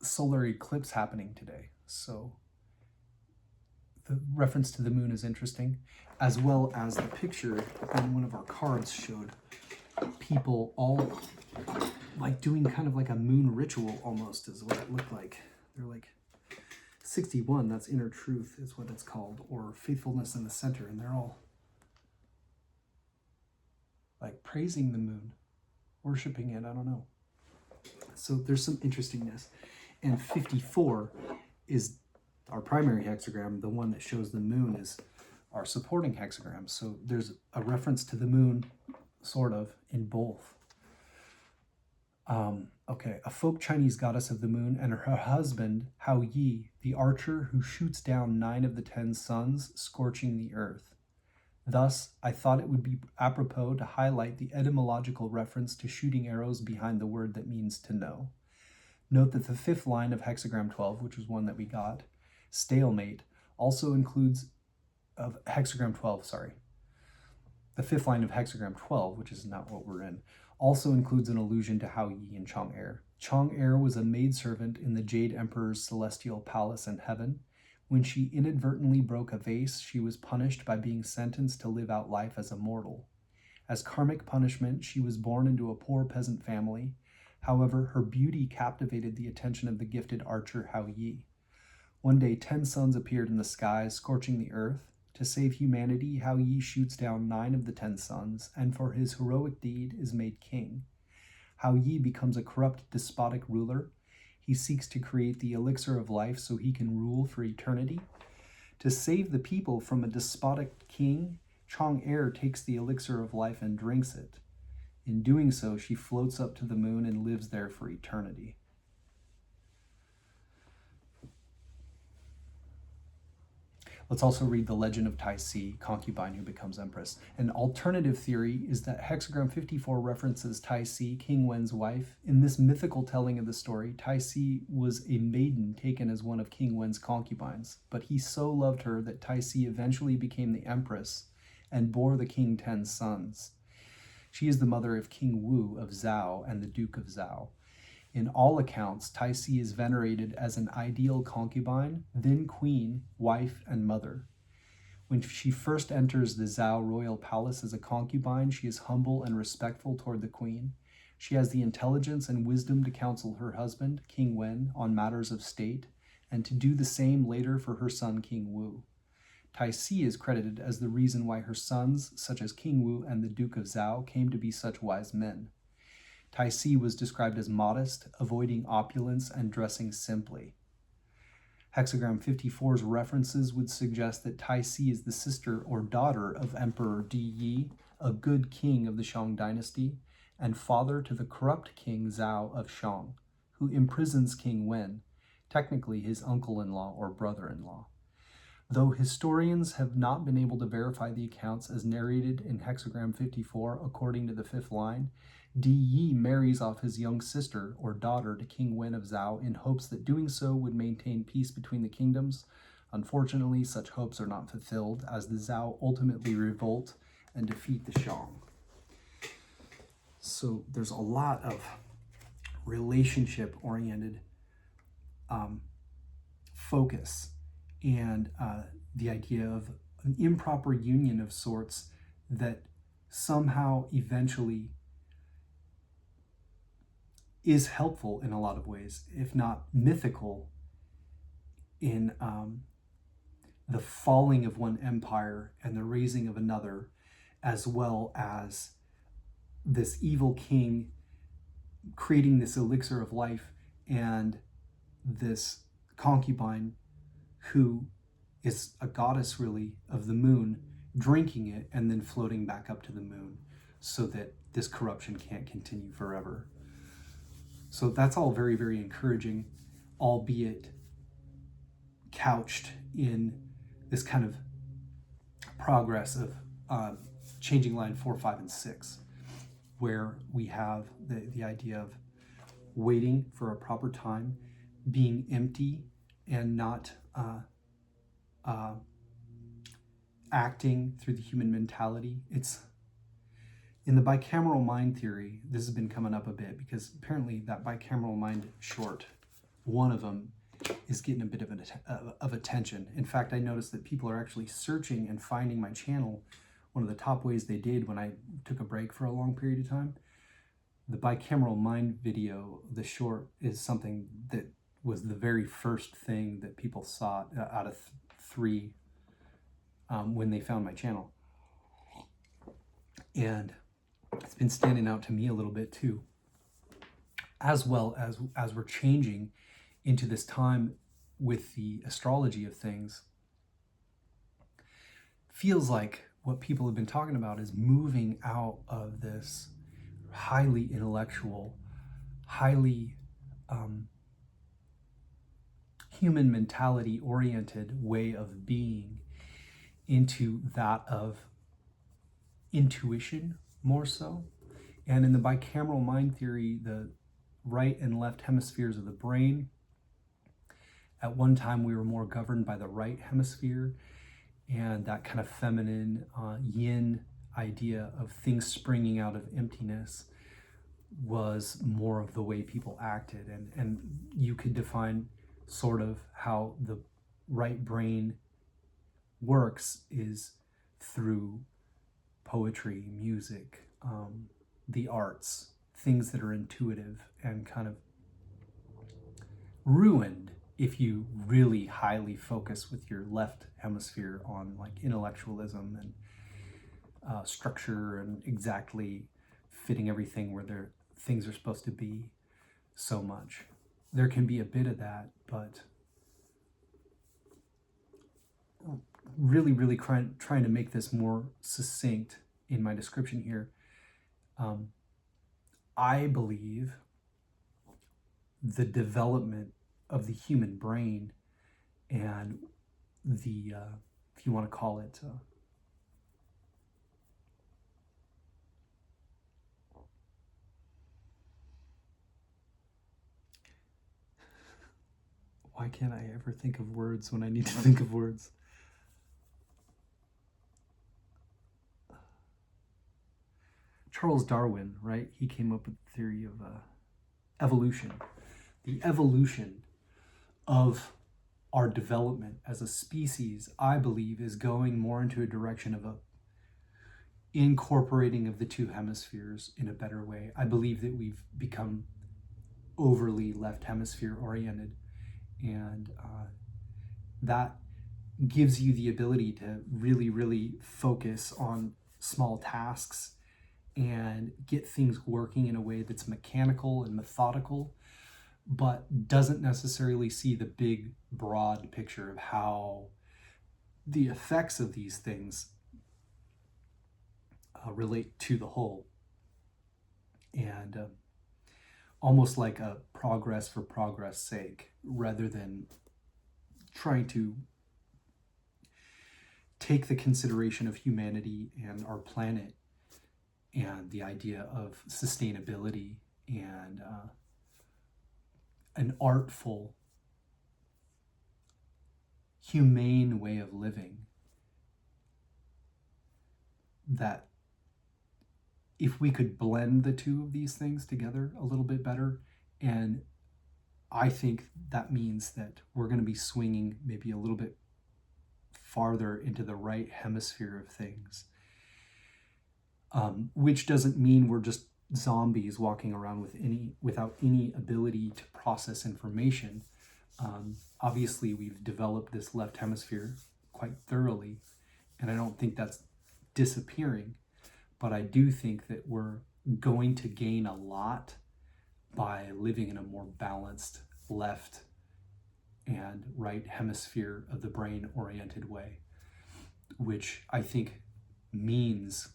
solar eclipse happening today. So the reference to the moon is interesting, as well as the picture in one of our cards showed people all like doing kind of like a moon ritual almost is what it looked like. They're like 61, that's inner truth is what it's called, or faithfulness in the center, and they're all like praising the moon, worshiping it, I don't know. So there's some interestingness. And 54 is our primary hexagram. The one that shows the moon is our supporting hexagram. So there's a reference to the moon, sort of, in both. Okay, a folk Chinese goddess of the moon, and her husband, Hao Yi, the archer who shoots down 9 of the 10 suns, scorching the earth. Thus, I thought it would be apropos to highlight the etymological reference to shooting arrows behind the word that means to know. Note that the 5th line of hexagram 12, which was one that we got, stalemate, also includes, of hexagram 12, sorry. The 5th line of hexagram 12, which is not what we're in, also includes an allusion to Hao Yi and Chang. Chang was a maidservant in the Jade Emperor's celestial palace in heaven. When she inadvertently broke a vase, she was punished by being sentenced to live out life as a mortal. As karmic punishment, she was born into a poor peasant family. However, her beauty captivated the attention of the gifted archer Hao Yi. One day, 10 suns appeared in the skies, scorching the earth. To save humanity, Hao Yi shoots down 9 of the 10 suns, and for his heroic deed is made king. Hao Yi becomes a corrupt, despotic ruler. He seeks to create the elixir of life so he can rule for eternity. To save the people from a despotic king, Chang takes the elixir of life and drinks it. In doing so, she floats up to the moon and lives there for eternity. Let's also read The Legend of Tai Si, concubine who becomes empress. An alternative theory is that Hexagram 54 references Tai Si, King Wen's wife. In this mythical telling of the story, Tai Si was a maiden taken as one of King Wen's concubines, but he so loved her that Tai Si eventually became the empress and bore the king 10 sons. She is the mother of King Wu of Zhao and the Duke of Zhao. In all accounts, Tai Si is venerated as an ideal concubine, then queen, wife, and mother. When she first enters the Zhao royal palace as a concubine, she is humble and respectful toward the queen. She has the intelligence and wisdom to counsel her husband, King Wen, on matters of state, and to do the same later for her son, King Wu. Tai Si is credited as the reason why her sons, such as King Wu and the Duke of Zhao, came to be such wise men. Tai Si was described as modest, avoiding opulence, and dressing simply. Hexagram 54's references would suggest that Tai Si is the sister or daughter of Emperor Di Yi, a good king of the Shang dynasty, and father to the corrupt king Zhao of Shang, who imprisons King Wen, technically his uncle-in-law or brother-in-law. Though historians have not been able to verify the accounts as narrated in Hexagram 54 according to the 5th line, Di Yi marries off his young sister or daughter to King Wen of Zhao in hopes that doing so would maintain peace between the kingdoms. Unfortunately, such hopes are not fulfilled, as the Zhao ultimately revolt and defeat the Shang. So there's a lot of relationship-oriented focus, and the idea of an improper union of sorts that somehow eventually is helpful in a lot of ways, if not mythical, in the falling of one empire and the raising of another, as well as this evil king creating this elixir of life and this concubine who is a goddess really of the moon, drinking it and then floating back up to the moon so that this corruption can't continue forever. So that's all very, very encouraging, albeit couched in this kind of progress of changing line 4, 5, and 6, where we have the idea of waiting for a proper time, being empty and not acting through the human mentality. It's in the bicameral mind theory, this has been coming up a bit because apparently that bicameral mind short, one of them, is getting a bit of attention. In fact, I noticed that people are actually searching and finding my channel. One of the top ways they did when I took a break for a long period of time. The bicameral mind video, the short, is something that was the very first thing that people sought out of 3 when they found my channel. And it's been standing out to me a little bit too, as well as we're changing into this time with the astrology of things. Feels like what people have been talking about is moving out of this highly intellectual, highly human mentality oriented way of being into that of intuition more so. And in the bicameral mind theory, the right and left hemispheres of the brain, at one time we were more governed by the right hemisphere, and that kind of feminine yin idea of things springing out of emptiness was more of the way people acted. And you could define sort of how the right brain works is through poetry, music, the arts, things that are intuitive and kind of ruined if you really highly focus with your left hemisphere on like intellectualism and structure and exactly fitting everything where things are supposed to be so much. There can be a bit of that, but really, really trying to make this more succinct in my description here. I believe the development of the human brain and the if you want to call it, why can't I ever think of words when I need to think of words? Charles Darwin, right? He came up with the theory of evolution. The evolution of our development as a species, I believe, is going more into a direction of a incorporating of the two hemispheres in a better way. I believe that we've become overly left hemisphere oriented, and that gives you the ability to really, really focus on small tasks and get things working in a way that's mechanical and methodical, but doesn't necessarily see the big, broad picture of how the effects of these things relate to the whole. And almost like a progress for progress sake, rather than trying to take the consideration of humanity and our planet and the idea of sustainability and an artful, humane way of living, that if we could blend the two of these things together a little bit better, and I think that means that we're going to be swinging maybe a little bit farther into the right hemisphere of things, which doesn't mean we're just zombies walking around without any ability to process information. Obviously, we've developed this left hemisphere quite thoroughly, and I don't think that's disappearing, but I do think that we're going to gain a lot by living in a more balanced left and right hemisphere of the brain oriented way, which I think means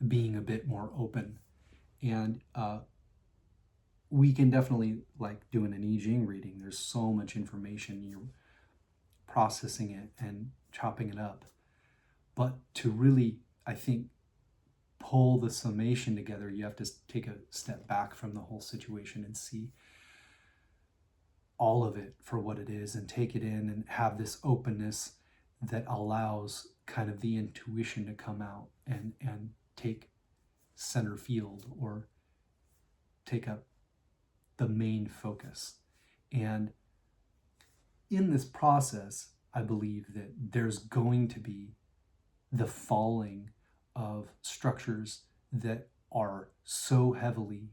being a bit more open. And we can definitely, like doing an I Ching reading, there's so much information, you're processing it and chopping it up. But to really, I think, pull the summation together, you have to take a step back from the whole situation and see all of it for what it is and take it in and have this openness that allows kind of the intuition to come out and take center field, or take up the main focus. And in this process, I believe that there's going to be the falling of structures that are so heavily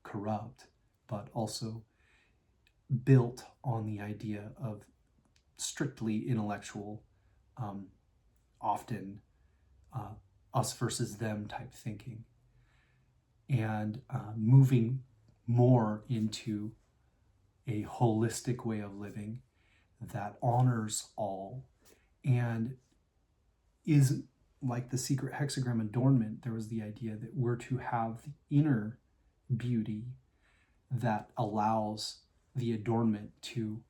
corrupt, but also built on the idea of strictly intellectual, often us versus them type thinking, and moving more into a holistic way of living that honors all and is like the secret hexagram adornment. There was the idea that we're to have the inner beauty that allows the adornment to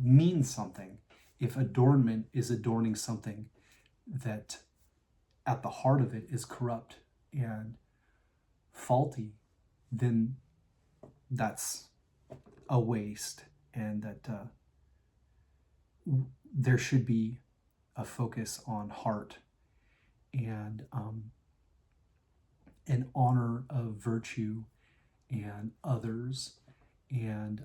mean something. If adornment is adorning something that at the heart of it is corrupt and faulty, then that's a waste, and that there should be a focus on heart and an honor of virtue and others, and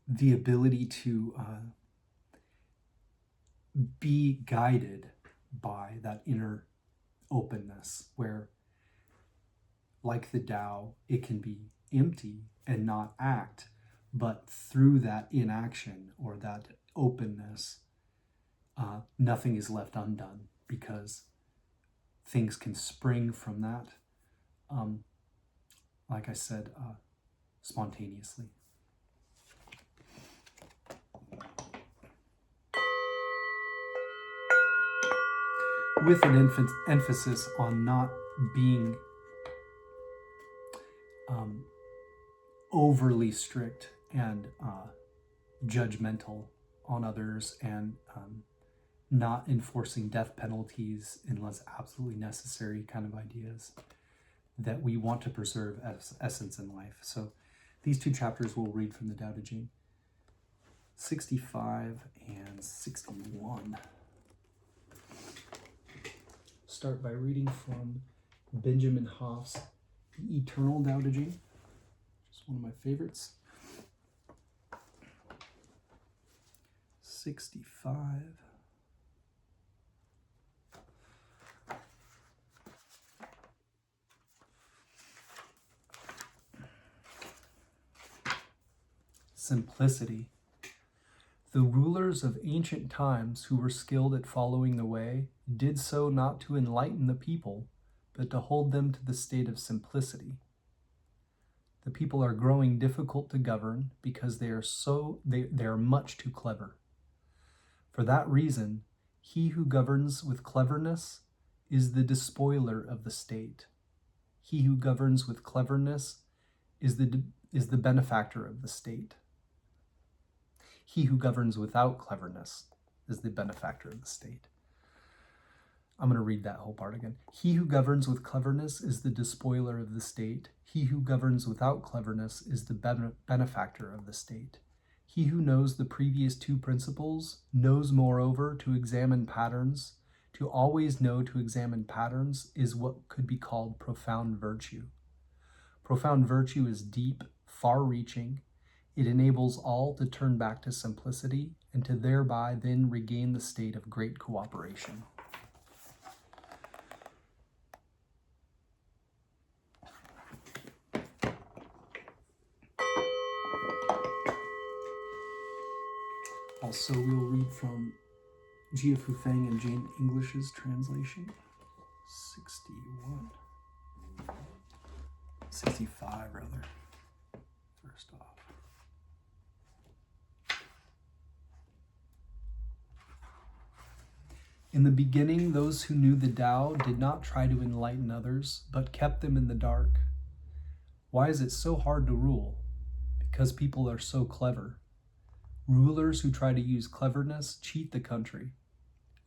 the ability to be guided by that inner openness, where, like the Tao, it can be empty and not act, but through that inaction or that openness, nothing is left undone, because things can spring from that, like I said, spontaneously. With an emphasis on not being overly strict and judgmental on others and not enforcing death penalties unless absolutely necessary kind of ideas that we want to preserve as essence in life. So these two chapters we'll read from the Tao Te Ching, 65 and 61. Start by reading from Benjamin Hoff's The Eternal Tao Te Ching. It's one of my favorites. 65. Simplicity. The rulers of ancient times who were skilled at following the way did so not to enlighten the people, but to hold them to the state of simplicity. The people are growing difficult to govern because they are much too clever. For that reason, he who governs with cleverness is the despoiler of the state. He who governs with cleverness is the benefactor of the state. He who governs without cleverness is the benefactor of the state. I'm going to read that whole part again. He who governs with cleverness is the despoiler of the state. He who governs without cleverness is the benefactor of the state. He who knows the previous two principles knows moreover to examine patterns. To always know to examine patterns is what could be called profound virtue. Profound virtue is deep, far-reaching. It enables all to turn back to simplicity and to thereby then regain the state of great cooperation. Also, we'll read from Jia Fufeng and Jane English's translation. 65 rather, first off. In the beginning, those who knew the Tao did not try to enlighten others, but kept them in the dark. Why is it so hard to rule? Because people are so clever. Rulers who try to use cleverness cheat the country.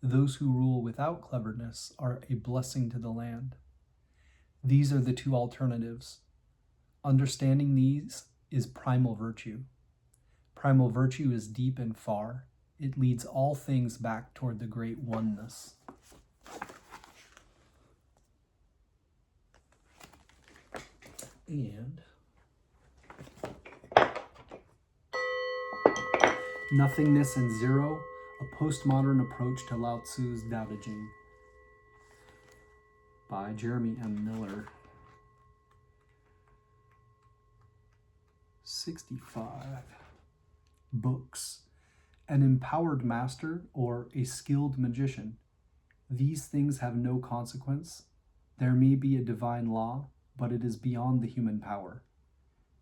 Those who rule without cleverness are a blessing to the land. These are the two alternatives. Understanding these is primal virtue. Primal virtue is deep and far. It leads all things back toward the great oneness. And Nothingness and Zero, a postmodern approach to Lao Tzu's Tao Te Ching, by Jeremy M. Miller. 65. Books. An empowered master or a skilled magician. These things have no consequence. There may be a divine law, but it is beyond the human power.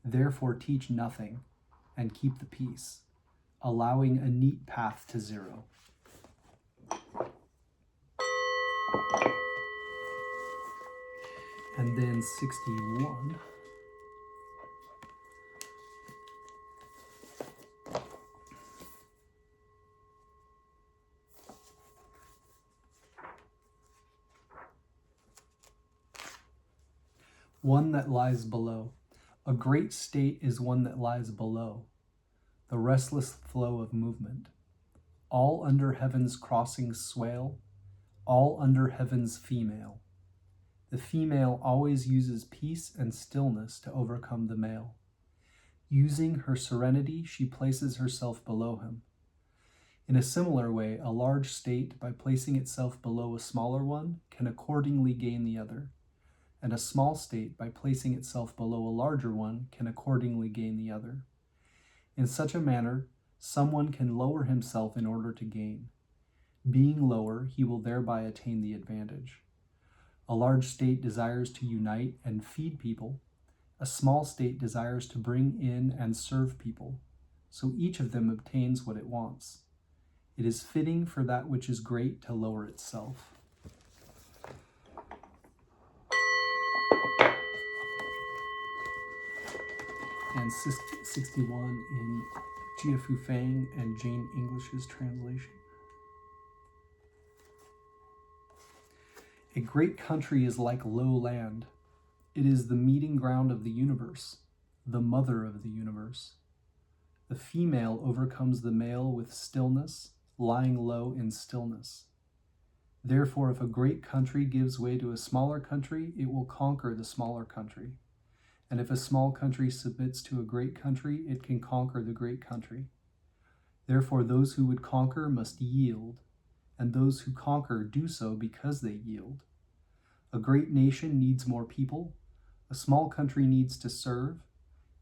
Therefore teach nothing and keep the peace, allowing a neat path to zero. And then 61. One that lies below. A great state is one that lies below, the restless flow of movement. All under heaven's crossings swale, all under heaven's female. The female always uses peace and stillness to overcome the male. Using her serenity, she places herself below him. In a similar way, a large state, by placing itself below a smaller one, can accordingly gain the other. And a small state, by placing itself below a larger one, can accordingly gain the other. In such a manner, someone can lower himself in order to gain. Being lower, he will thereby attain the advantage. A large state desires to unite and feed people. A small state desires to bring in and serve people. So each of them obtains what it wants. It is fitting for that which is great to lower itself. And 61 in Jia Fu Fang and Jane English's translation. A great country is like low land. It is the meeting ground of the universe, the mother of the universe. The female overcomes the male with stillness, lying low in stillness. Therefore, if a great country gives way to a smaller country, it will conquer the smaller country. And if a small country submits to a great country, it can conquer the great country. Therefore, those who would conquer must yield, and those who conquer do so because they yield. A great nation needs more people. A small country needs to serve.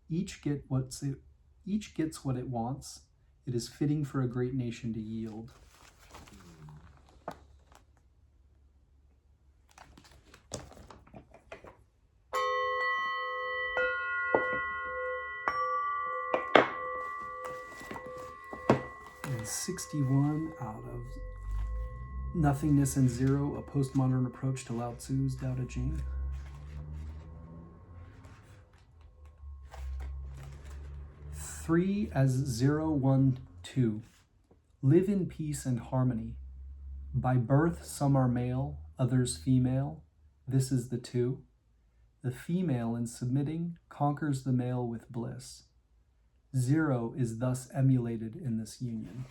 Each gets what it wants. It is fitting for a great nation to yield. And 61 out of Nothingness and Zero, a postmodern approach to Lao Tzu's Tao Te Ching. Three as 0, 1, 2. Live in peace and harmony. By birth, some are male, others female. This is the two. The female, in submitting, conquers the male with bliss. 0 is thus emulated in this union.